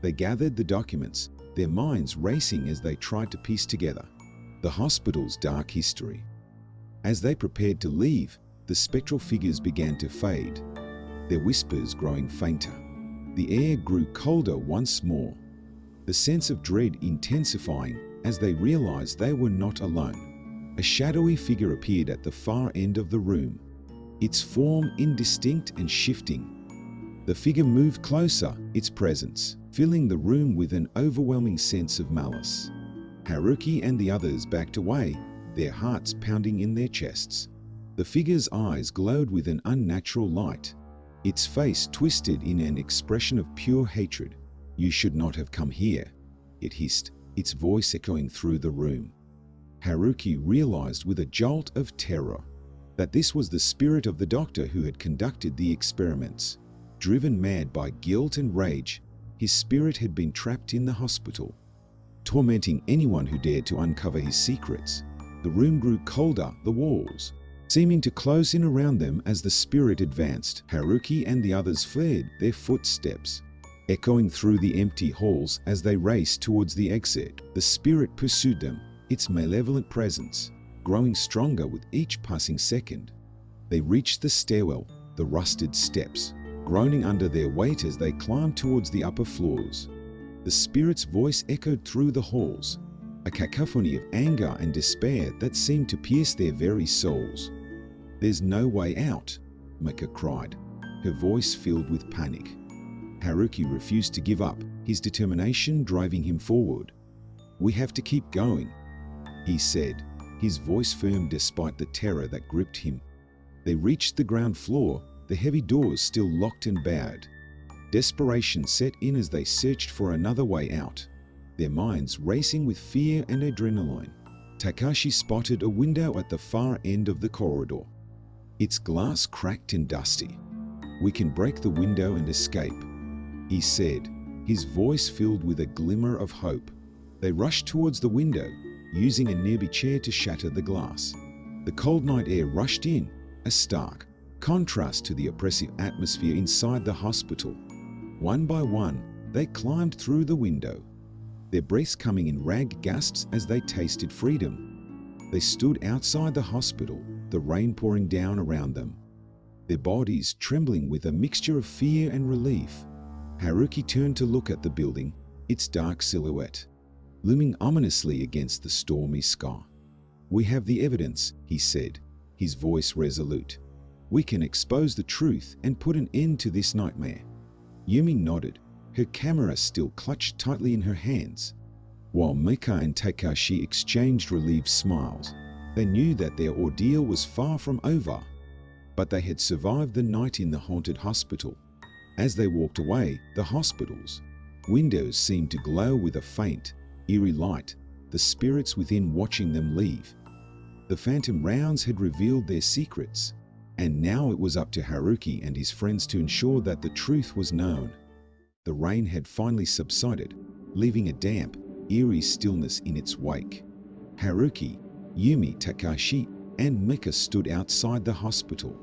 They gathered the documents, their minds racing as they tried to piece together the hospital's dark history. As they prepared to leave, the spectral figures began to fade, their whispers growing fainter. The air grew colder once more, the sense of dread intensifying as they realized they were not alone. A shadowy figure appeared at the far end of the room, its form indistinct and shifting. The figure moved closer, its presence filling the room with an overwhelming sense of malice. Haruki and the others backed away, their hearts pounding in their chests. The figure's eyes glowed with an unnatural light, its face twisted in an expression of pure hatred. "You should not have come here," it hissed, its voice echoing through the room. Haruki realized with a jolt of terror that this was the spirit of the doctor who had conducted the experiments. Driven mad by guilt and rage, his spirit had been trapped in the hospital, tormenting anyone who dared to uncover his secrets. The room grew colder, the walls seeming to close in around them as the spirit advanced. Haruki and the others fled, their footsteps echoing through the empty halls as they raced towards the exit. The spirit pursued them, its malevolent presence growing stronger with each passing second. They reached the stairwell, the rusted steps groaning under their weight as they climbed towards the upper floors. The spirit's voice echoed through the halls, a cacophony of anger and despair that seemed to pierce their very souls. "There's no way out," Mika cried, her voice filled with panic. Haruki refused to give up, his determination driving him forward. "We have to keep going," he said, his voice firm despite the terror that gripped him. They reached the ground floor, the heavy doors still locked and barred. Desperation set in as they searched for another way out, their minds racing with fear and adrenaline. Takashi spotted a window at the far end of the corridor, its glass cracked and dusty. "We can break the window and escape," he said, his voice filled with a glimmer of hope. They rushed towards the window, using a nearby chair to shatter the glass. The cold night air rushed in, a stark contrast to the oppressive atmosphere inside the hospital. One by one, they climbed through the window, their breaths coming in ragged gasps as they tasted freedom. They stood outside the hospital, the rain pouring down around them, their bodies trembling with a mixture of fear and relief. Haruki turned to look at the building, its dark silhouette looming ominously against the stormy sky. "We have the evidence," he said, his voice resolute. "We can expose the truth and put an end to this nightmare." Yumi nodded, her camera still clutched tightly in her hands. While Mika and Takashi exchanged relieved smiles, they knew that their ordeal was far from over, but they had survived the night in the haunted hospital. As they walked away, the hospital's windows seemed to glow with a faint, eerie light, the spirits within watching them leave. The phantom rounds had revealed their secrets, and now it was up to Haruki and his friends to ensure that the truth was known. The rain had finally subsided, leaving a damp, eerie stillness in its wake. Haruki, Yumi, Takashi, and Mika stood outside the hospital,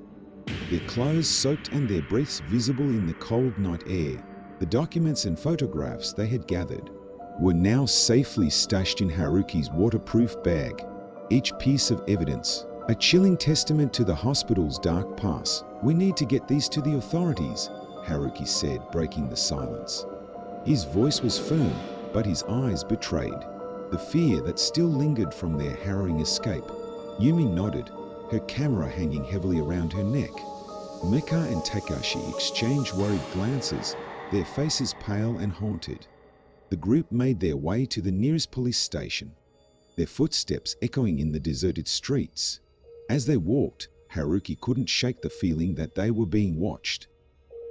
their clothes soaked and their breaths visible in the cold night air. The documents and photographs they had gathered were now safely stashed in Haruki's waterproof bag. Each piece of evidence, a chilling testament to the hospital's dark past. "We need to get these to the authorities," Haruki said, breaking the silence. His voice was firm, but his eyes betrayed the fear that still lingered from their harrowing escape. Yumi nodded, her camera hanging heavily around her neck. Mika and Takashi exchanged worried glances, their faces pale and haunted. The group made their way to the nearest police station, their footsteps echoing in the deserted streets. As they walked, Haruki couldn't shake the feeling that they were being watched,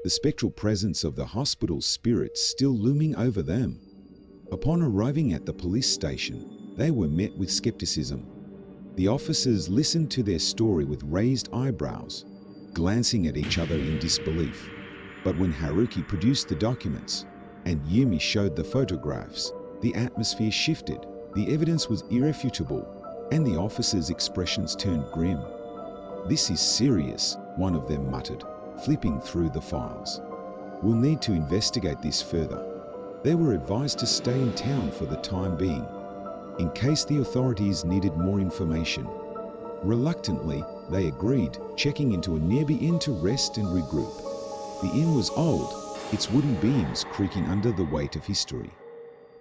the spectral presence of the hospital's spirits still looming over them. Upon arriving at the police station, they were met with skepticism. The officers listened to their story with raised eyebrows, glancing at each other in disbelief. But when Haruki produced the documents and Yumi showed the photographs, the atmosphere shifted. The evidence was irrefutable, and the officers' expressions turned grim. "This is serious," one of them muttered, flipping through the files. "We'll need to investigate this further." They were advised to stay in town for the time being, in case the authorities needed more information. Reluctantly, they agreed, checking into a nearby inn to rest and regroup. The inn was old, its wooden beams creaking under the weight of history.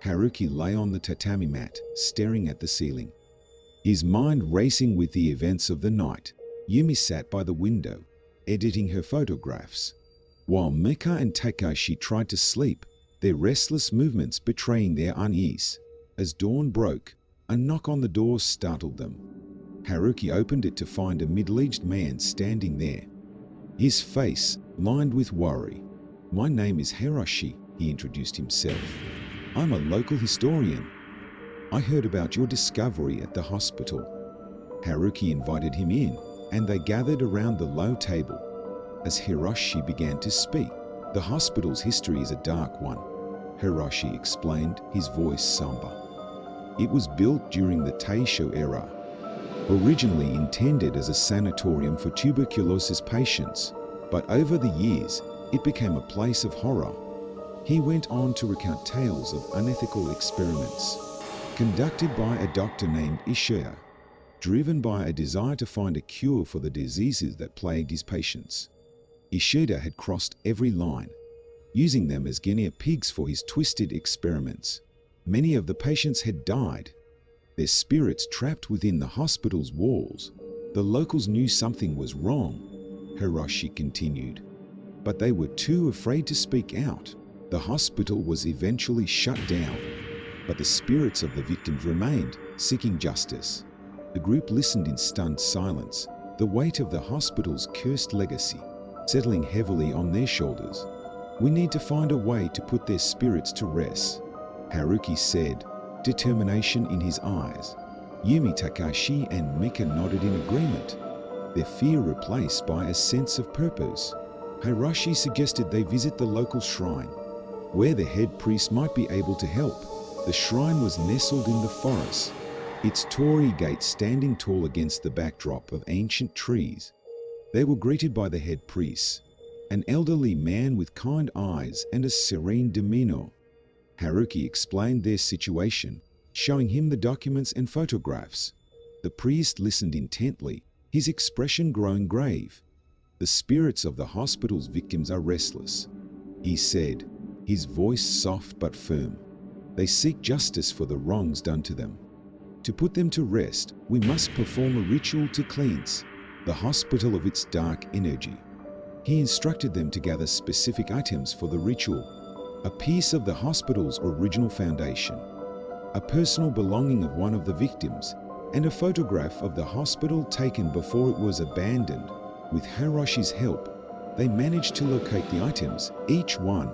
Haruki lay on the tatami mat, staring at the ceiling, his mind racing with the events of the night. Yumi sat by the window, editing her photographs, while Mika and Takashi tried to sleep, their restless movements betraying their unease. As dawn broke, a knock on the door startled them. Haruki opened it to find a middle-aged man standing there, his face lined with worry. "My name is Hiroshi," he introduced himself. "I'm a local historian. I heard about your discovery at the hospital." Haruki invited him in, and they gathered around the low table. As Hiroshi began to speak, "The hospital's history is a dark one," Hiroshi explained, his voice somber. "It was built during the Taisho era, originally intended as a sanatorium for tuberculosis patients, but over the years, it became a place of horror." He went on to recount tales of unethical experiments conducted by a doctor named Ishida, driven by a desire to find a cure for the diseases that plagued his patients. Ishida had crossed every line, using them as guinea pigs for his twisted experiments. Many of the patients had died, their spirits trapped within the hospital's walls. The locals knew something was wrong, Hiroshi continued, but they were too afraid to speak out. The hospital was eventually shut down, but the spirits of the victims remained, seeking justice. The group listened in stunned silence, the weight of the hospital's cursed legacy settling heavily on their shoulders. "We need to find a way to put their spirits to rest," Haruki said, determination in his eyes. Yumi, Takashi, and Mika nodded in agreement, their fear replaced by a sense of purpose. Hiroshi suggested they visit the local shrine, where the head priest might be able to help. The shrine was nestled in the forest, its torii gate standing tall against the backdrop of ancient trees. They were greeted by the head priest, an elderly man with kind eyes and a serene demeanor. Haruki explained their situation, showing him the documents and photographs. The priest listened intently, his expression growing grave. "The spirits of the hospital's victims are restless," he said, his voice soft but firm. "They seek justice for the wrongs done to them. To put them to rest, we must perform a ritual to cleanse the hospital of its dark energy." He instructed them to gather specific items for the ritual: a piece of the hospital's original foundation, a personal belonging of one of the victims, and a photograph of the hospital taken before it was abandoned. With Hiroshi's help, they managed to locate the items, each one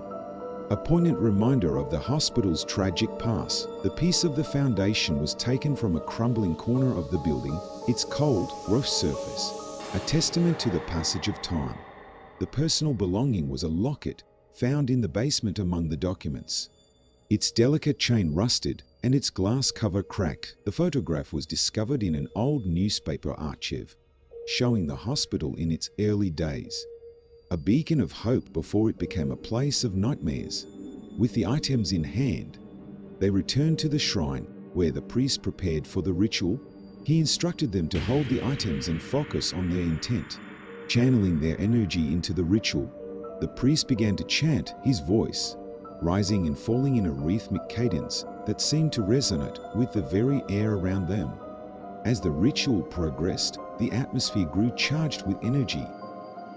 a poignant reminder of the hospital's tragic past. The piece of the foundation was taken from a crumbling corner of the building, its cold, rough surface a testament to the passage of time. The personal belonging was a locket found in the basement among the documents. Its delicate chain rusted and its glass cover cracked. The photograph was discovered in an old newspaper archive, showing the hospital in its early days, a beacon of hope before it became a place of nightmares. With the items in hand, They returned to the shrine, where the priest prepared for the ritual. He instructed them to hold the items and focus on their intent, channeling their energy into the ritual. The priest began to chant, his voice rising and falling in a rhythmic cadence that seemed to resonate with the very air around them. As the ritual progressed, the atmosphere grew charged with energy,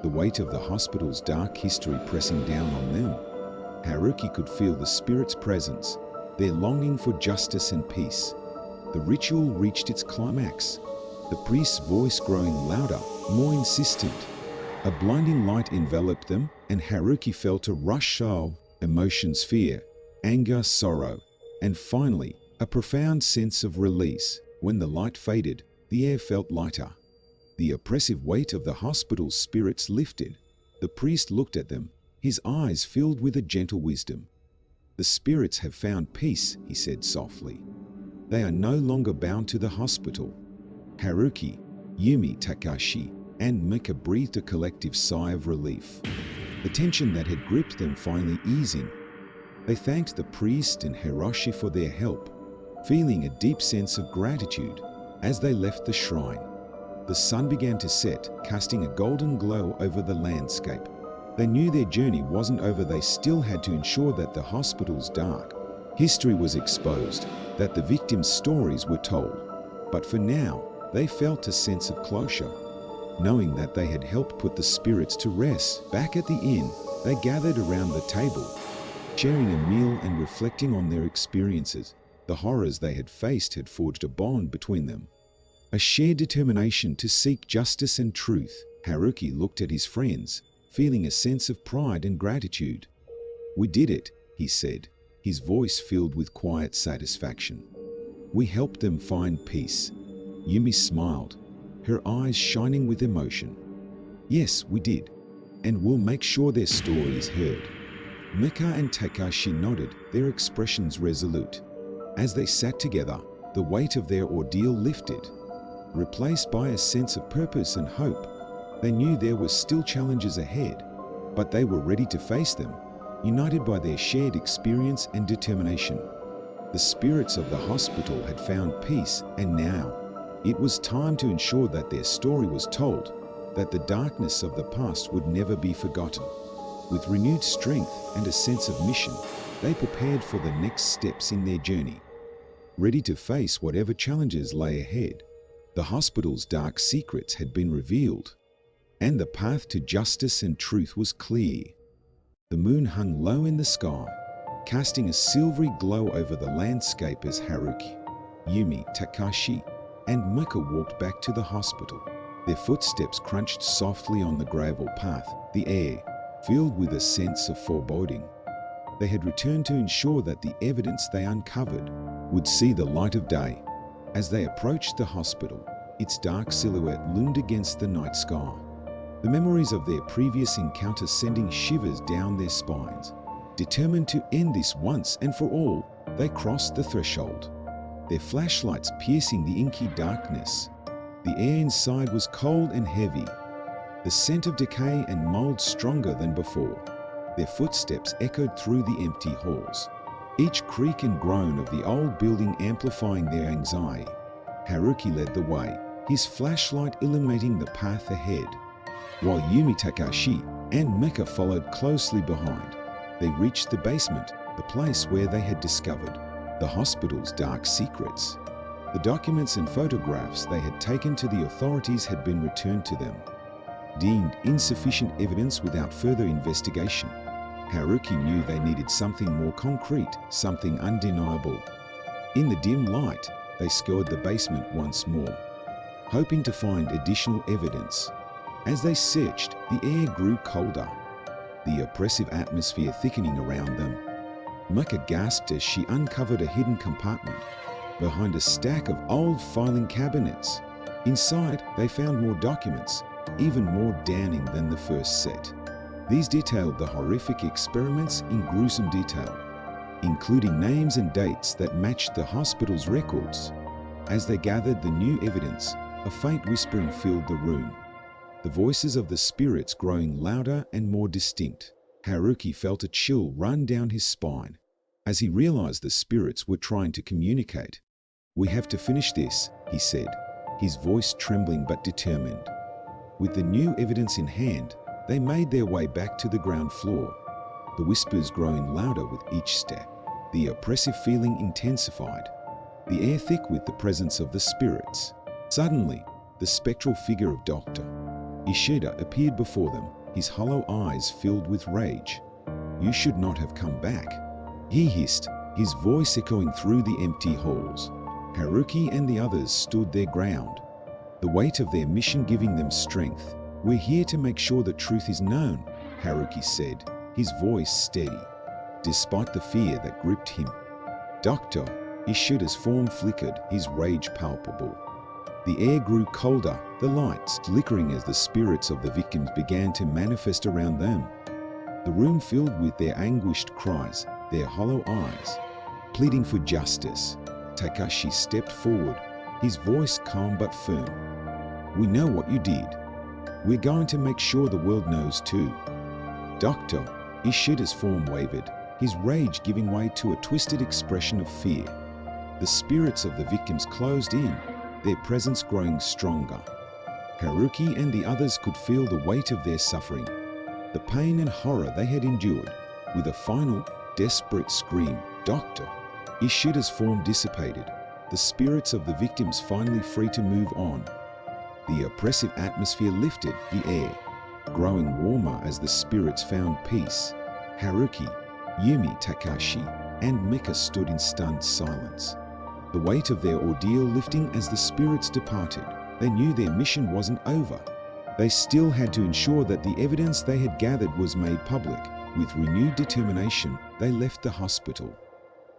the weight of the hospital's dark history pressing down on them. Haruki could feel the spirit's presence, their longing for justice and peace. The ritual reached its climax, the priest's voice growing louder, more insistent. A blinding light enveloped them, and Haruki felt a rush of emotions: fear, anger, sorrow, and finally, a profound sense of release. When the light faded, the air felt lighter. The oppressive weight of the hospital's spirits lifted. The priest looked at them, his eyes filled with a gentle wisdom. "The spirits have found peace," he said softly. "They are no longer bound to the hospital." Haruki, Yumi, Takashi, and Mika breathed a collective sigh of relief, the tension that had gripped them finally easing. They thanked the priest and Hiroshi for their help, feeling a deep sense of gratitude. As they left the shrine, the sun began to set, casting a golden glow over the landscape. They knew their journey wasn't over. They still had to ensure that the hospital's dark history was exposed, that the victims' stories were told. But for now, they felt a sense of closure, knowing that they had helped put the spirits to rest. Back at the inn, they gathered around the table, sharing a meal and reflecting on their experiences. The horrors they had faced had forged a bond between them, a shared determination to seek justice and truth. Haruki looked at his friends, feeling a sense of pride and gratitude. "We did it," he said, his voice filled with quiet satisfaction. "We helped them find peace." Yumi smiled, her eyes shining with emotion. "Yes, we did, and we'll make sure their story is heard." Mika and Takashi nodded, their expressions resolute. As they sat together, the weight of their ordeal lifted, replaced by a sense of purpose and hope. They knew there were still challenges ahead, but they were ready to face them, united by their shared experience and determination. The spirits of the hospital had found peace, and now it was time to ensure that their story was told, that the darkness of the past would never be forgotten. With renewed strength and a sense of mission, they prepared for the next steps in their journey, ready to face whatever challenges lay ahead. The hospital's dark secrets had been revealed, and the path to justice and truth was clear. The moon hung low in the sky, casting a silvery glow over the landscape as Haruki, Yumi, Takashi, and Mika walked back to the hospital. Their footsteps crunched softly on the gravel path, the air filled with a sense of foreboding. They had returned to ensure that the evidence they uncovered would see the light of day. As they approached the hospital, its dark silhouette loomed against the night sky, the memories of their previous encounter sending shivers down their spines. Determined to end this once and for all, they crossed the threshold, their flashlights piercing the inky darkness. The air inside was cold and heavy, the scent of decay and mold stronger than before. Their footsteps echoed through the empty halls, each creak and groan of the old building amplifying their anxiety. Haruki led the way, his flashlight illuminating the path ahead, while Yumi, Takashi, and Mika followed closely behind. They reached the basement, the place where they had discovered the hospital's dark secrets. The documents and photographs they had taken to the authorities had been returned to them, deemed insufficient evidence without further investigation. Haruki knew they needed something more concrete, something undeniable. In the dim light, they scoured the basement once more, hoping to find additional evidence. As they searched, the air grew colder, the oppressive atmosphere thickening around them. Mika gasped as she uncovered a hidden compartment behind a stack of old filing cabinets. Inside, they found more documents, even more damning than the first set. These detailed the horrific experiments in gruesome detail, including names and dates that matched the hospital's records. As they gathered the new evidence, a faint whispering filled the room, the voices of the spirits growing louder and more distinct. Haruki felt a chill run down his spine, as he realized the spirits were trying to communicate. "We have to finish this," he said, his voice trembling but determined. With the new evidence in hand, they made their way back to the ground floor, the whispers growing louder with each step. The oppressive feeling intensified, the air thick with the presence of the spirits. Suddenly, the spectral figure of Dr. Ishida appeared before them, his hollow eyes filled with rage. "You should not have come back," he hissed, his voice echoing through the empty halls. Haruki and the others stood their ground, the weight of their mission giving them strength. "We're here to make sure the truth is known," Haruki said, his voice steady, despite the fear that gripped him. Dr. Ishida's form flickered, his rage palpable. The air grew colder, the lights flickering as the spirits of the victims began to manifest around them. The room filled with their anguished cries, their hollow eyes, pleading for justice. Takashi stepped forward, his voice calm but firm. "We know what you did. We're going to make sure the world knows too." Dr. Ishida's form wavered, his rage giving way to a twisted expression of fear. The spirits of the victims closed in, their presence growing stronger. Haruki and the others could feel the weight of their suffering, the pain and horror they had endured. With a final, desperate scream, Dr. Ishida's form dissipated, the spirits of the victims finally free to move on. The oppressive atmosphere lifted, the air growing warmer as the spirits found peace. Haruki, Yumi, Takashi, and Mika stood in stunned silence, the weight of their ordeal lifting as the spirits departed. They knew their mission wasn't over. They still had to ensure that the evidence they had gathered was made public. With renewed determination, they left the hospital,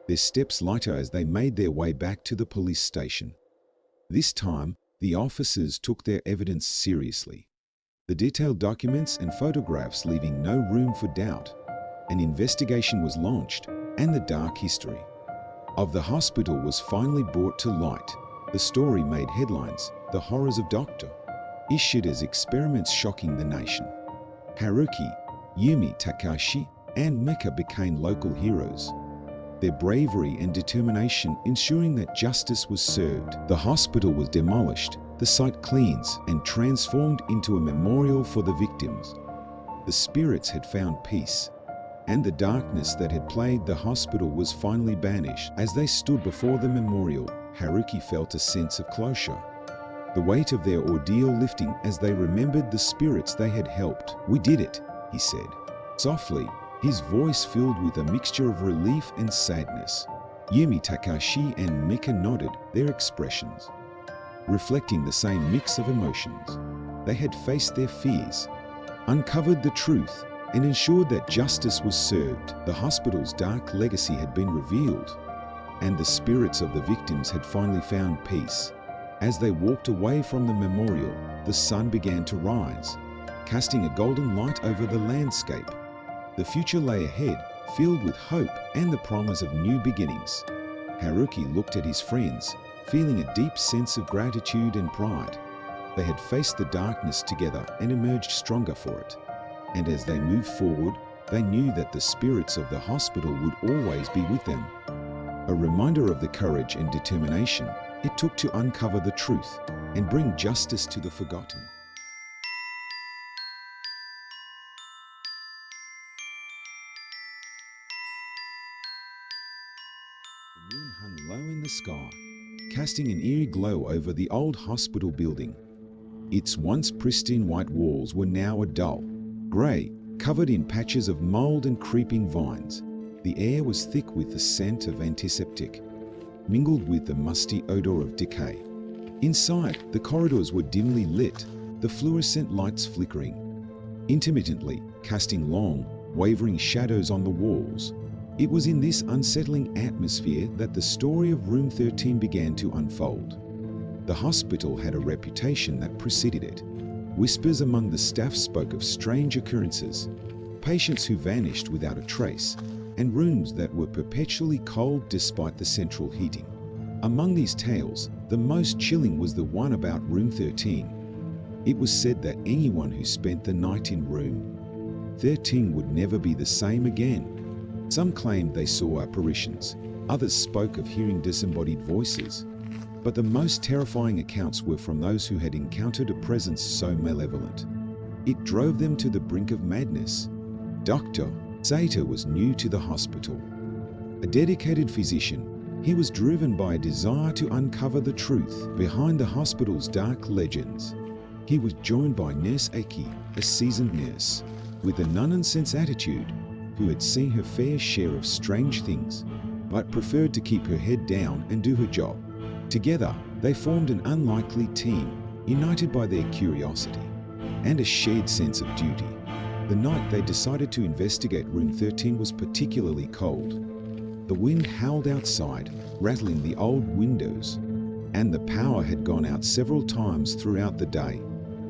their steps lighter as they made their way back to the police station. This time, the officers took their evidence seriously, the detailed documents and photographs leaving no room for doubt. An investigation was launched, and the dark history of the hospital was finally brought to light. The story made headlines, the horrors of Dr. Ishida's experiments shocking the nation. Haruki, Yumi, Takashi, and Mika became local heroes, their bravery and determination ensuring that justice was served. The hospital was demolished, the site cleansed and transformed into a memorial for the victims. The spirits had found peace, and the darkness that had plagued the hospital was finally banished. As they stood before the memorial, Haruki felt a sense of closure, the weight of their ordeal lifting as they remembered the spirits they had helped. "We did it," he said, softly, his voice filled with a mixture of relief and sadness. Yumi, Takashi, and Mika nodded, their expressions reflecting the same mix of emotions. They had faced their fears, uncovered the truth, and ensured that justice was served. The hospital's dark legacy had been revealed, and the spirits of the victims had finally found peace. As they walked away from the memorial, the sun began to rise, casting a golden light over the landscape. The future lay ahead, filled with hope and the promise of new beginnings. Haruki looked at his friends, feeling a deep sense of gratitude and pride. They had faced the darkness together and emerged stronger for it. And as they moved forward, they knew that the spirits of the hospital would always be with them, a reminder of the courage and determination it took to uncover the truth and bring justice to the forgotten. The moon hung low in the sky, casting an eerie glow over the old hospital building. Its once pristine white walls were now a dull grey, covered in patches of mold and creeping vines. The air was thick with the scent of antiseptic, mingled with the musty odor of decay. Inside, the corridors were dimly lit, the fluorescent lights flickering intermittently, casting long, wavering shadows on the walls. It was in this unsettling atmosphere that the story of Room 13 began to unfold. The hospital had a reputation that preceded it. Whispers among the staff spoke of strange occurrences, patients who vanished without a trace, and rooms that were perpetually cold despite the central heating. Among these tales, the most chilling was the one about Room 13. It was said that anyone who spent the night in Room 13 would never be the same again. Some claimed they saw apparitions, others spoke of hearing disembodied voices, but the most terrifying accounts were from those who had encountered a presence so malevolent. It drove them to the brink of madness. Dr. Sato was new to the hospital. A dedicated physician, he was driven by a desire to uncover the truth behind the hospital's dark legends. He was joined by Nurse Aki, a seasoned nurse, with a nonsense attitude, who had seen her fair share of strange things, but preferred to keep her head down and do her job. Together, they formed an unlikely team, united by their curiosity and a shared sense of duty. The night they decided to investigate room 13 was particularly cold. The wind howled outside, rattling the old windows, and the power had gone out several times throughout the day.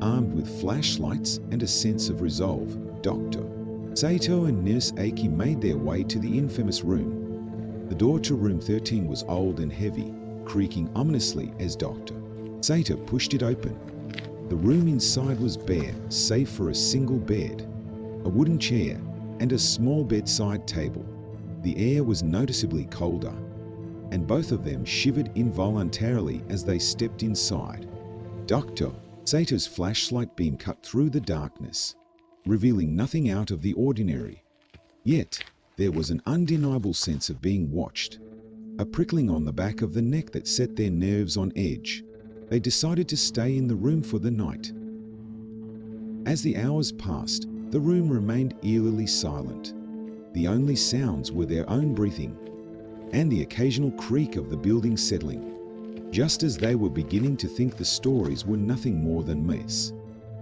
Armed with flashlights and a sense of resolve, Dr. Sato and Nurse Aki made their way to the infamous room. The door to room 13 was old and heavy, creaking ominously as Dr. Sato pushed it open. The room inside was bare, save for a single bed, a wooden chair, and a small bedside table. The air was noticeably colder, and both of them shivered involuntarily as they stepped inside. Dr. Sato's flashlight beam cut through the darkness, revealing nothing out of the ordinary. Yet, there was an undeniable sense of being watched, a prickling on the back of the neck that set their nerves on edge. They decided to stay in the room for the night. As the hours passed, the room remained eerily silent. The only sounds were their own breathing and the occasional creak of the building settling. Just as they were beginning to think the stories were nothing more than myths,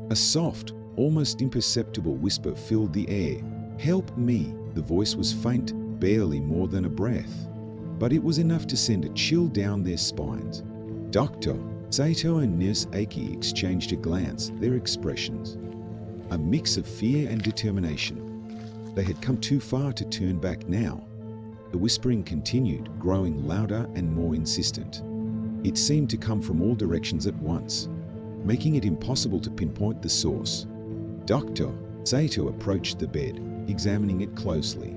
a soft, almost imperceptible whisper filled the air. "Help me!" The voice was faint, barely more than a breath, but it was enough to send a chill down their spines. Dr. Sato and Nurse Aki exchanged a glance, their expressions a mix of fear and determination. They had come too far to turn back now. The whispering continued, growing louder and more insistent. It seemed to come from all directions at once, making it impossible to pinpoint the source. Dr. Sato approached the bed, examining it closely.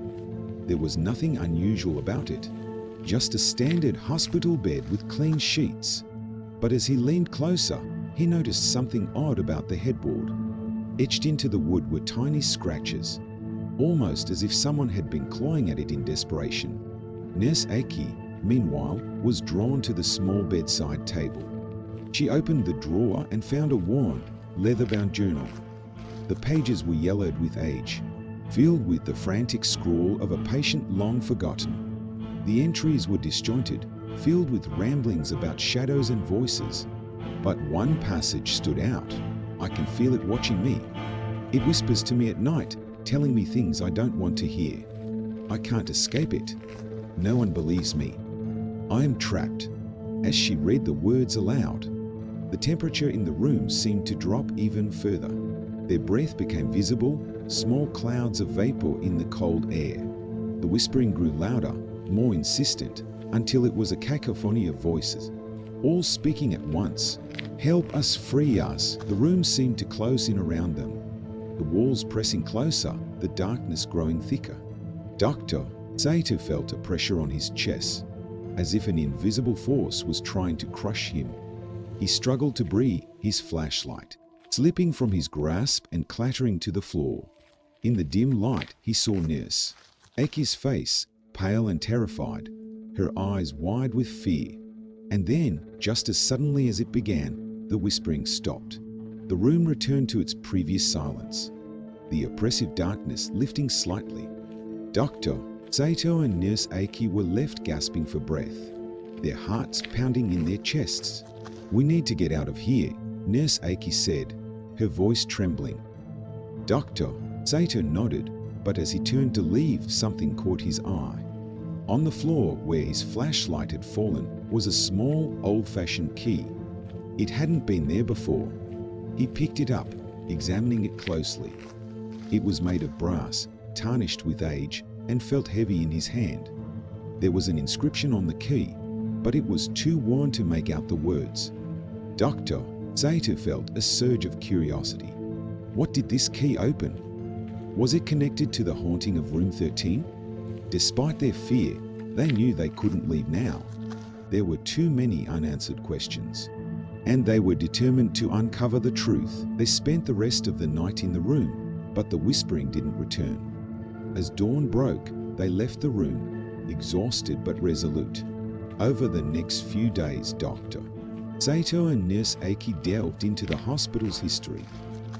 There was nothing unusual about it, just a standard hospital bed with clean sheets. But as he leaned closer, he noticed something odd about the headboard. Etched into the wood were tiny scratches, almost as if someone had been clawing at it in desperation. Nurse Aki, meanwhile, was drawn to the small bedside table. She opened the drawer and found a worn, leather-bound journal. The pages were yellowed with age, filled with the frantic scrawl of a patient long forgotten. The entries were disjointed, filled with ramblings about shadows and voices. But one passage stood out. "I can feel it watching me. It whispers to me at night, telling me things I don't want to hear. I can't escape it. No one believes me. I am trapped." As she read the words aloud, the temperature in the room seemed to drop even further. Their breath became visible, small clouds of vapor in the cold air. The whispering grew louder, more insistent, until it was a cacophony of voices, all speaking at once. "Help us, free us." The room seemed to close in around them, the walls pressing closer, the darkness growing thicker. Dr. Sato felt a pressure on his chest, as if an invisible force was trying to crush him. He struggled to breathe, his flashlight slipping from his grasp and clattering to the floor. In the dim light, he saw Nurse Aki's face, pale and terrified, her eyes wide with fear. And then, just as suddenly as it began, the whispering stopped. The room returned to its previous silence, the oppressive darkness lifting slightly. Dr. Sato and Nurse Aki were left gasping for breath, their hearts pounding in their chests. "We need to get out of here," Nurse Aki said, her voice trembling. Dr. Sato nodded, but as he turned to leave, something caught his eye. On the floor, where his flashlight had fallen, was a small, old-fashioned key. It hadn't been there before. He picked it up, examining it closely. It was made of brass, tarnished with age, and felt heavy in his hand. There was an inscription on the key, but it was too worn to make out the words. Dr. Sato felt a surge of curiosity. What did this key open? Was it connected to the haunting of room 13? Despite their fear, they knew they couldn't leave now. There were too many unanswered questions, and they were determined to uncover the truth. They spent the rest of the night in the room, but the whispering didn't return. As dawn broke, they left the room, exhausted but resolute. Over the next few days, Dr. Sato and Nurse Aki delved into the hospital's history,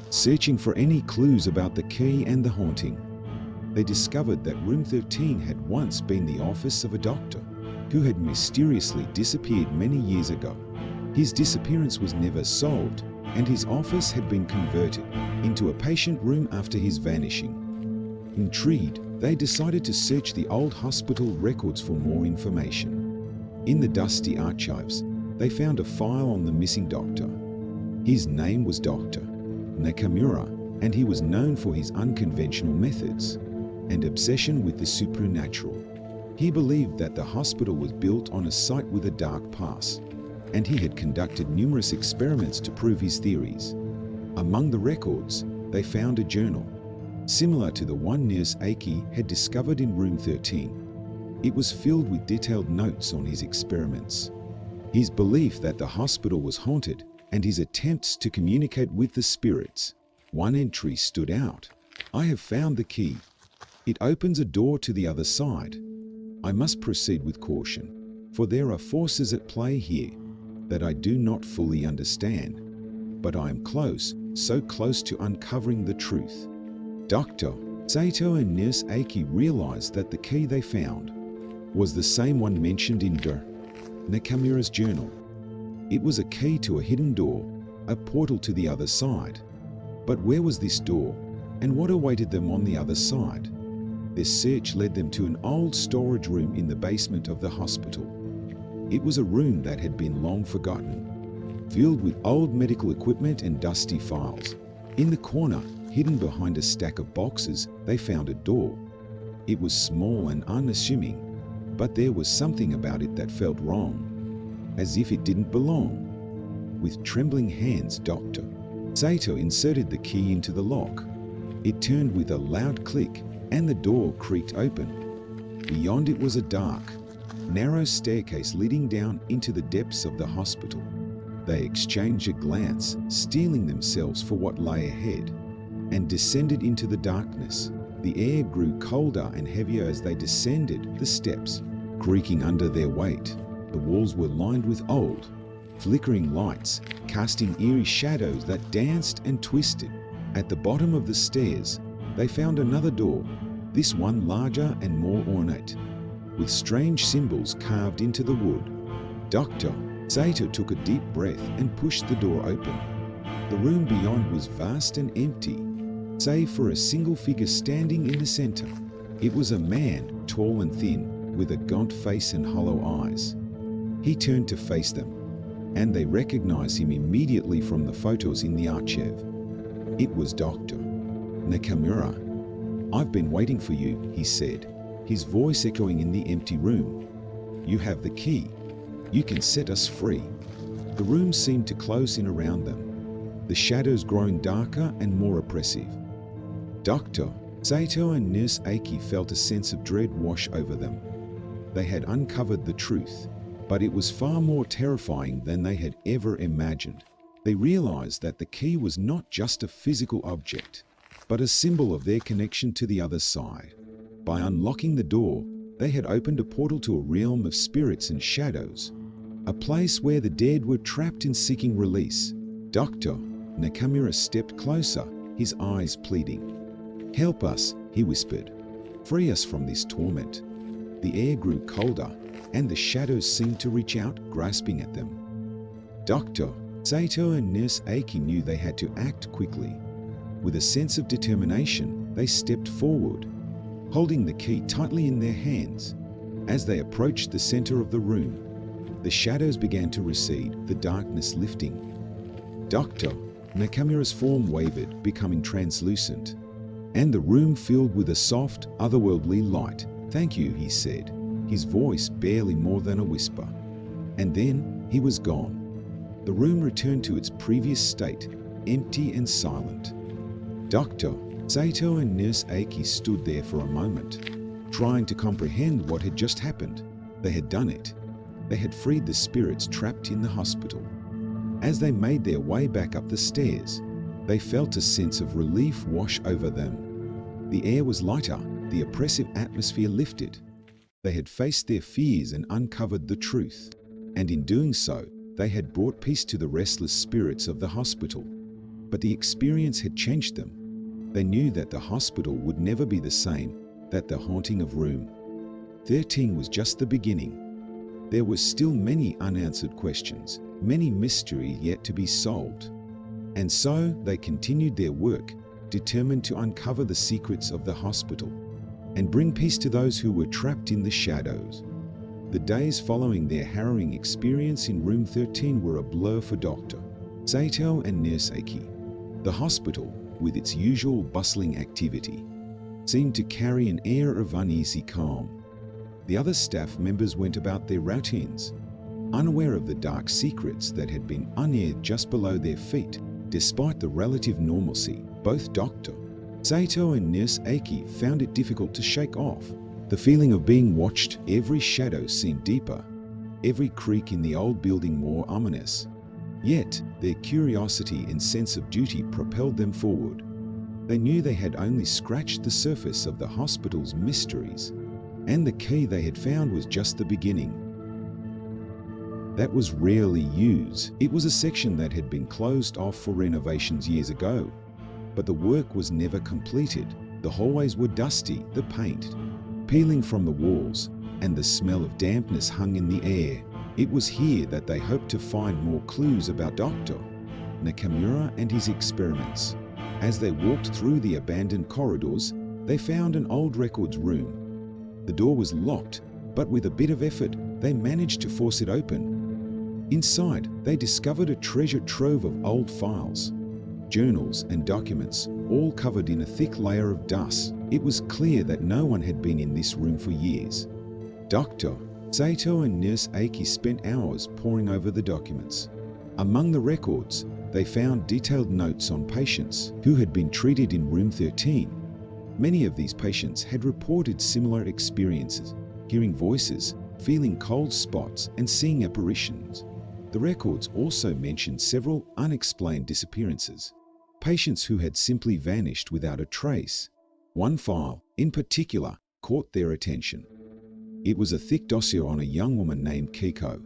searching for any clues about the key and the haunting. They discovered that room 13 had once been the office of a doctor who had mysteriously disappeared many years ago. His disappearance was never solved, and his office had been converted into a patient room after his vanishing. Intrigued, they decided to search the old hospital records for more information. In the dusty archives, they found a file on the missing doctor. His name was Dr. Nakamura, and he was known for his unconventional methods and obsession with the supernatural. He believed that the hospital was built on a site with a dark past, and he had conducted numerous experiments to prove his theories. Among the records, they found a journal, similar to the one Nurse Aki had discovered in room 13. It was filled with detailed notes on his experiments, his belief that the hospital was haunted, and his attempts to communicate with the spirits. One entry stood out. "I have found the key. It opens a door to the other side. I must proceed with caution, for there are forces at play here that I do not fully understand. But I am close, so close to uncovering the truth." Dr. Sato and Nurse Aki realized that the key they found was the same one mentioned in Nakamura's journal. It was a key to a hidden door, a portal to the other side. But where was this door, and what awaited them on the other side? Their search led them to an old storage room in the basement of the hospital. It was a room that had been long forgotten, filled with old medical equipment and dusty files. In the corner, hidden behind a stack of boxes, they found a door. It was small and unassuming, but there was something about it that felt wrong, as if it didn't belong. With trembling hands, Dr. Sato inserted the key into the lock. It turned with a loud click, and the door creaked open. Beyond it was a dark, narrow staircase leading down into the depths of the hospital. They exchanged a glance, steeling themselves for what lay ahead, and descended into the darkness. The air grew colder and heavier as they descended the steps, creaking under their weight. The walls were lined with old, flickering lights, casting eerie shadows that danced and twisted. At the bottom of the stairs, they found another door, this one larger and more ornate, with strange symbols carved into the wood. Dr. Sato took a deep breath and pushed the door open. The room beyond was vast and empty, save for a single figure standing in the center. It was a man, tall and thin, with a gaunt face and hollow eyes. He turned to face them, and they recognized him immediately from the photos in the archive. It was Dr. Nakamura. "I've been waiting for you," he said, his voice echoing in the empty room. "You have the key. You can set us free." The room seemed to close in around them, the shadows growing darker and more oppressive. Dr. Sato and Nurse Aki felt a sense of dread wash over them. They had uncovered the truth, but it was far more terrifying than they had ever imagined. They realized that the key was not just a physical object, but a symbol of their connection to the other side. By unlocking the door, they had opened a portal to a realm of spirits and shadows, a place where the dead were trapped in seeking release. Dr. Nakamura stepped closer, his eyes pleading. "Help us," he whispered. "Free us from this torment." The air grew colder, and the shadows seemed to reach out, grasping at them. Dr. Sato and Nurse Aki knew they had to act quickly. With a sense of determination, they stepped forward, holding the key tightly in their hands. As they approached the center of the room, the shadows began to recede, the darkness lifting. Dr. Nakamura's form wavered, becoming translucent, and the room filled with a soft, otherworldly light. "Thank you," he said, his voice barely more than a whisper. And then he was gone. The room returned to its previous state, empty and silent. Dr. Sato and Nurse Aki stood there for a moment, trying to comprehend what had just happened. They had done it. They had freed the spirits trapped in the hospital. As they made their way back up the stairs, they felt a sense of relief wash over them. The air was lighter, the oppressive atmosphere lifted. They had faced their fears and uncovered the truth, and in doing so, they had brought peace to the restless spirits of the hospital. But the experience had changed them. They knew that the hospital would never be the same, that the haunting of room 13 was just the beginning. There were still many unanswered questions, many mysteries yet to be solved. And so they continued their work, determined to uncover the secrets of the hospital and bring peace to those who were trapped in the shadows. The days following their harrowing experience in room 13 were a blur for Dr. Saito and Nurse Aki. The hospital, with its usual bustling activity, seemed to carry an air of uneasy calm. The other staff members went about their routines, unaware of the dark secrets that had been unearthed just below their feet. Despite the relative normalcy, both Dr. Saito and Nurse Aki found it difficult to shake off. The feeling of being watched, every shadow seemed deeper, every creak in the old building more ominous. Yet, their curiosity and sense of duty propelled them forward. They knew they had only scratched the surface of the hospital's mysteries, and the key they had found was just the beginning. That was rarely used. It was a section that had been closed off for renovations years ago. But the work was never completed. The hallways were dusty, the paint peeling from the walls, and the smell of dampness hung in the air. It was here that they hoped to find more clues about Dr. Nakamura and his experiments. As they walked through the abandoned corridors, they found an old records room. The door was locked, but with a bit of effort, they managed to force it open. Inside, they discovered a treasure trove of old files, journals and documents, all covered in a thick layer of dust. It was clear that no one had been in this room for years. Dr. Saito and Nurse Aki spent hours poring over the documents. Among the records, they found detailed notes on patients who had been treated in room 13. Many of these patients had reported similar experiences, hearing voices, feeling cold spots, and seeing apparitions. The records also mentioned several unexplained disappearances, patients who had simply vanished without a trace. One file, in particular, caught their attention. It was a thick dossier on a young woman named Keiko,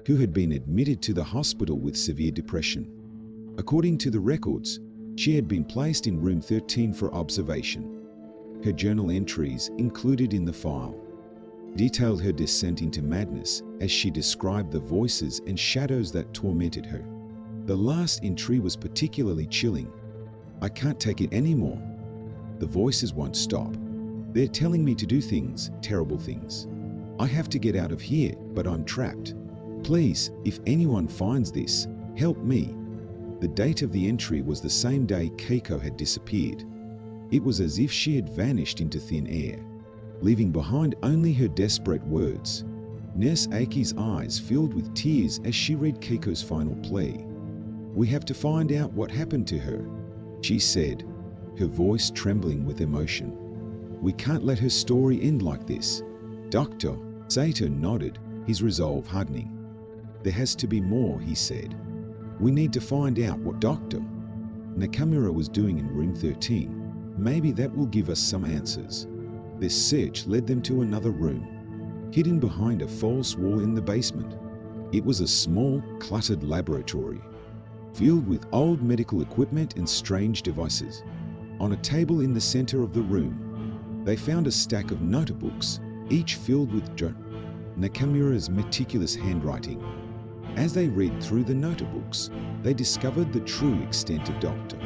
who had been admitted to the hospital with severe depression. According to the records, she had been placed in room 13 for observation. Her journal entries, included in the file, detailed her descent into madness as she described the voices and shadows that tormented her. The last entry was particularly chilling. "I can't take it anymore. The voices won't stop. They're telling me to do things, terrible things. I have to get out of here, but I'm trapped. Please, if anyone finds this, help me." The date of the entry was the same day Keiko had disappeared. It was as if she had vanished into thin air, leaving behind only her desperate words. Nurse Aki's eyes filled with tears as she read Keiko's final plea. "We have to find out what happened to her," she said, her voice trembling with emotion. "We can't let her story end like this." Dr. Saito nodded, his resolve hardening. "There has to be more," he said. "We need to find out what Dr. Nakamura was doing in room 13. Maybe that will give us some answers." Their search led them to another room, hidden behind a false wall in the basement. It was a small, cluttered laboratory, filled with old medical equipment and strange devices. On a table in the center of the room, they found a stack of notebooks, each filled with Nakamura's meticulous handwriting. As they read through the notebooks, they discovered the true extent of Dr.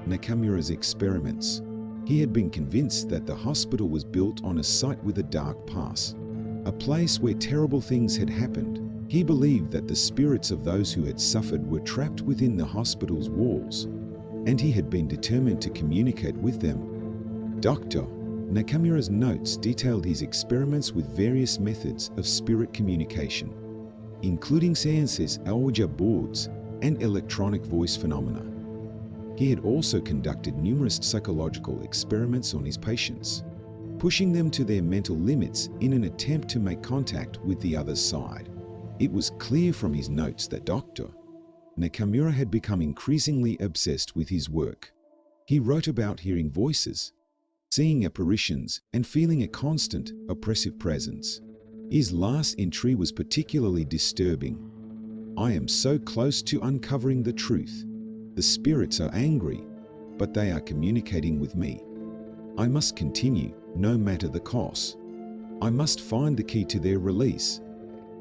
Nakamura's experiments. He had been convinced that the hospital was built on a site with a dark past, a place where terrible things had happened. He believed that the spirits of those who had suffered were trapped within the hospital's walls, and he had been determined to communicate with them. Dr. Nakamura's notes detailed his experiments with various methods of spirit communication, including seances, Ouija boards, and electronic voice phenomena. He had also conducted numerous psychological experiments on his patients. pushing them to their mental limits in an attempt to make contact with the other side. It was clear from his notes that Dr. Nakamura had become increasingly obsessed with his work. He wrote about hearing voices, seeing apparitions, and feeling a constant, oppressive presence. His last entry was particularly disturbing. "I am so close to uncovering the truth. The spirits are angry, but they are communicating with me. I must continue, no matter the cost. I must find the key to their release."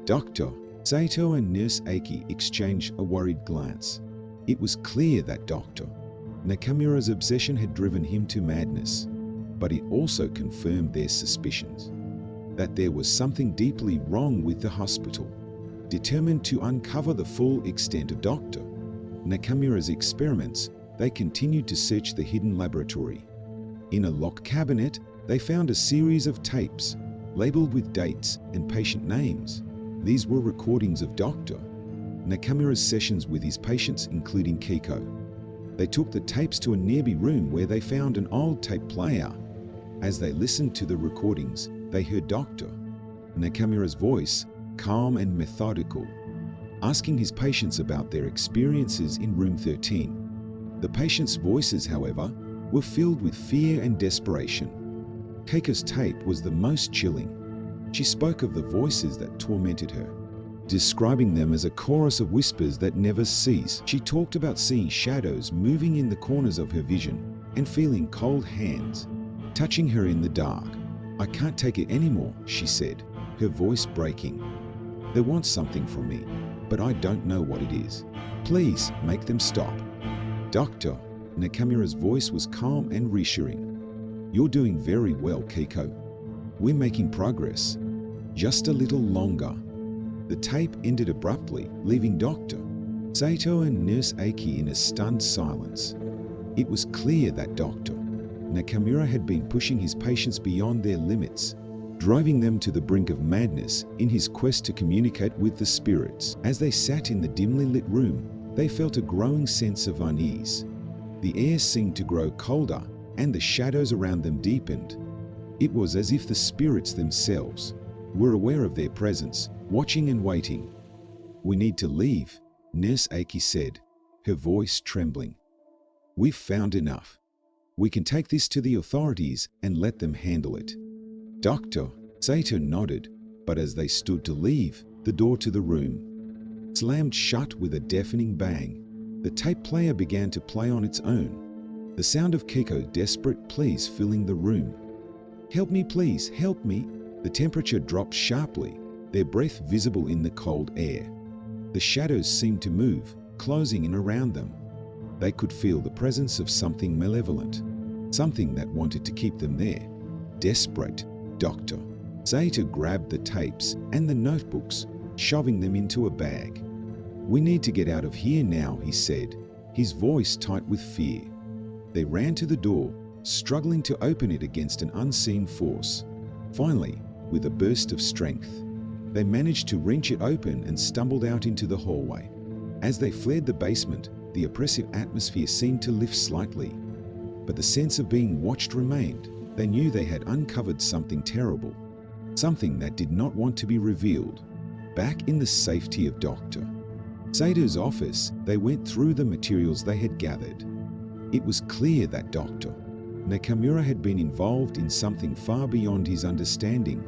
Dr. Sato and Nurse Aki exchanged a worried glance. It was clear that Dr. Nakamura's obsession had driven him to madness, but it also confirmed their suspicions that there was something deeply wrong with the hospital. Determined to uncover the full extent of Dr. Nakamura's experiments, they continued to search the hidden laboratory. In a locked cabinet, they found a series of tapes labeled with dates and patient names. These were recordings of Dr. Nakamura's sessions with his patients, including Kiko. They took the tapes to a nearby room where they found an old tape player. As they listened to the recordings, they heard Dr. Nakamura's voice, calm and methodical, asking his patients about their experiences in room 13. The patients' voices, however, were filled with fear and desperation. Keiko's tape was the most chilling. She spoke of the voices that tormented her, describing them as a chorus of whispers that never cease. She talked about seeing shadows moving in the corners of her vision and feeling cold hands touching her in the dark. "I can't take it anymore," she said, her voice breaking. "They want something from me, but I don't know what it is. Please make them stop." Dr. Nakamura's voice was calm and reassuring. "You're doing very well, Keiko. We're making progress. Just a little longer." The tape ended abruptly, leaving Dr. Sato and Nurse Aki in a stunned silence. It was clear that Dr. Nakamura had been pushing his patients beyond their limits, driving them to the brink of madness in his quest to communicate with the spirits. As they sat in the dimly lit room, they felt a growing sense of unease. The air seemed to grow colder, and the shadows around them deepened. It was as if the spirits themselves were aware of their presence, watching and waiting. "We need to leave," Nurse Aki said, her voice trembling. "We've found enough. We can take this to the authorities and let them handle it." Dr. Sato nodded, but as they stood to leave, the door to the room slammed shut with a deafening bang. The tape player began to play on its own, the sound of Kiko's desperate pleas filling the room. "Help me, please, help me." The temperature dropped sharply, their breath visible in the cold air. The shadows seemed to move, closing in around them. They could feel the presence of something malevolent, something that wanted to keep them there. Desperate, Dr. Sato grabbed the tapes and the notebooks, shoving them into a bag. "We need to get out of here now," he said, his voice tight with fear. They ran to the door, struggling to open it against an unseen force. Finally, with a burst of strength, they managed to wrench it open and stumbled out into the hallway. As they fled the basement, the oppressive atmosphere seemed to lift slightly, but the sense of being watched remained. They knew they had uncovered something terrible, something that did not want to be revealed. Back in the safety of Dr. Sato's office, they went through the materials they had gathered. It was clear that Dr. Nakamura had been involved in something far beyond his understanding,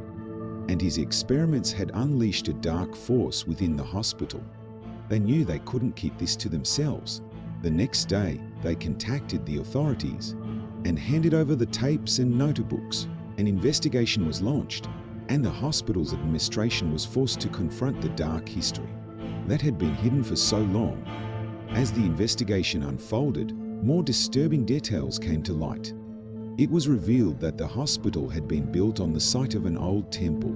and his experiments had unleashed a dark force within the hospital. They knew they couldn't keep this to themselves. The next day, they contacted the authorities and handed over the tapes and notebooks. An investigation was launched, and the hospital's administration was forced to confront the dark history that had been hidden for so long. As the investigation unfolded, more disturbing details came to light. It was revealed that the hospital had been built on the site of an old temple,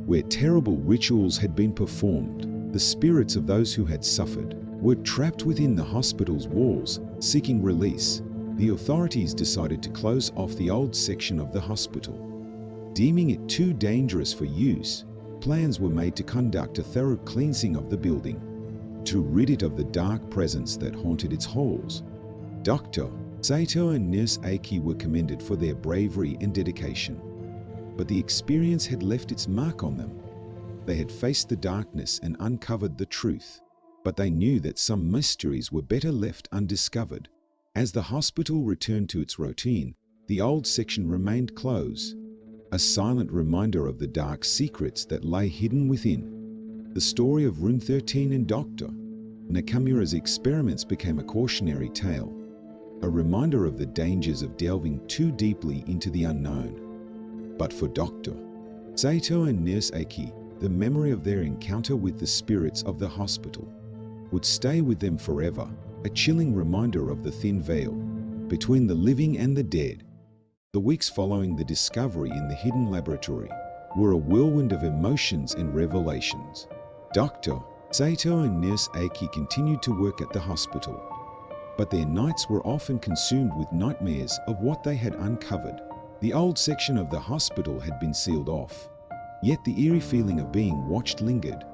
where terrible rituals had been performed. The spirits of those who had suffered were trapped within the hospital's walls, seeking release. The authorities decided to close off the old section of the hospital. Deeming it too dangerous for use, plans were made to conduct a thorough cleansing of the building, to rid it of the dark presence that haunted its halls. Dr. Sato and Nurse Aki were commended for their bravery and dedication. but the experience had left its mark on them. They had faced the darkness and uncovered the truth, but they knew that some mysteries were better left undiscovered. As the hospital returned to its routine, the old section remained closed, a silent reminder of the dark secrets that lay hidden within. The story of Room 13 and Dr. Nakamura's experiments became a cautionary tale, a reminder of the dangers of delving too deeply into the unknown. But for Dr. Saito and Nurse Aki, the memory of their encounter with the spirits of the hospital would stay with them forever, a chilling reminder of the thin veil between the living and the dead. The weeks following the discovery in the hidden laboratory were a whirlwind of emotions and revelations. Dr. Saito and Nurse Aki continued to work at the hospital, but their nights were often consumed with nightmares of what they had uncovered. The old section of the hospital had been sealed off, yet the eerie feeling of being watched lingered.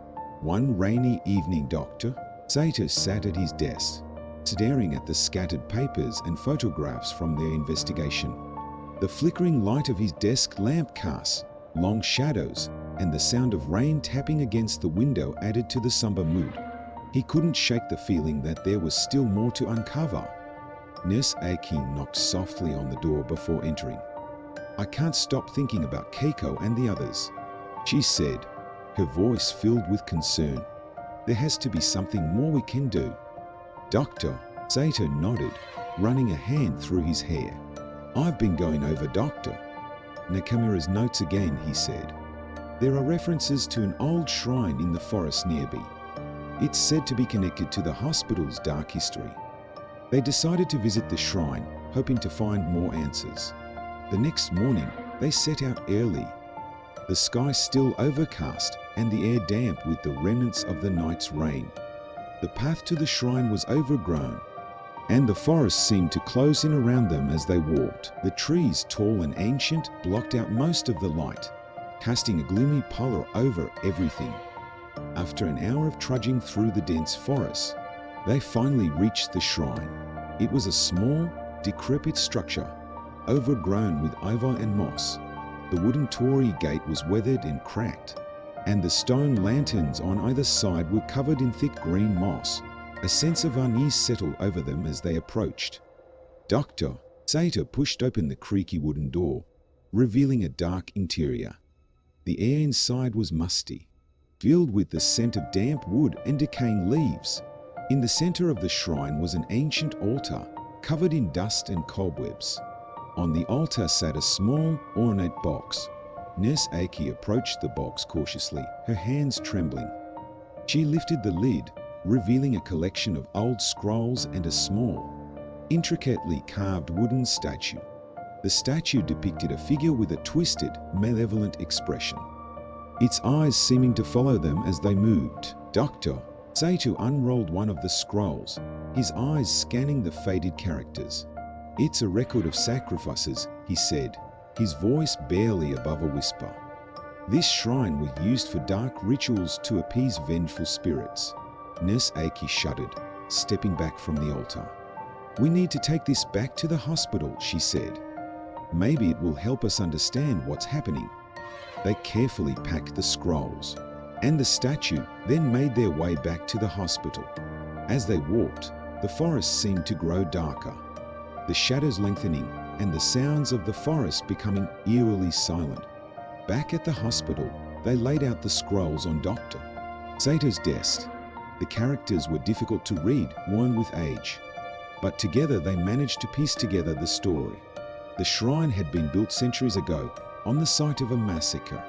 One rainy evening, Dr. Saito sat at his desk, staring at the scattered papers and photographs from their investigation. The flickering light of his desk lamp cast long shadows, and the sound of rain tapping against the window added to the somber mood. He couldn't shake the feeling that there was still more to uncover. Nurse Aki knocked softly on the door before entering. "I can't stop thinking about Keiko and the others," she said, her voice filled with concern. "There has to be something more we can do." Dr. Saito nodded, running a hand through his hair. "I've been going over Dr. Nakamura's notes again," he said. "There are references to an old shrine in the forest nearby. It's said to be connected to the hospital's dark history." They decided to visit the shrine, hoping to find more answers. The next morning, they set out early, the sky still overcast and the air damp with the remnants of the night's rain. The path to the shrine was overgrown, and the forest seemed to close in around them as they walked. The trees, tall and ancient, blocked out most of the light, casting a gloomy pallor over everything. After an hour of trudging through the dense forest, they finally reached the shrine. It was a small, decrepit structure, overgrown with ivy and moss. The wooden torii gate was weathered and cracked, and the stone lanterns on either side were covered in thick green moss. A sense of unease settled over them as they approached. Dr. Saito pushed open the creaky wooden door, revealing a dark interior. The air inside was musty, filled with the scent of damp wood and decaying leaves. In the center of the shrine was an ancient altar, covered in dust and cobwebs. On the altar sat a small, ornate box. Nurse Aki approached the box cautiously, her hands trembling. She lifted the lid, revealing a collection of old scrolls and a small, intricately carved wooden statue. The statue depicted a figure with a twisted, malevolent expression, its eyes seeming to follow them as they moved. Dr. Saito unrolled one of the scrolls, his eyes scanning the faded characters. "It's a record of sacrifices," he said, his voice barely above a whisper. "This shrine was used for dark rituals to appease vengeful spirits." Nurse Aki shuddered, stepping back from the altar. "We need to take this back to the hospital," she said. "Maybe it will help us understand what's happening." They carefully packed the scrolls and the statue, then made their way back to the hospital. As they walked, the forest seemed to grow darker, the shadows lengthening and the sounds of the forest becoming eerily silent. Back at the hospital, they laid out the scrolls on Dr. Sato's desk. The characters were difficult to read, worn with age, but together they managed to piece together the story. The shrine had been built centuries ago on the site of a massacre.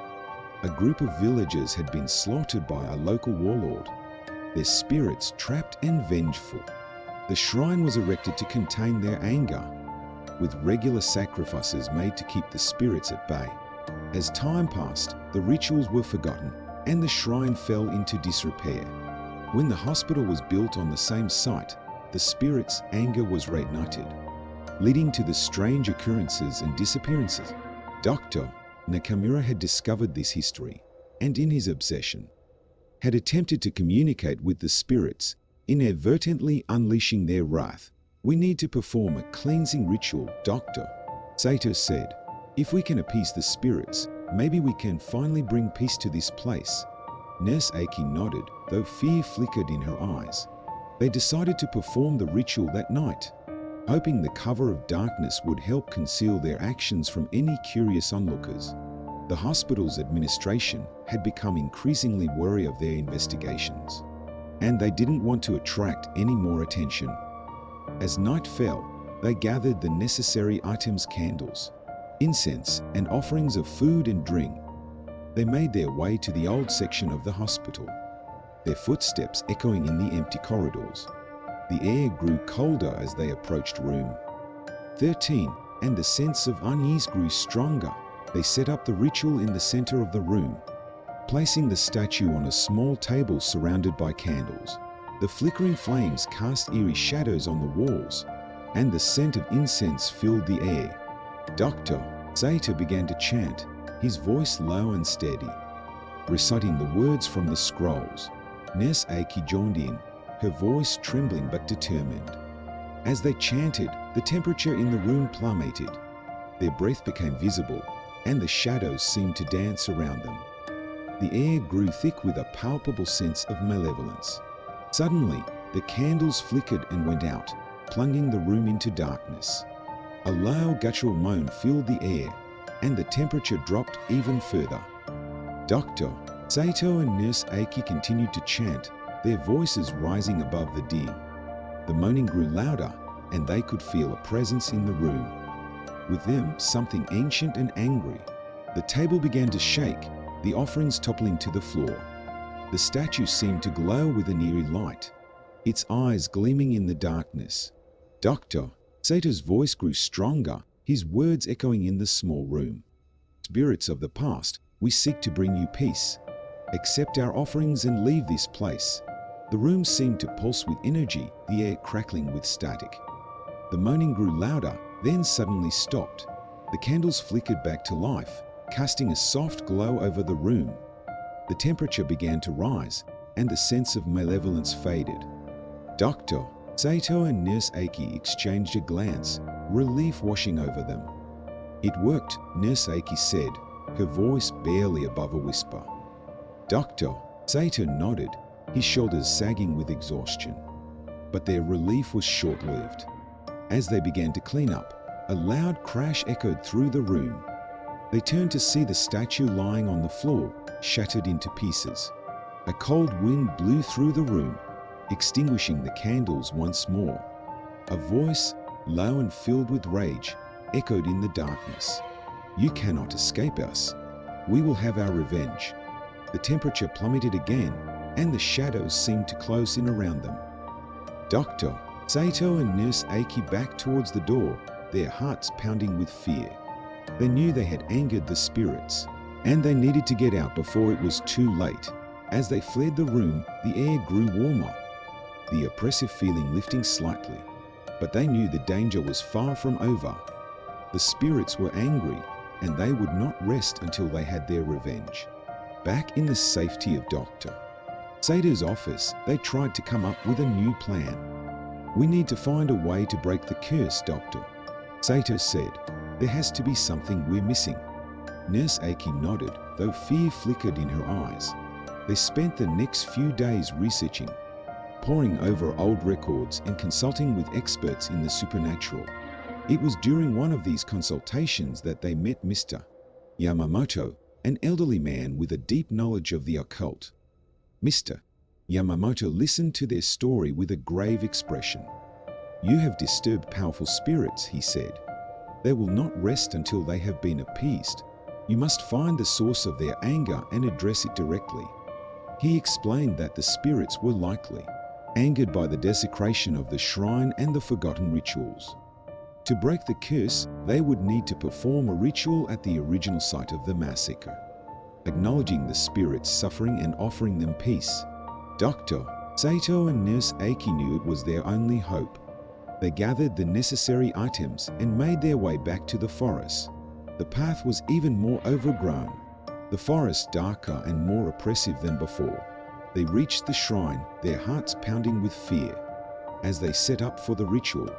A group of villagers had been slaughtered by a local warlord, their spirits trapped and vengeful. The shrine was erected to contain their anger, with regular sacrifices made to keep the spirits at bay. As time passed, the rituals were forgotten and the shrine fell into disrepair. When the hospital was built on the same site, the spirits' anger was reignited, leading to the strange occurrences and disappearances. Dr. Nakamura had discovered this history, and in his obsession, had attempted to communicate with the spirits, inadvertently unleashing their wrath. "We need to perform a cleansing ritual," Dr. Saito said. "If we can appease the spirits, maybe we can finally bring peace to this place. Nurse Aki nodded, though fear flickered in her eyes. They decided to perform the ritual that night, hoping the cover of darkness would help conceal their actions from any curious onlookers. The hospital's administration had become increasingly wary of their investigations, and they didn't want to attract any more attention. As night fell, they gathered the necessary items: candles, incense, and offerings of food and drink. They made their way to the old section of the hospital, their footsteps echoing in the empty corridors. The air grew colder as they approached room 13, and the sense of unease grew stronger. They set up the ritual in the center of the room, placing the statue on a small table surrounded by candles. The flickering flames cast eerie shadows on the walls, and the scent of incense filled the air. Dr. Saito began to chant, his voice low and steady, reciting the words from the scrolls. Nurse Aki joined in, her voice trembling but determined. As they chanted, the temperature in the room plummeted. Their breath became visible, and the shadows seemed to dance around them. The air grew thick with a palpable sense of malevolence. Suddenly, the candles flickered and went out, plunging the room into darkness. A loud guttural moan filled the air, and the temperature dropped even further. Dr. Saito and Nurse Aki continued to chant, their voices rising above the din. The moaning grew louder, and they could feel a presence in the room. With them, something ancient and angry. The table began to shake, the offerings toppling to the floor. The statue seemed to glow with an eerie light, its eyes gleaming in the darkness. Dr. Sato's voice grew stronger, his words echoing in the small room. Spirits of the past, we seek to bring you peace. Accept our offerings and leave this place. The room seemed to pulse with energy, the air crackling with static. The moaning grew louder, then suddenly stopped. The candles flickered back to life, casting a soft glow over the room. The temperature began to rise, and the sense of malevolence faded. Dr. Saito and Nurse Aki exchanged a glance, relief washing over them. It worked, Nurse Aki said, her voice barely above a whisper. Dr. Saito nodded, his shoulders sagging with exhaustion. But their relief was short-lived. As they began to clean up, a loud crash echoed through the room. They turned to see the statue lying on the floor, shattered into pieces. A cold wind blew through the room, extinguishing the candles once more. A voice, low and filled with rage, echoed in the darkness. You cannot escape us. We will have our revenge. The temperature plummeted again, and the shadows seemed to close in around them. Dr. Saito and Nurse Aki backed towards the door, their hearts pounding with fear. They knew they had angered the spirits, and they needed to get out before it was too late. As they fled the room, the air grew warmer, the oppressive feeling lifting slightly. But they knew the danger was far from over. The spirits were angry, and they would not rest until they had their revenge. Back in the safety of Dr. Sato's office, they tried to come up with a new plan. We need to find a way to break the curse, Doctor, Saito said. There has to be something we're missing. Nurse Aki nodded, though fear flickered in her eyes. They spent the next few days researching, poring over old records and consulting with experts in the supernatural. It was during one of these consultations that they met Mr. Yamamoto, an elderly man with a deep knowledge of the occult. Mr. Yamamoto listened to their story with a grave expression. You have disturbed powerful spirits, he said. They will not rest until they have been appeased. You must find the source of their anger and address it directly. He explained that the spirits were likely angered by the desecration of the shrine and the forgotten rituals. To break the curse, they would need to perform a ritual at the original site of the massacre, acknowledging the spirits' suffering and offering them peace. Dr. Saito and Nurse Aki knew it was their only hope. They gathered the necessary items and made their way back to the forest. The path was even more overgrown, the forest darker and more oppressive than before. They reached the shrine, their hearts pounding with fear. As they set up for the ritual,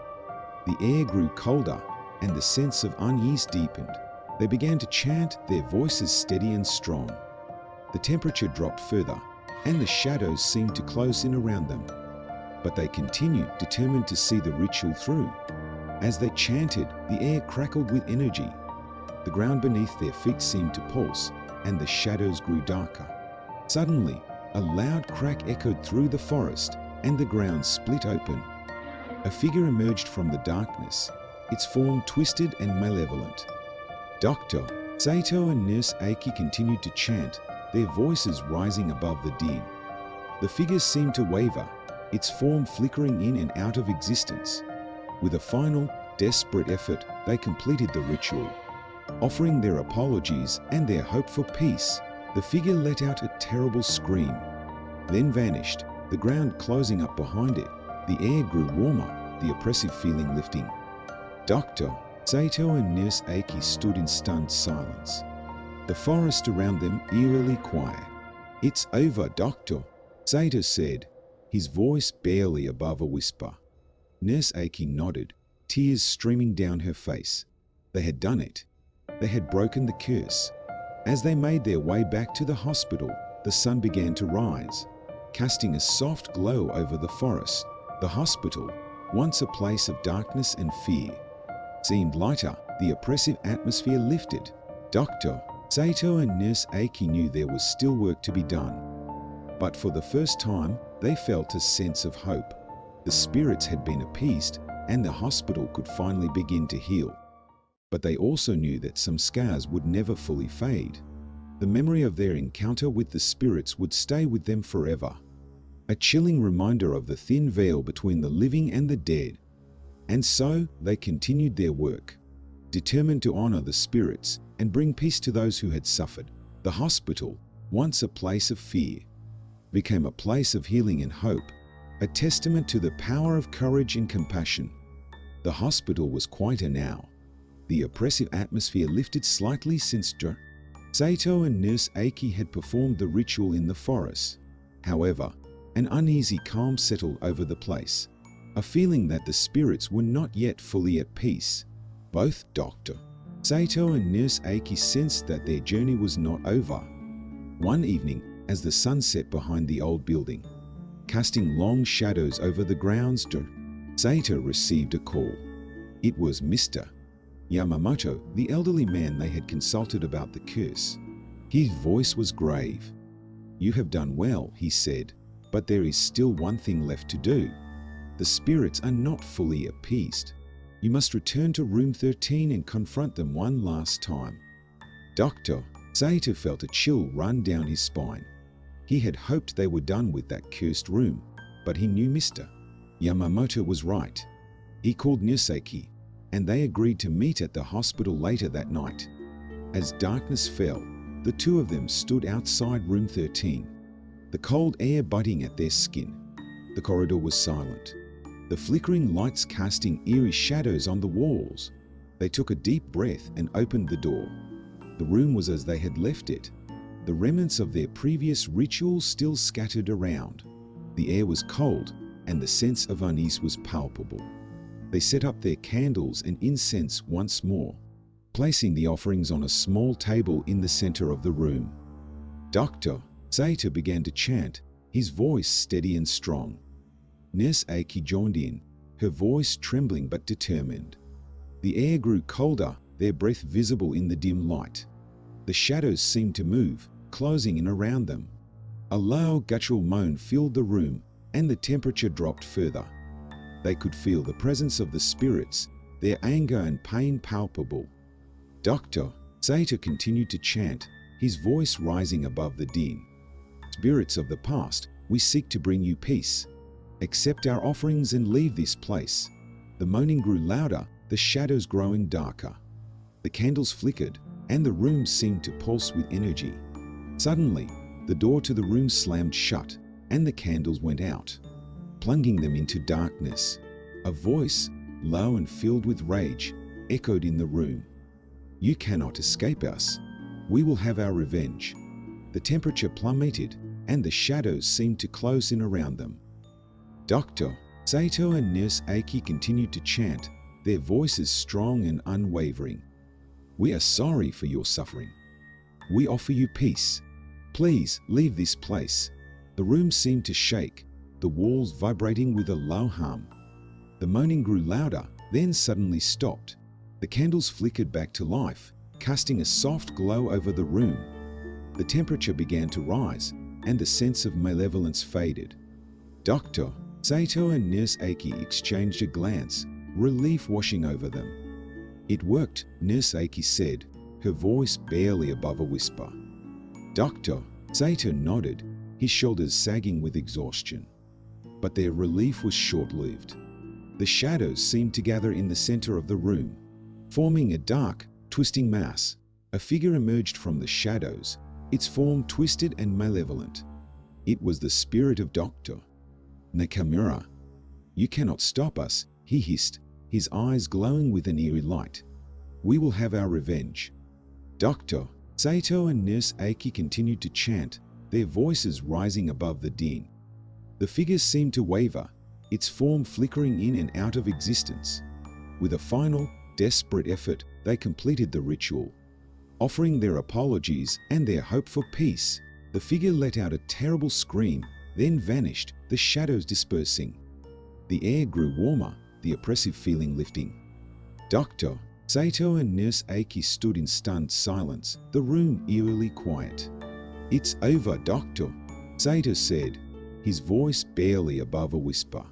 the air grew colder and the sense of unease deepened. They began to chant, their voices steady and strong. The temperature dropped further, and the shadows seemed to close in around them. But they continued, determined to see the ritual through. As they chanted, the air crackled with energy. The ground beneath their feet seemed to pulse, and the shadows grew darker. Suddenly, a loud crack echoed through the forest, and the ground split open. A figure emerged from the darkness, its form twisted and malevolent. Dr. Saito and Nurse Aiki continued to chant, their voices rising above the din. The figure seemed to waver, its form flickering in and out of existence. With a final, desperate effort, they completed the ritual. Offering their apologies and their hope for peace, the figure let out a terrible scream, then vanished, the ground closing up behind it. The air grew warmer, the oppressive feeling lifting. Dr. Saito and Nurse Aiki stood in stunned silence, the forest around them eerily quiet. "It's over, Doctor," Saito said, his voice barely above a whisper. Nurse Aiki nodded, tears streaming down her face. They had done it. They had broken the curse. As they made their way back to the hospital, the sun began to rise, casting a soft glow over the forest. The hospital, once a place of darkness and fear, seemed lighter. The oppressive atmosphere lifted. Dr. Saito and Nurse Aiki knew there was still work to be done. But for the first time, they felt a sense of hope. The spirits had been appeased, and the hospital could finally begin to heal. But they also knew that some scars would never fully fade. The memory of their encounter with the spirits would stay with them forever. A chilling reminder of the thin veil between the living and the dead. And so they continued their work, determined to honor the spirits and bring peace to those who had suffered. The hospital, once a place of fear, became a place of healing and hope, a testament to the power of courage and compassion. The hospital was quieter now. The oppressive atmosphere lifted slightly since Saito and Nurse Aiki had performed the ritual in the forest. However, an uneasy calm settled over the place, a feeling that the spirits were not yet fully at peace. Both Dr. Saito and Nurse Aiki sensed that their journey was not over. One evening, as the sun set behind the old building, casting long shadows over the grounds, Saito received a call. It was Mr. Yamamoto, the elderly man they had consulted about the curse. His voice was grave. "You have done well," he said, "but there is still one thing left to do. The spirits are not fully appeased. You must return to room 13 and confront them one last time." Dr. Saito felt a chill run down his spine. He had hoped they were done with that cursed room, but he knew Mr. Yamamoto was right. He called Nurse Aiki, and they agreed to meet at the hospital later that night. As darkness fell, the two of them stood outside room 13, the cold air biting at their skin. The corridor was silent, the flickering lights casting eerie shadows on the walls. They took a deep breath and opened the door. The room was as they had left it, the remnants of their previous rituals still scattered around. The air was cold, and the sense of unease was palpable. They set up their candles and incense once more, placing the offerings on a small table in the center of the room. Dr. Saito began to chant, his voice steady and strong. Nurse Aiki joined in, her voice trembling but determined. The air grew colder, their breath visible in the dim light. The shadows seemed to move, closing in around them. A low guttural moan filled the room, and the temperature dropped further. They could feel the presence of the spirits, their anger and pain palpable. Dr. Saito continued to chant, his voice rising above the din. "Spirits of the past, we seek to bring you peace. Accept our offerings and leave this place." The moaning grew louder, the shadows growing darker. The candles flickered, and the room seemed to pulse with energy. Suddenly, the door to the room slammed shut, and the candles went out, plunging them into darkness. A voice, low and filled with rage, echoed in the room. "You cannot escape us. We will have our revenge." The temperature plummeted, and the shadows seemed to close in around them. Dr. Saito and Nurse Aiki continued to chant, their voices strong and unwavering. We are sorry for your suffering. We offer you peace. Please leave this place." The room seemed to shake, the walls vibrating with a low hum. The moaning grew louder, then suddenly stopped. The candles flickered back to life, casting a soft glow over the room. The temperature began to rise, and the sense of malevolence faded. Dr. Saito and Nurse Aiki exchanged a glance, relief washing over them. "It worked," Nurse Aiki said, her voice barely above a whisper. Dr. Saito nodded, his shoulders sagging with exhaustion. But their relief was short-lived. The shadows seemed to gather in the center of the room, forming a dark, twisting mass. A figure emerged from the shadows, its form twisted and malevolent. It was the spirit of Dr. Nakamura. "You cannot stop us," he hissed, his eyes glowing with an eerie light. "We will have our revenge." Dr. Saito and Nurse Aiki continued to chant, their voices rising above the din. The figure seemed to waver, its form flickering in and out of existence. With a final, desperate effort, they completed the ritual. Offering their apologies and their hope for peace, the figure let out a terrible scream, then vanished, the shadows dispersing. The air grew warmer, the oppressive feeling lifting. Dr. Saito and Nurse Aiki stood in stunned silence, the room eerily quiet. "It's over, Doctor," Saito said, his voice barely above a whisper.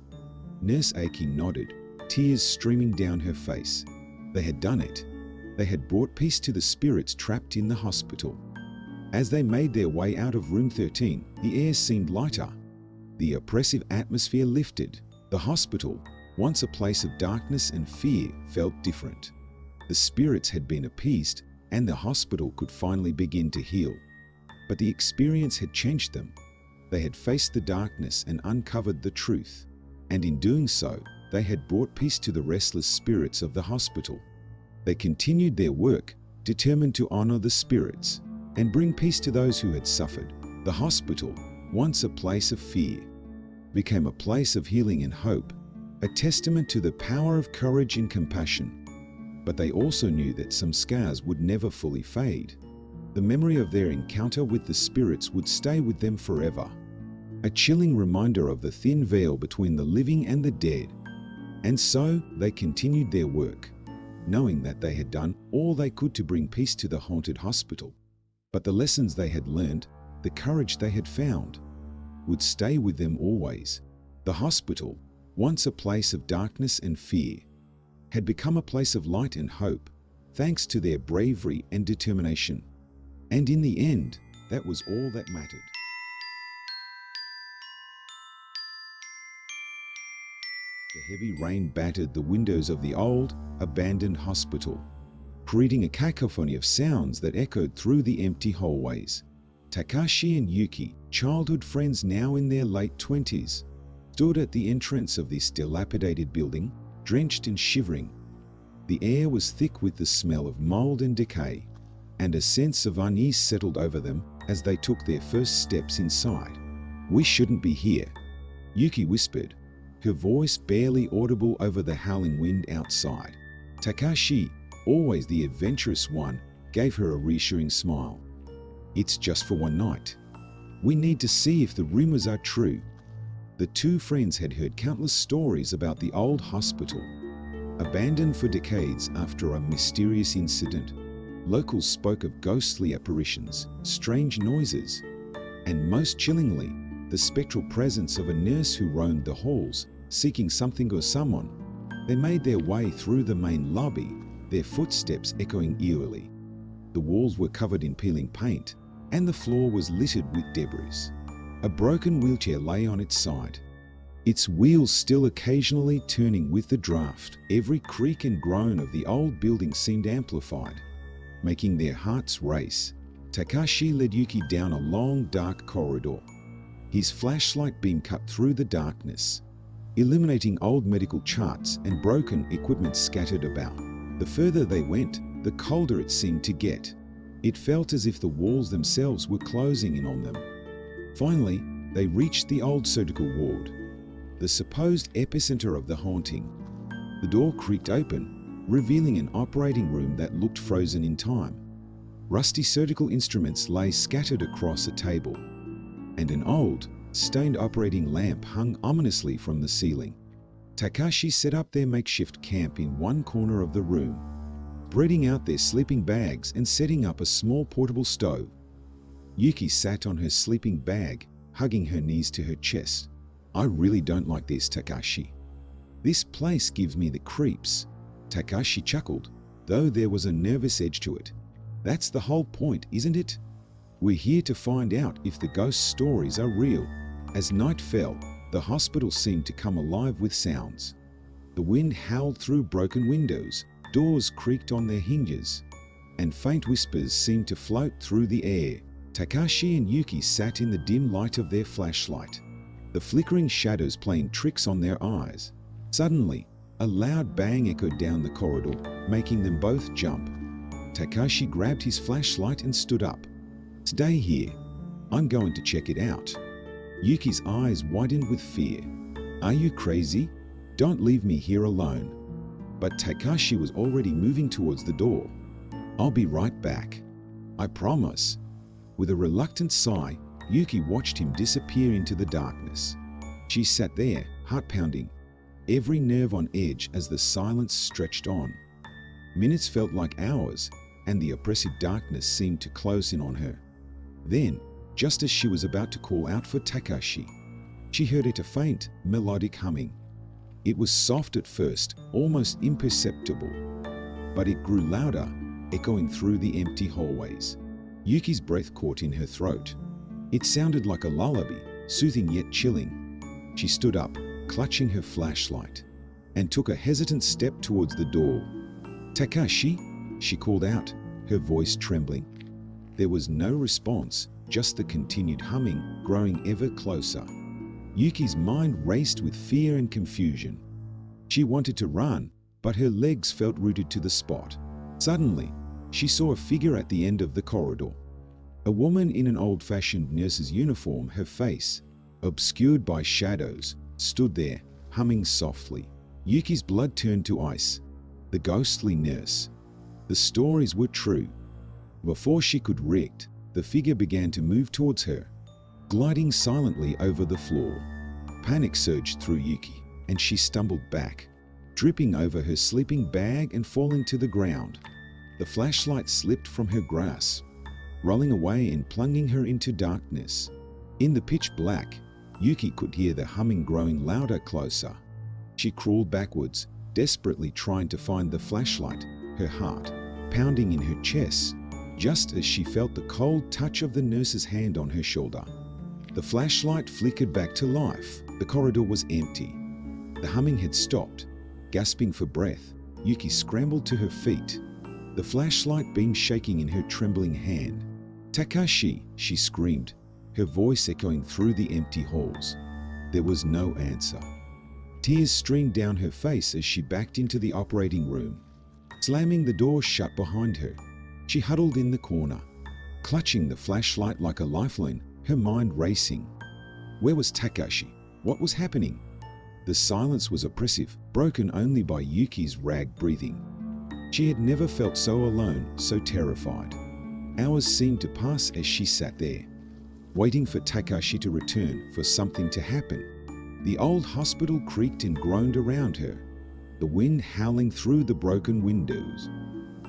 Nurse Aiki nodded, tears streaming down her face. They had done it. They had brought peace to the spirits trapped in the hospital. As they made their way out of room 13, the air seemed lighter. The oppressive atmosphere lifted. The hospital, once a place of darkness and fear, felt different. The spirits had been appeased, and the hospital could finally begin to heal. But the experience had changed them. They had faced the darkness and uncovered the truth. And in doing so, they had brought peace to the restless spirits of the hospital. They continued their work, determined to honor the spirits and bring peace to those who had suffered. The hospital, once a place of fear, became a place of healing and hope, a testament to the power of courage and compassion. But they also knew that some scars would never fully fade. The memory of their encounter with the spirits would stay with them forever, a chilling reminder of the thin veil between the living and the dead. And so they continued their work, knowing that they had done all they could to bring peace to the haunted hospital. But the lessons they had learned, the courage they had found, would stay with them always. The hospital, once a place of darkness and fear, had become a place of light and hope, thanks to their bravery and determination. And in the end, that was all that mattered. The heavy rain battered the windows of the old, abandoned hospital, creating a cacophony of sounds that echoed through the empty hallways. Takashi and Yuki, childhood friends now in their late 20s, stood at the entrance of this dilapidated building, drenched and shivering. The air was thick with the smell of mold and decay, and a sense of unease settled over them as they took their first steps inside. "We shouldn't be here," Yuki whispered, her voice barely audible over the howling wind outside. Takashi, always the adventurous one, gave her a reassuring smile. "It's just for one night. We need to see if the rumors are true." The two friends had heard countless stories about the old hospital, abandoned for decades after a mysterious incident. Locals spoke of ghostly apparitions, strange noises, and most chillingly, the spectral presence of a nurse who roamed the halls, seeking something or someone. They made their way through the main lobby, their footsteps echoing eerily. The walls were covered in peeling paint, and the floor was littered with debris. A broken wheelchair lay on its side, its wheels still occasionally turning with the draft. Every creak and groan of the old building seemed amplified, making their hearts race. Takashi led Yuki down a long, dark corridor. His flashlight beam cut through the darkness, illuminating old medical charts and broken equipment scattered about. The further they went, the colder it seemed to get. It felt as if the walls themselves were closing in on them. Finally, they reached the old surgical ward, the supposed epicenter of the haunting. The door creaked open, revealing an operating room that looked frozen in time. Rusty surgical instruments lay scattered across a table, and an old, stained operating lamp hung ominously from the ceiling. Takashi set up their makeshift camp in one corner of the room, spreading out their sleeping bags and setting up a small portable stove. Yuki sat on her sleeping bag, hugging her knees to her chest. "I really don't like this, Takashi. This place gives me the creeps." Takashi chuckled, though there was a nervous edge to it. "That's the whole point, isn't it? We're here to find out if the ghost stories are real." As night fell, the hospital seemed to come alive with sounds. The wind howled through broken windows, doors creaked on their hinges, and faint whispers seemed to float through the air. Takashi and Yuki sat in the dim light of their flashlight, the flickering shadows playing tricks on their eyes. Suddenly, a loud bang echoed down the corridor, making them both jump. Takashi grabbed his flashlight and stood up. "Stay here. I'm going to check it out." Yuki's eyes widened with fear. "Are you crazy? Don't leave me here alone." But Takashi was already moving towards the door. "I'll be right back. I promise." With a reluctant sigh, Yuki watched him disappear into the darkness. She sat there, heart pounding, every nerve on edge as the silence stretched on. Minutes felt like hours, and the oppressive darkness seemed to close in on her. Then, just as she was about to call out for Takashi, she heard a faint, melodic humming. It was soft at first, almost imperceptible, but it grew louder, echoing through the empty hallways. Yuki's breath caught in her throat. It sounded like a lullaby, soothing yet chilling. She stood up, clutching her flashlight, and took a hesitant step towards the door. "Takashi?" she called out, her voice trembling. There was no response, just the continued humming, growing ever closer. Yuki's mind raced with fear and confusion. She wanted to run, but her legs felt rooted to the spot. Suddenly, she saw a figure at the end of the corridor. A woman in an old-fashioned nurse's uniform, her face, obscured by shadows, stood there, humming softly. Yuki's blood turned to ice. The ghostly nurse. The stories were true. Before she could react, the figure began to move towards her, gliding silently over the floor. Panic surged through Yuki, and she stumbled back, tripping over her sleeping bag and falling to the ground. The flashlight slipped from her grasp, rolling away and plunging her into darkness. In the pitch black, Yuki could hear the humming growing louder, closer. She crawled backwards, desperately trying to find the flashlight, her heart pounding in her chest, just as she felt the cold touch of the nurse's hand on her shoulder. The flashlight flickered back to life. The corridor was empty. The humming had stopped. Gasping for breath, Yuki scrambled to her feet, the flashlight beam shaking in her trembling hand. "Takashi!" she screamed, her voice echoing through the empty halls. There was no answer. Tears streamed down her face as she backed into the operating room, slamming the door shut behind her. She huddled in the corner, clutching the flashlight like a lifeline, her mind racing. Where was Takashi? What was happening? The silence was oppressive, broken only by Yuki's ragged breathing. She had never felt so alone, so terrified. Hours seemed to pass as she sat there, waiting for Takashi to return, for something to happen. The old hospital creaked and groaned around her, the wind howling through the broken windows.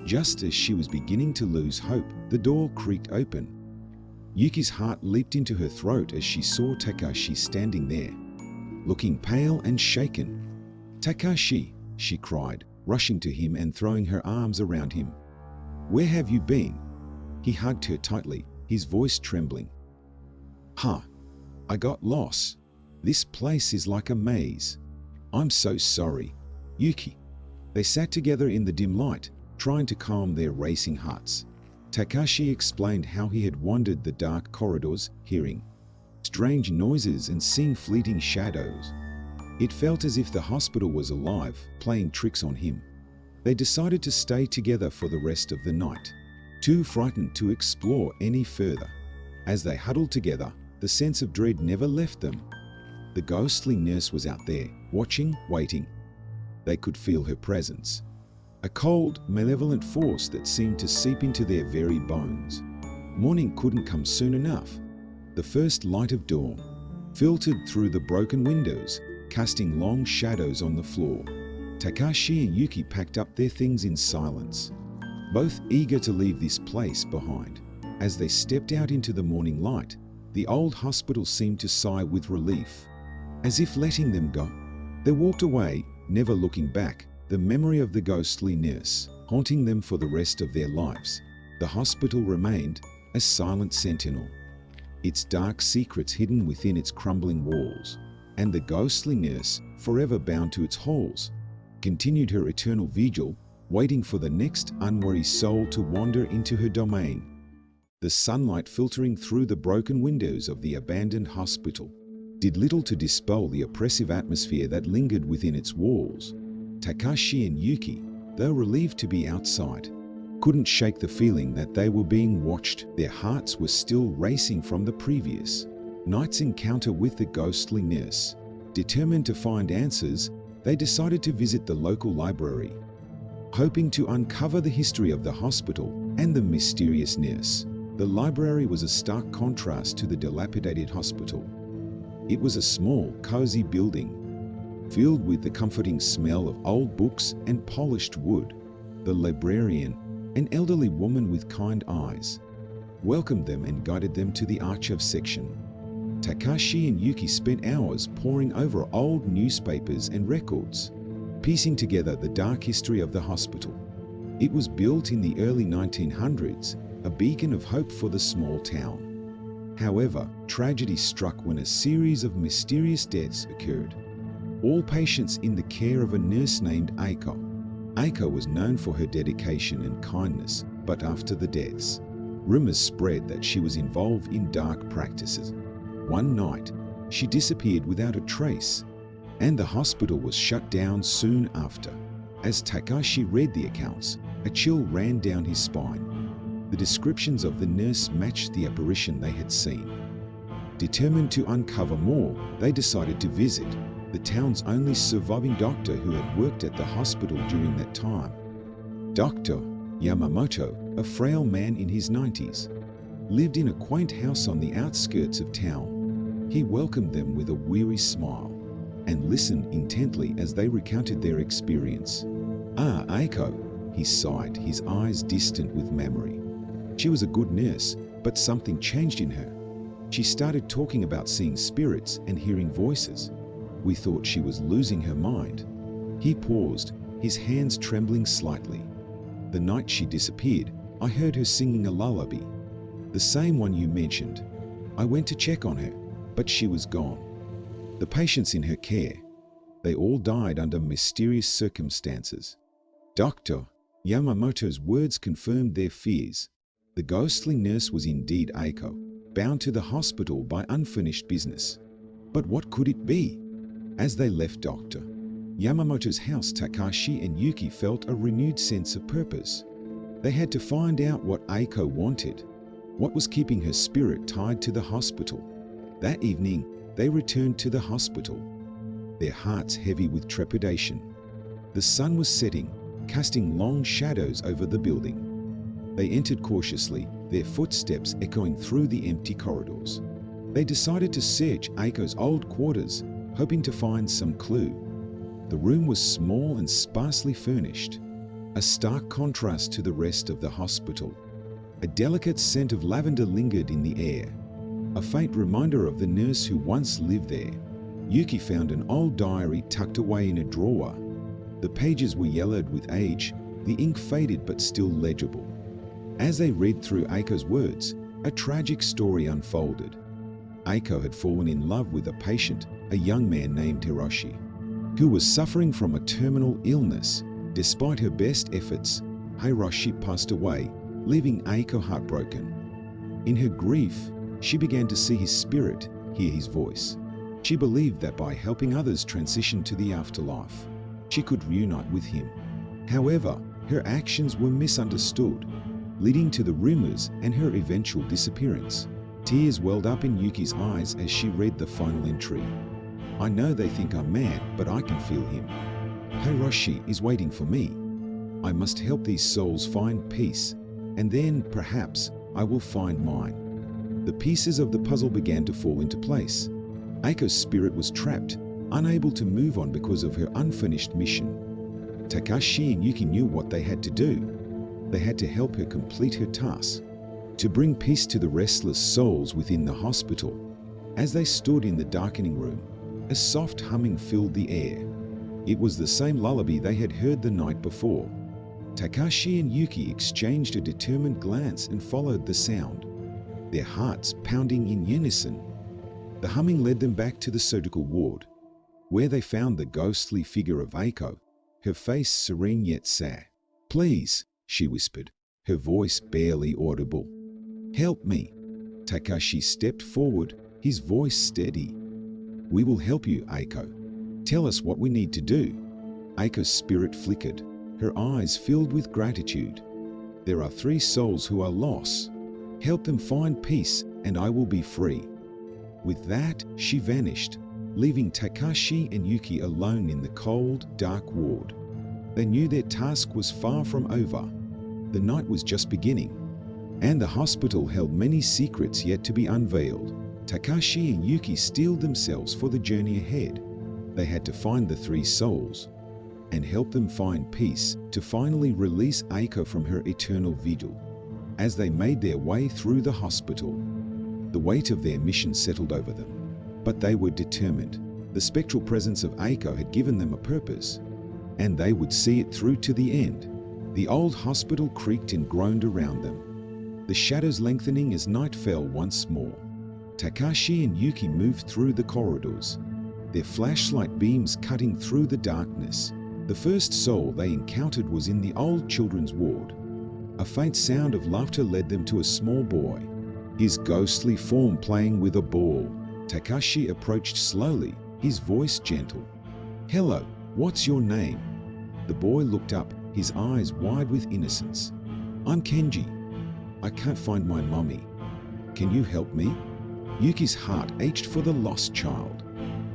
Just as she was beginning to lose hope, the door creaked open. Yuki's heart leaped into her throat as she saw Takashi standing there, looking pale and shaken. "Takashi!" she cried, rushing to him and throwing her arms around him. "Where have you been?" He hugged her tightly, his voice trembling. I got lost. This place is like a maze. I'm so sorry, Yuki." They sat together in the dim light, trying to calm their racing hearts. Takashi explained how he had wandered the dark corridors, hearing strange noises and seeing fleeting shadows. It felt as if the hospital was alive, playing tricks on him. They decided to stay together for the rest of the night, too frightened to explore any further. As they huddled together, the sense of dread never left them. The ghostly nurse was out there, watching, waiting. They could feel her presence. a cold, malevolent force that seemed to seep into their very bones. Morning couldn't come soon enough. The first light of dawn filtered through the broken windows, casting long shadows on the floor. Takashi and Yuki packed up their things in silence, both eager to leave this place behind. As they stepped out into the morning light, the old hospital seemed to sigh with relief, as if letting them go. They walked away, never looking back, the memory of the ghostly nurse haunting them for the rest of their lives. The hospital remained a silent sentinel, its dark secrets hidden within its crumbling walls, and the ghostly nurse, forever bound to its halls, continued her eternal vigil, waiting for the next unwary soul to wander into her domain. The sunlight filtering through the broken windows of the abandoned hospital did little to dispel the oppressive atmosphere that lingered within its walls. Takashi and Yuki, though relieved to be outside, couldn't shake the feeling that they were being watched. Their hearts were still racing from the previous night's encounter with the ghostly nurse. Determined to find answers, they decided to visit the local library, hoping to uncover the history of the hospital and the mysterious nurse. The library was a stark contrast to the dilapidated hospital. It was a small, cozy building, filled with the comforting smell of old books and polished wood. The librarian, an elderly woman with kind eyes, welcomed them and guided them to the archive section. Takashi and Yuki spent hours poring over old newspapers and records, piecing together the dark history of the hospital. It was built in the early 1900s, a beacon of hope for the small town. However, tragedy struck when a series of mysterious deaths occurred, all patients in the care of a nurse named Aiko. Aiko was known for her dedication and kindness, but after the deaths, rumors spread that she was involved in dark practices. One night, she disappeared without a trace, and the hospital was shut down soon after. As Takashi read the accounts, a chill ran down his spine. The descriptions of the nurse matched the apparition they had seen. Determined to uncover more, they decided to visit the town's only surviving doctor who had worked at the hospital during that time. Dr. Yamamoto, a frail man in his 90s, lived in a quaint house on the outskirts of town. He welcomed them with a weary smile and listened intently as they recounted their experience. "Ah, Aiko," he sighed, his eyes distant with memory. "She was a good nurse, but something changed in her. She started talking about seeing spirits and hearing voices. We thought she was losing her mind." He paused, his hands trembling slightly. "The night she disappeared, I heard her singing a lullaby. The same one you mentioned. I went to check on her, but she was gone. The patients in her care, they all died under mysterious circumstances." Dr. Yamamoto's words confirmed their fears. The ghostly nurse was indeed Aiko, bound to the hospital by unfinished business. But what could it be? As they left Dr. Yamamoto's house, Takashi and Yuki felt a renewed sense of purpose. They had to find out what Aiko wanted, what was keeping her spirit tied to the hospital. That evening, they returned to the hospital, their hearts heavy with trepidation. The sun was setting, casting long shadows over the building. They entered cautiously, their footsteps echoing through the empty corridors. They decided to search Aiko's old quarters, hoping to find some clue. The room was small and sparsely furnished, a stark contrast to the rest of the hospital. A delicate scent of lavender lingered in the air, a faint reminder of the nurse who once lived there. Yuki found an old diary tucked away in a drawer. The pages were yellowed with age, the ink faded but still legible. As they read through Aiko's words, a tragic story unfolded. Aiko had fallen in love with a patient, a young man named Hiroshi, who was suffering from a terminal illness. Despite her best efforts, Hiroshi passed away, leaving Aiko heartbroken. In her grief, she began to see his spirit, hear his voice. She believed that by helping others transition to the afterlife, she could reunite with him. However, her actions were misunderstood, leading to the rumors and her eventual disappearance. Tears welled up in Yuki's eyes as she read the final entry. "I know they think I'm mad, but I can feel him. Hiroshi is waiting for me. I must help these souls find peace, and then, perhaps, I will find mine. The pieces of the puzzle began to fall into place. Aiko's spirit was trapped, unable to move on because of her unfinished mission. Takashi and Yuki knew what they had to do. They had to help her complete her task, to bring peace to the restless souls within the hospital. As they stood in the darkening room, a soft humming filled the air. It was the same lullaby they had heard the night before. Takashi and Yuki exchanged a determined glance and followed the sound, their hearts pounding in unison. The humming led them back to the surgical ward, where they found the ghostly figure of Aiko, her face serene yet sad. "Please," she whispered, her voice barely audible. "Help me." Takashi stepped forward, his voice steady. "We will help you, Aiko. Tell us what we need to do." Aiko's spirit flickered, her eyes filled with gratitude. "There are 3 souls who are lost. Help them find peace, and I will be free." With that, she vanished, leaving Takashi and Yuki alone in the cold, dark ward. They knew their task was far from over. The night was just beginning, and the hospital held many secrets yet to be unveiled. Takashi and Yuki steeled themselves for the journey ahead. They had to find the 3 souls and help them find peace to finally release Aiko from her eternal vigil. As they made their way through the hospital, the weight of their mission settled over them. But they were determined. The spectral presence of Aiko had given them a purpose, and they would see it through to the end. The old hospital creaked and groaned around them, the shadows lengthening as night fell once more. Takashi and Yuki moved through the corridors, their flashlight beams cutting through the darkness. The first soul they encountered was in the old children's ward. A faint sound of laughter led them to a small boy, his ghostly form playing with a ball. Takashi approached slowly, his voice gentle. "Hello, what's your name?" The boy looked up, his eyes wide with innocence. "I'm Kenji. I can't find my mommy. Can you help me?" Yuki's heart ached for the lost child.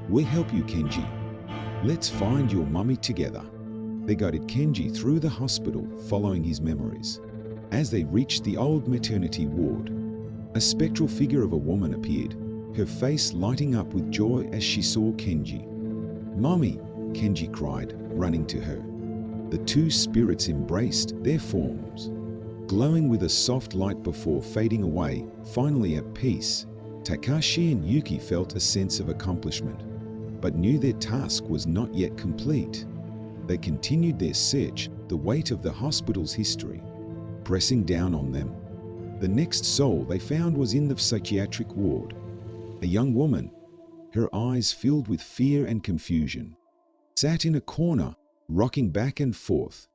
"We'll help you, Kenji. Let's find your mummy together." They guided Kenji through the hospital, following his memories. As they reached the old maternity ward, a spectral figure of a woman appeared, her face lighting up with joy as she saw Kenji. "Mommy!" Kenji cried, running to her. The 2 spirits embraced, their forms glowing with a soft light before fading away, finally at peace. Takashi and Yuki felt a sense of accomplishment, but knew their task was not yet complete. They continued their search, the weight of the hospital's history pressing down on them. The next soul they found was in the psychiatric ward, a young woman, her eyes filled with fear and confusion, sat in a corner, rocking back and forth.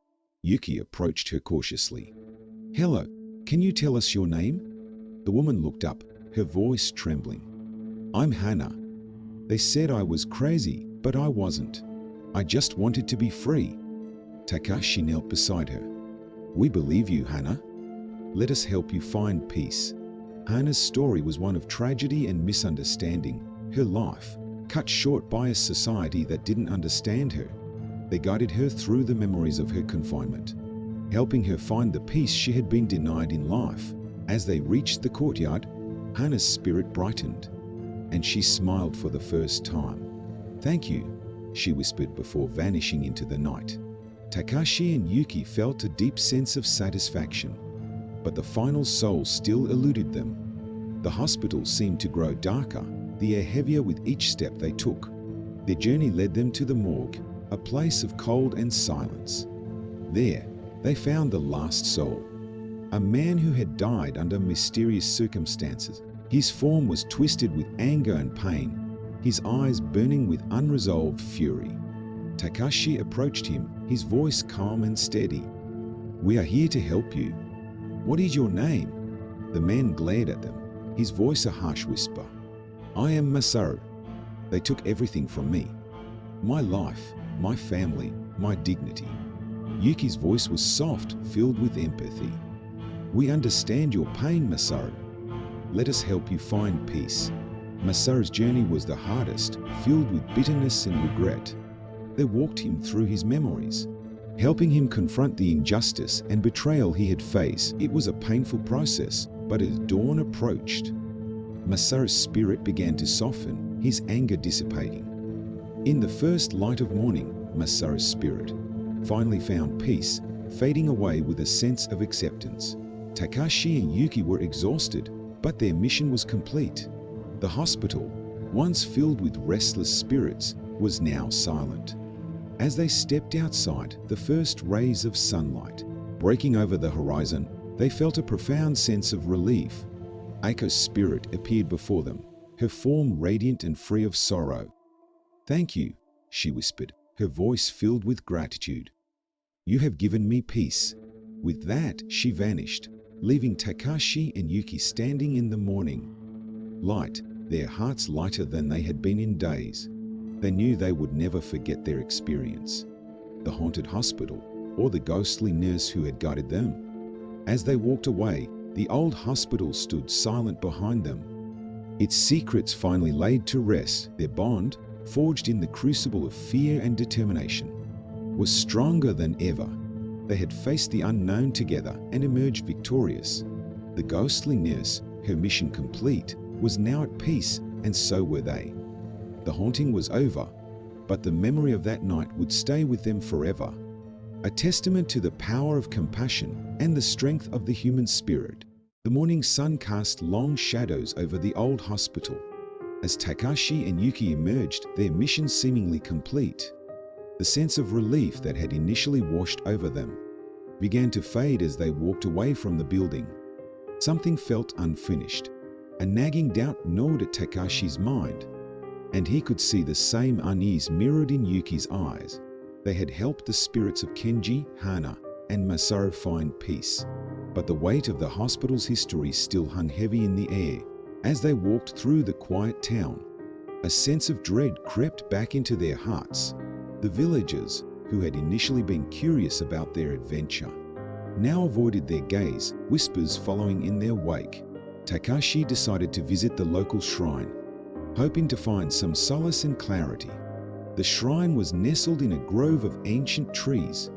Yuki approached her cautiously. "Hello, can you tell us your name?" The woman looked up, her voice trembling. "I'm Hana. They said I was crazy, but I wasn't. I just wanted to be free." Takashi knelt beside her. "We believe you, Hana. Let us help you find peace." Hana's story was one of tragedy and misunderstanding, her life cut short by a society that didn't understand her. They guided her through the memories of her confinement, helping her find the peace she had been denied in life. As they reached the courtyard, Hana's spirit brightened, and she smiled for the first time. "Thank you," she whispered before vanishing into the night. Takashi and Yuki felt a deep sense of satisfaction, but the final soul still eluded them. The hospital seemed to grow darker, the air heavier with each step they took. Their journey led them to the morgue, a place of cold and silence. There, they found the last soul, a man who had died under mysterious circumstances. His form was twisted with anger and pain, his eyes burning with unresolved fury. Takashi approached him, his voice calm and steady. "We are here to help you. What is your name?" The man glared at them, his voice a harsh whisper. "I am Masaru. They took everything from me. My life, my family, my dignity." Yuki's voice was soft, filled with empathy. "We understand your pain, Masaru. Let us help you find peace." Masaru's journey was the hardest, filled with bitterness and regret. They walked him through his memories, helping him confront the injustice and betrayal he had faced. It was a painful process, but as dawn approached, Masaru's spirit began to soften, his anger dissipating. In the first light of morning, Masaru's spirit finally found peace, fading away with a sense of acceptance. Takashi and Yuki were exhausted, but their mission was complete. The hospital, once filled with restless spirits, was now silent. As they stepped outside, the first rays of sunlight breaking over the horizon, they felt a profound sense of relief. Aiko's spirit appeared before them, her form radiant and free of sorrow. "Thank you," she whispered, her voice filled with gratitude. "You have given me peace." With that, she vanished, leaving Takashi and Yuki standing in the morning light, their hearts lighter than they had been in days. They knew they would never forget their experience, the haunted hospital, or the ghostly nurse who had guided them. As they walked away, the old hospital stood silent behind them, its secrets finally laid to rest. Their bond, forged in the crucible of fear and determination, was stronger than ever. They had faced the unknown together and emerged victorious. The ghostly nurse, her mission complete, was now at peace, and so were they. The haunting was over, but the memory of that night would stay with them forever, a testament to the power of compassion and the strength of the human spirit. The morning sun cast long shadows over the old hospital. As Takashi and Yuki emerged, their mission seemingly complete, the sense of relief that had initially washed over them began to fade as they walked away from the building. Something felt unfinished. A nagging doubt gnawed at Takashi's mind, and he could see the same unease mirrored in Yuki's eyes. They had helped the spirits of Kenji, Hana, and Masaru find peace, but the weight of the hospital's history still hung heavy in the air. As they walked through the quiet town, a sense of dread crept back into their hearts. The villagers, who had initially been curious about their adventure, now avoided their gaze, whispers following in their wake. Takashi decided to visit the local shrine, hoping to find some solace and clarity. The shrine was nestled in a grove of ancient trees,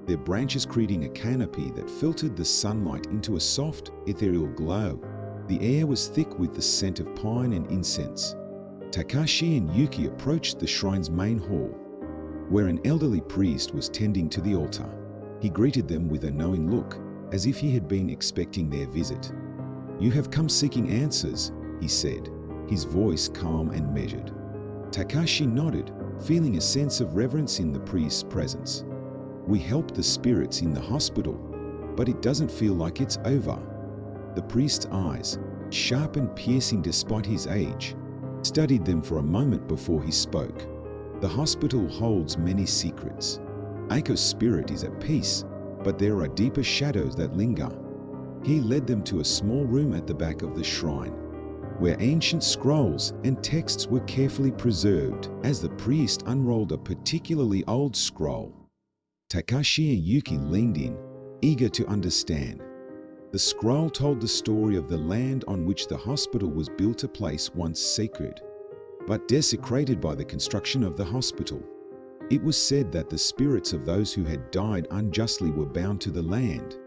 their branches creating a canopy that filtered the sunlight into a soft, ethereal glow. The air was thick with the scent of pine and incense. Takashi and Yuki approached the shrine's main hall, where an elderly priest was tending to the altar. He greeted them with a knowing look, as if he had been expecting their visit. "You have come seeking answers," he said, his voice calm and measured. Takashi nodded, feeling a sense of reverence in the priest's presence. "We helped the spirits in the hospital, but it doesn't feel like it's over." The priest's eyes, sharp and piercing despite his age, studied them for a moment before he spoke. "The hospital holds many secrets. Aiko's spirit is at peace, but there are deeper shadows that linger." He led them to a small room at the back of the shrine, where ancient scrolls and texts were carefully preserved. As the priest unrolled a particularly old scroll, Takashi and Yuki leaned in, eager to understand. The scroll told the story of the land on which the hospital was built, a place once sacred, but desecrated by the construction of the hospital. It was said that the spirits of those who had died unjustly were bound to the land,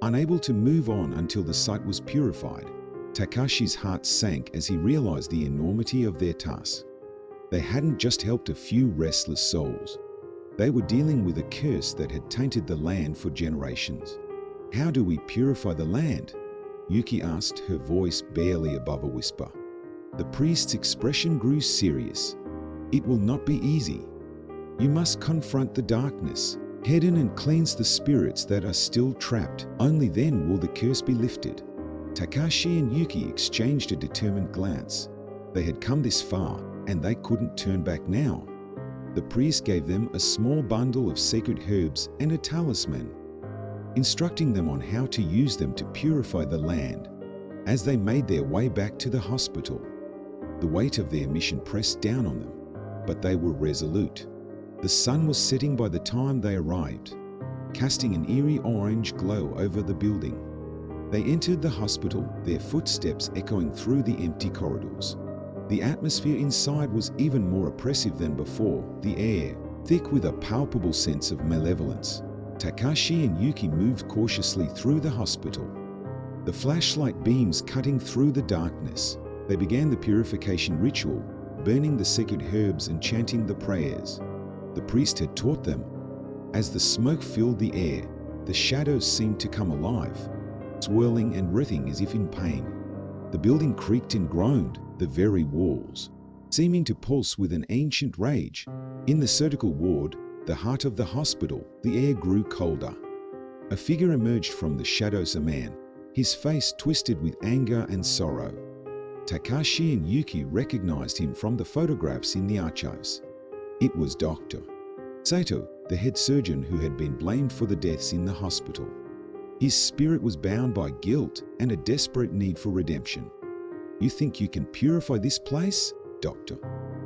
unable to move on until the site was purified. Takashi's heart sank as he realized the enormity of their task. They hadn't just helped a few restless souls. They were dealing with a curse that had tainted the land for generations. "How do we purify the land?" Yuki asked, her voice barely above a whisper. The priest's expression grew serious. "It will not be easy. You must confront the darkness, head in and cleanse the spirits that are still trapped. Only then will the curse be lifted." Takashi and Yuki exchanged a determined glance. They had come this far, and they couldn't turn back now. The priest gave them a small bundle of sacred herbs and a talisman, instructing them on how to use them to purify the land. As they made their way back to the hospital, the weight of their mission pressed down on them, but they were resolute. The sun was setting by the time they arrived, casting an eerie orange glow over the building. They entered the hospital, their footsteps echoing through the empty corridors. The atmosphere inside was even more oppressive than before, the air thick with a palpable sense of malevolence. Takashi and Yuki moved cautiously through the hospital. The flashlight beams cutting through the darkness, they began the purification ritual, burning the sacred herbs and chanting the prayers the priest had taught them. As the smoke filled the air, the shadows seemed to come alive, swirling and writhing as if in pain. The building creaked and groaned, the very walls seeming to pulse with an ancient rage. In the surgical ward, the heart of the hospital, the air grew colder. A figure emerged from the shadows, a man, his face twisted with anger and sorrow. Takashi and Yuki recognized him from the photographs in the archives. It was Dr. Sato, the head surgeon who had been blamed for the deaths in the hospital. His spirit was bound by guilt and a desperate need for redemption. "You think you can purify this place, Doctor?"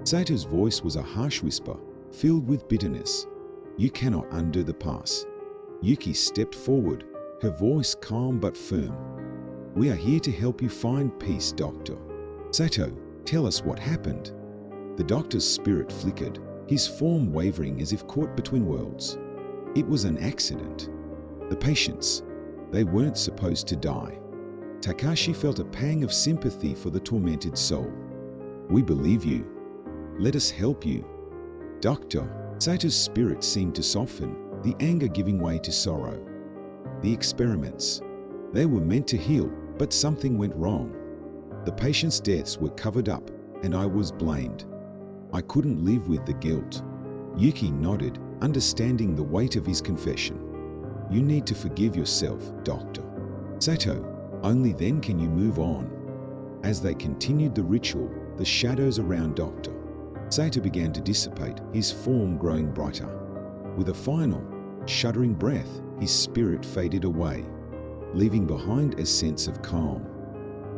Sato's voice was a harsh whisper, filled with bitterness. "You cannot undo the past." Yuki stepped forward, her voice calm but firm. "We are here to help you find peace, Doctor." "Sato, tell us what happened." The doctor's spirit flickered, his form wavering as if caught between worlds. "It was an accident. The patients, they weren't supposed to die." Takashi felt a pang of sympathy for the tormented soul. "We believe you. Let us help you, Doctor." Sato's spirit seemed to soften, the anger giving way to sorrow. "The experiments, they were meant to heal, but something went wrong. The patients' deaths were covered up, and I was blamed. I couldn't live with the guilt." Yuki nodded, understanding the weight of his confession. "You need to forgive yourself, Doctor. Sato, only then can you move on." As they continued the ritual, the shadows around Dr. Sato began to dissipate, his form growing brighter. With a final, shuddering breath, his spirit faded away, leaving behind a sense of calm.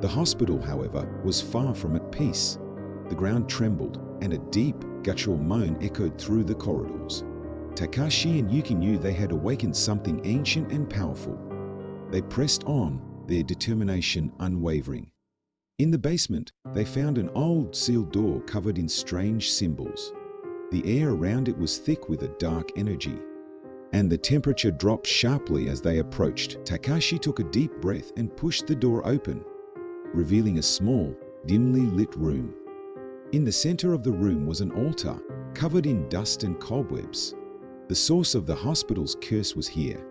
The hospital, however, was far from at peace. The ground trembled, and a deep, guttural moan echoed through the corridors. Takashi and Yuki knew they had awakened something ancient and powerful. They pressed on, their determination unwavering. In the basement, they found an old sealed door covered in strange symbols. The air around it was thick with a dark energy, and the temperature dropped sharply as they approached. Takashi took a deep breath and pushed the door open, revealing a small, dimly lit room. In the center of the room was an altar, covered in dust and cobwebs. The source of the hospital's curse was here.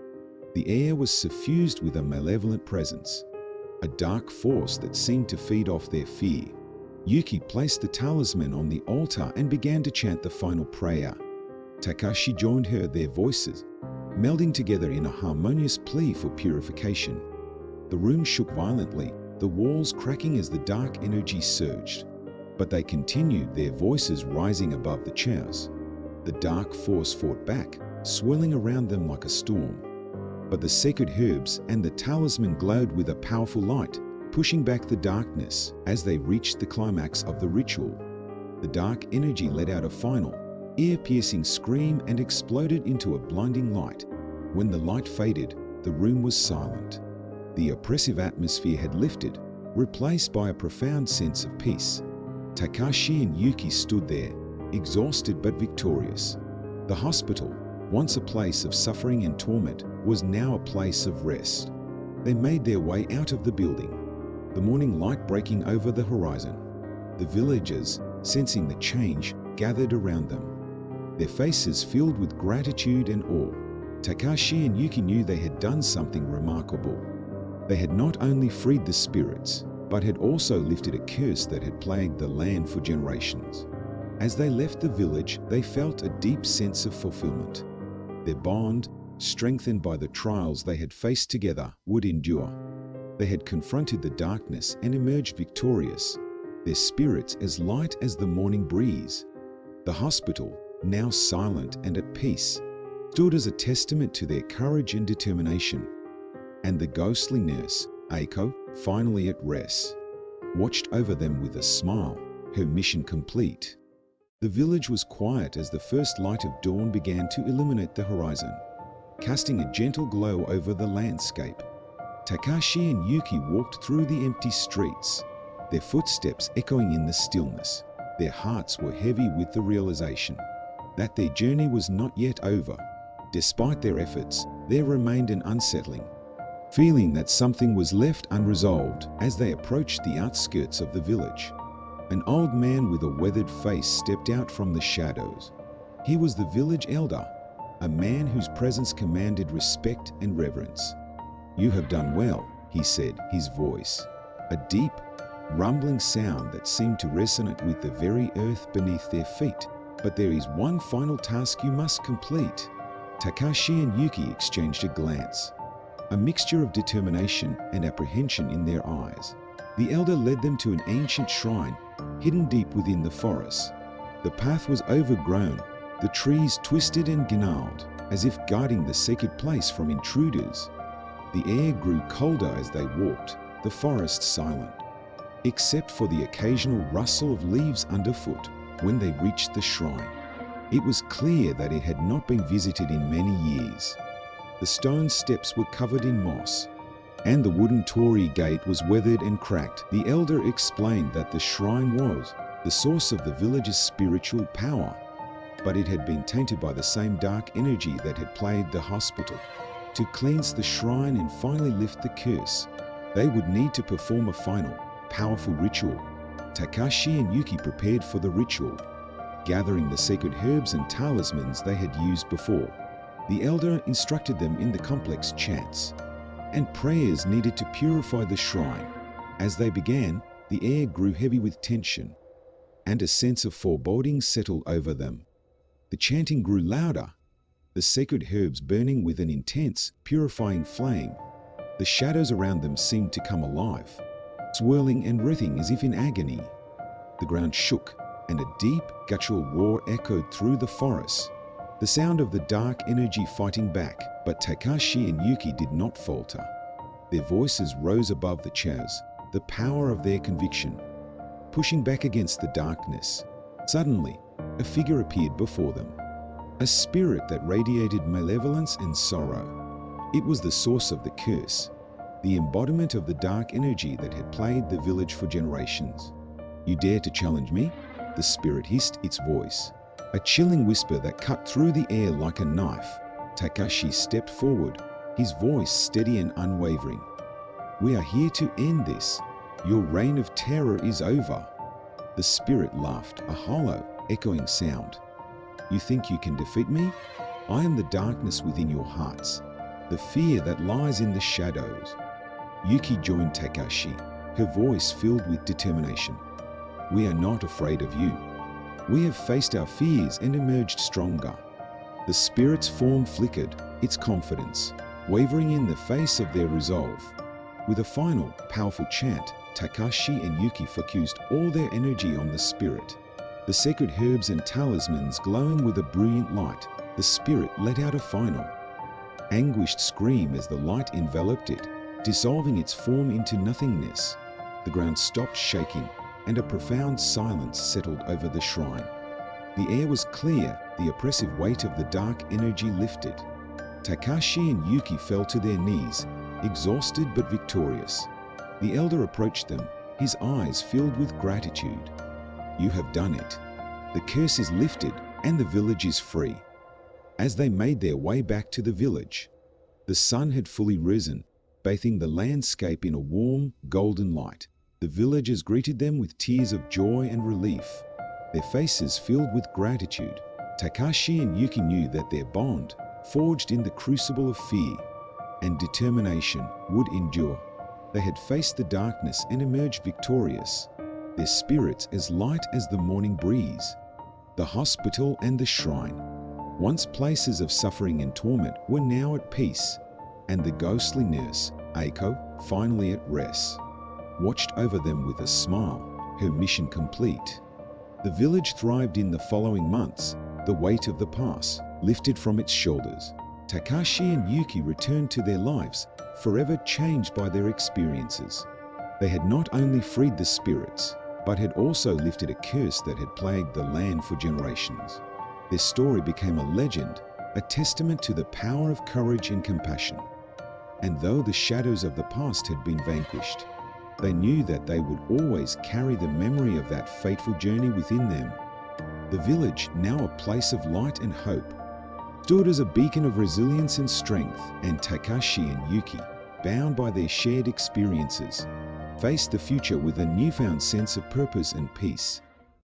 The air was suffused with a malevolent presence, a dark force that seemed to feed off their fear. Yuki placed the talisman on the altar and began to chant the final prayer. Takashi joined her, their voices melding together in a harmonious plea for purification. The room shook violently, the walls cracking as the dark energy surged. But they continued, their voices rising above the chairs. The dark force fought back, swirling around them like a storm. But the sacred herbs and the talisman glowed with a powerful light, pushing back the darkness. As they reached the climax of the ritual, the dark energy let out a final, ear-piercing scream and exploded into a blinding light. When the light faded, the room was silent. The oppressive atmosphere had lifted, replaced by a profound sense of peace. Takashi and Yuki stood there, exhausted but victorious. The hospital, once a place of suffering and torment, was now a place of rest. They made their way out of the building, the morning light breaking over the horizon. The villagers, sensing the change, gathered around them, their faces filled with gratitude and awe. Takashi and Yuki knew they had done something remarkable. They had not only freed the spirits, but had also lifted a curse that had plagued the land for generations. As they left the village, they felt a deep sense of fulfillment. Their bond, strengthened by the trials they had faced together, would endure. They had confronted the darkness and emerged victorious, their spirits as light as the morning breeze. The hospital, now silent and at peace, stood as a testament to their courage and determination. And the ghostly nurse, Aiko, finally at rest, watched over them with a smile, her mission complete. The village was quiet as the first light of dawn began to illuminate the horizon, casting a gentle glow over the landscape. Takashi and Yuki walked through the empty streets, their footsteps echoing in the stillness. Their hearts were heavy with the realization that their journey was not yet over. Despite their efforts, there remained an unsettling feeling that something was left unresolved. As they approached the outskirts of the village, an old man with a weathered face stepped out from the shadows. He was the village elder, a man whose presence commanded respect and reverence. "You have done well," he said, his voice a deep, rumbling sound that seemed to resonate with the very earth beneath their feet. "But there is one final task you must complete." Takashi and Yuki exchanged a glance, a mixture of determination and apprehension in their eyes. The elder led them to an ancient shrine hidden deep within the forest. The path was overgrown, the trees twisted and gnarled, as if guarding the sacred place from intruders. The air grew colder as they walked, the forest silent, except for the occasional rustle of leaves underfoot. When they reached the shrine, it was clear that it had not been visited in many years. The stone steps were covered in moss, and the wooden torii gate was weathered and cracked. The elder explained that the shrine was the source of the village's spiritual power, but it had been tainted by the same dark energy that had plagued the hospital. To cleanse the shrine and finally lift the curse, they would need to perform a final, powerful ritual. Takashi and Yuki prepared for the ritual, gathering the sacred herbs and talismans they had used before. The elder instructed them in the complex chants and prayers needed to purify the shrine. As they began, the air grew heavy with tension, and a sense of foreboding settled over them. The chanting grew louder, the sacred herbs burning with an intense, purifying flame. The shadows around them seemed to come alive, swirling and writhing as if in agony. The ground shook, and a deep, guttural roar echoed through the forest, the sound of the dark energy fighting back. But Takashi and Yuki did not falter. Their voices rose above the chaos, the power of their conviction, pushing back against the darkness. Suddenly, a figure appeared before them, a spirit that radiated malevolence and sorrow. It was the source of the curse, the embodiment of the dark energy that had plagued the village for generations. "You dare to challenge me?" the spirit hissed, its voice a chilling whisper that cut through the air like a knife. Takashi stepped forward, his voice steady and unwavering. "We are here to end this. Your reign of terror is over." The spirit laughed, a hollow, echoing sound. "You think you can defeat me? I am the darkness within your hearts, the fear that lies in the shadows." Yuki joined Takashi, her voice filled with determination. "We are not afraid of you. We have faced our fears and emerged stronger." The spirit's form flickered, its confidence wavering in the face of their resolve. With a final, powerful chant, Takashi and Yuki focused all their energy on the spirit. The sacred herbs and talismans glowing with a brilliant light, the spirit let out a final, anguished scream as the light enveloped it, dissolving its form into nothingness. The ground stopped shaking, and a profound silence settled over the shrine. The air was clear, the oppressive weight of the dark energy lifted. Takashi and Yuki fell to their knees, exhausted but victorious. The elder approached them, his eyes filled with gratitude. "You have done it. The curse is lifted, and the village is free." As they made their way back to the village, the sun had fully risen, bathing the landscape in a warm, golden light. The villagers greeted them with tears of joy and relief, their faces filled with gratitude. Takashi and Yuki knew that their bond, forged in the crucible of fear and determination, would endure. They had faced the darkness and emerged victorious, their spirits as light as the morning breeze. The hospital and the shrine, once places of suffering and torment, were now at peace, and the ghostly nurse, Aiko, finally at rest, watched over them with a smile, her mission complete. The village thrived in the following months, the weight of the past lifted from its shoulders. Takashi and Yuki returned to their lives, forever changed by their experiences. They had not only freed the spirits, but had also lifted a curse that had plagued the land for generations. Their story became a legend, a testament to the power of courage and compassion. And though the shadows of the past had been vanquished, they knew that they would always carry the memory of that fateful journey within them. The village, now a place of light and hope, stood as a beacon of resilience and strength, and Takashi and Yuki, bound by their shared experiences, faced the future with a newfound sense of purpose and peace.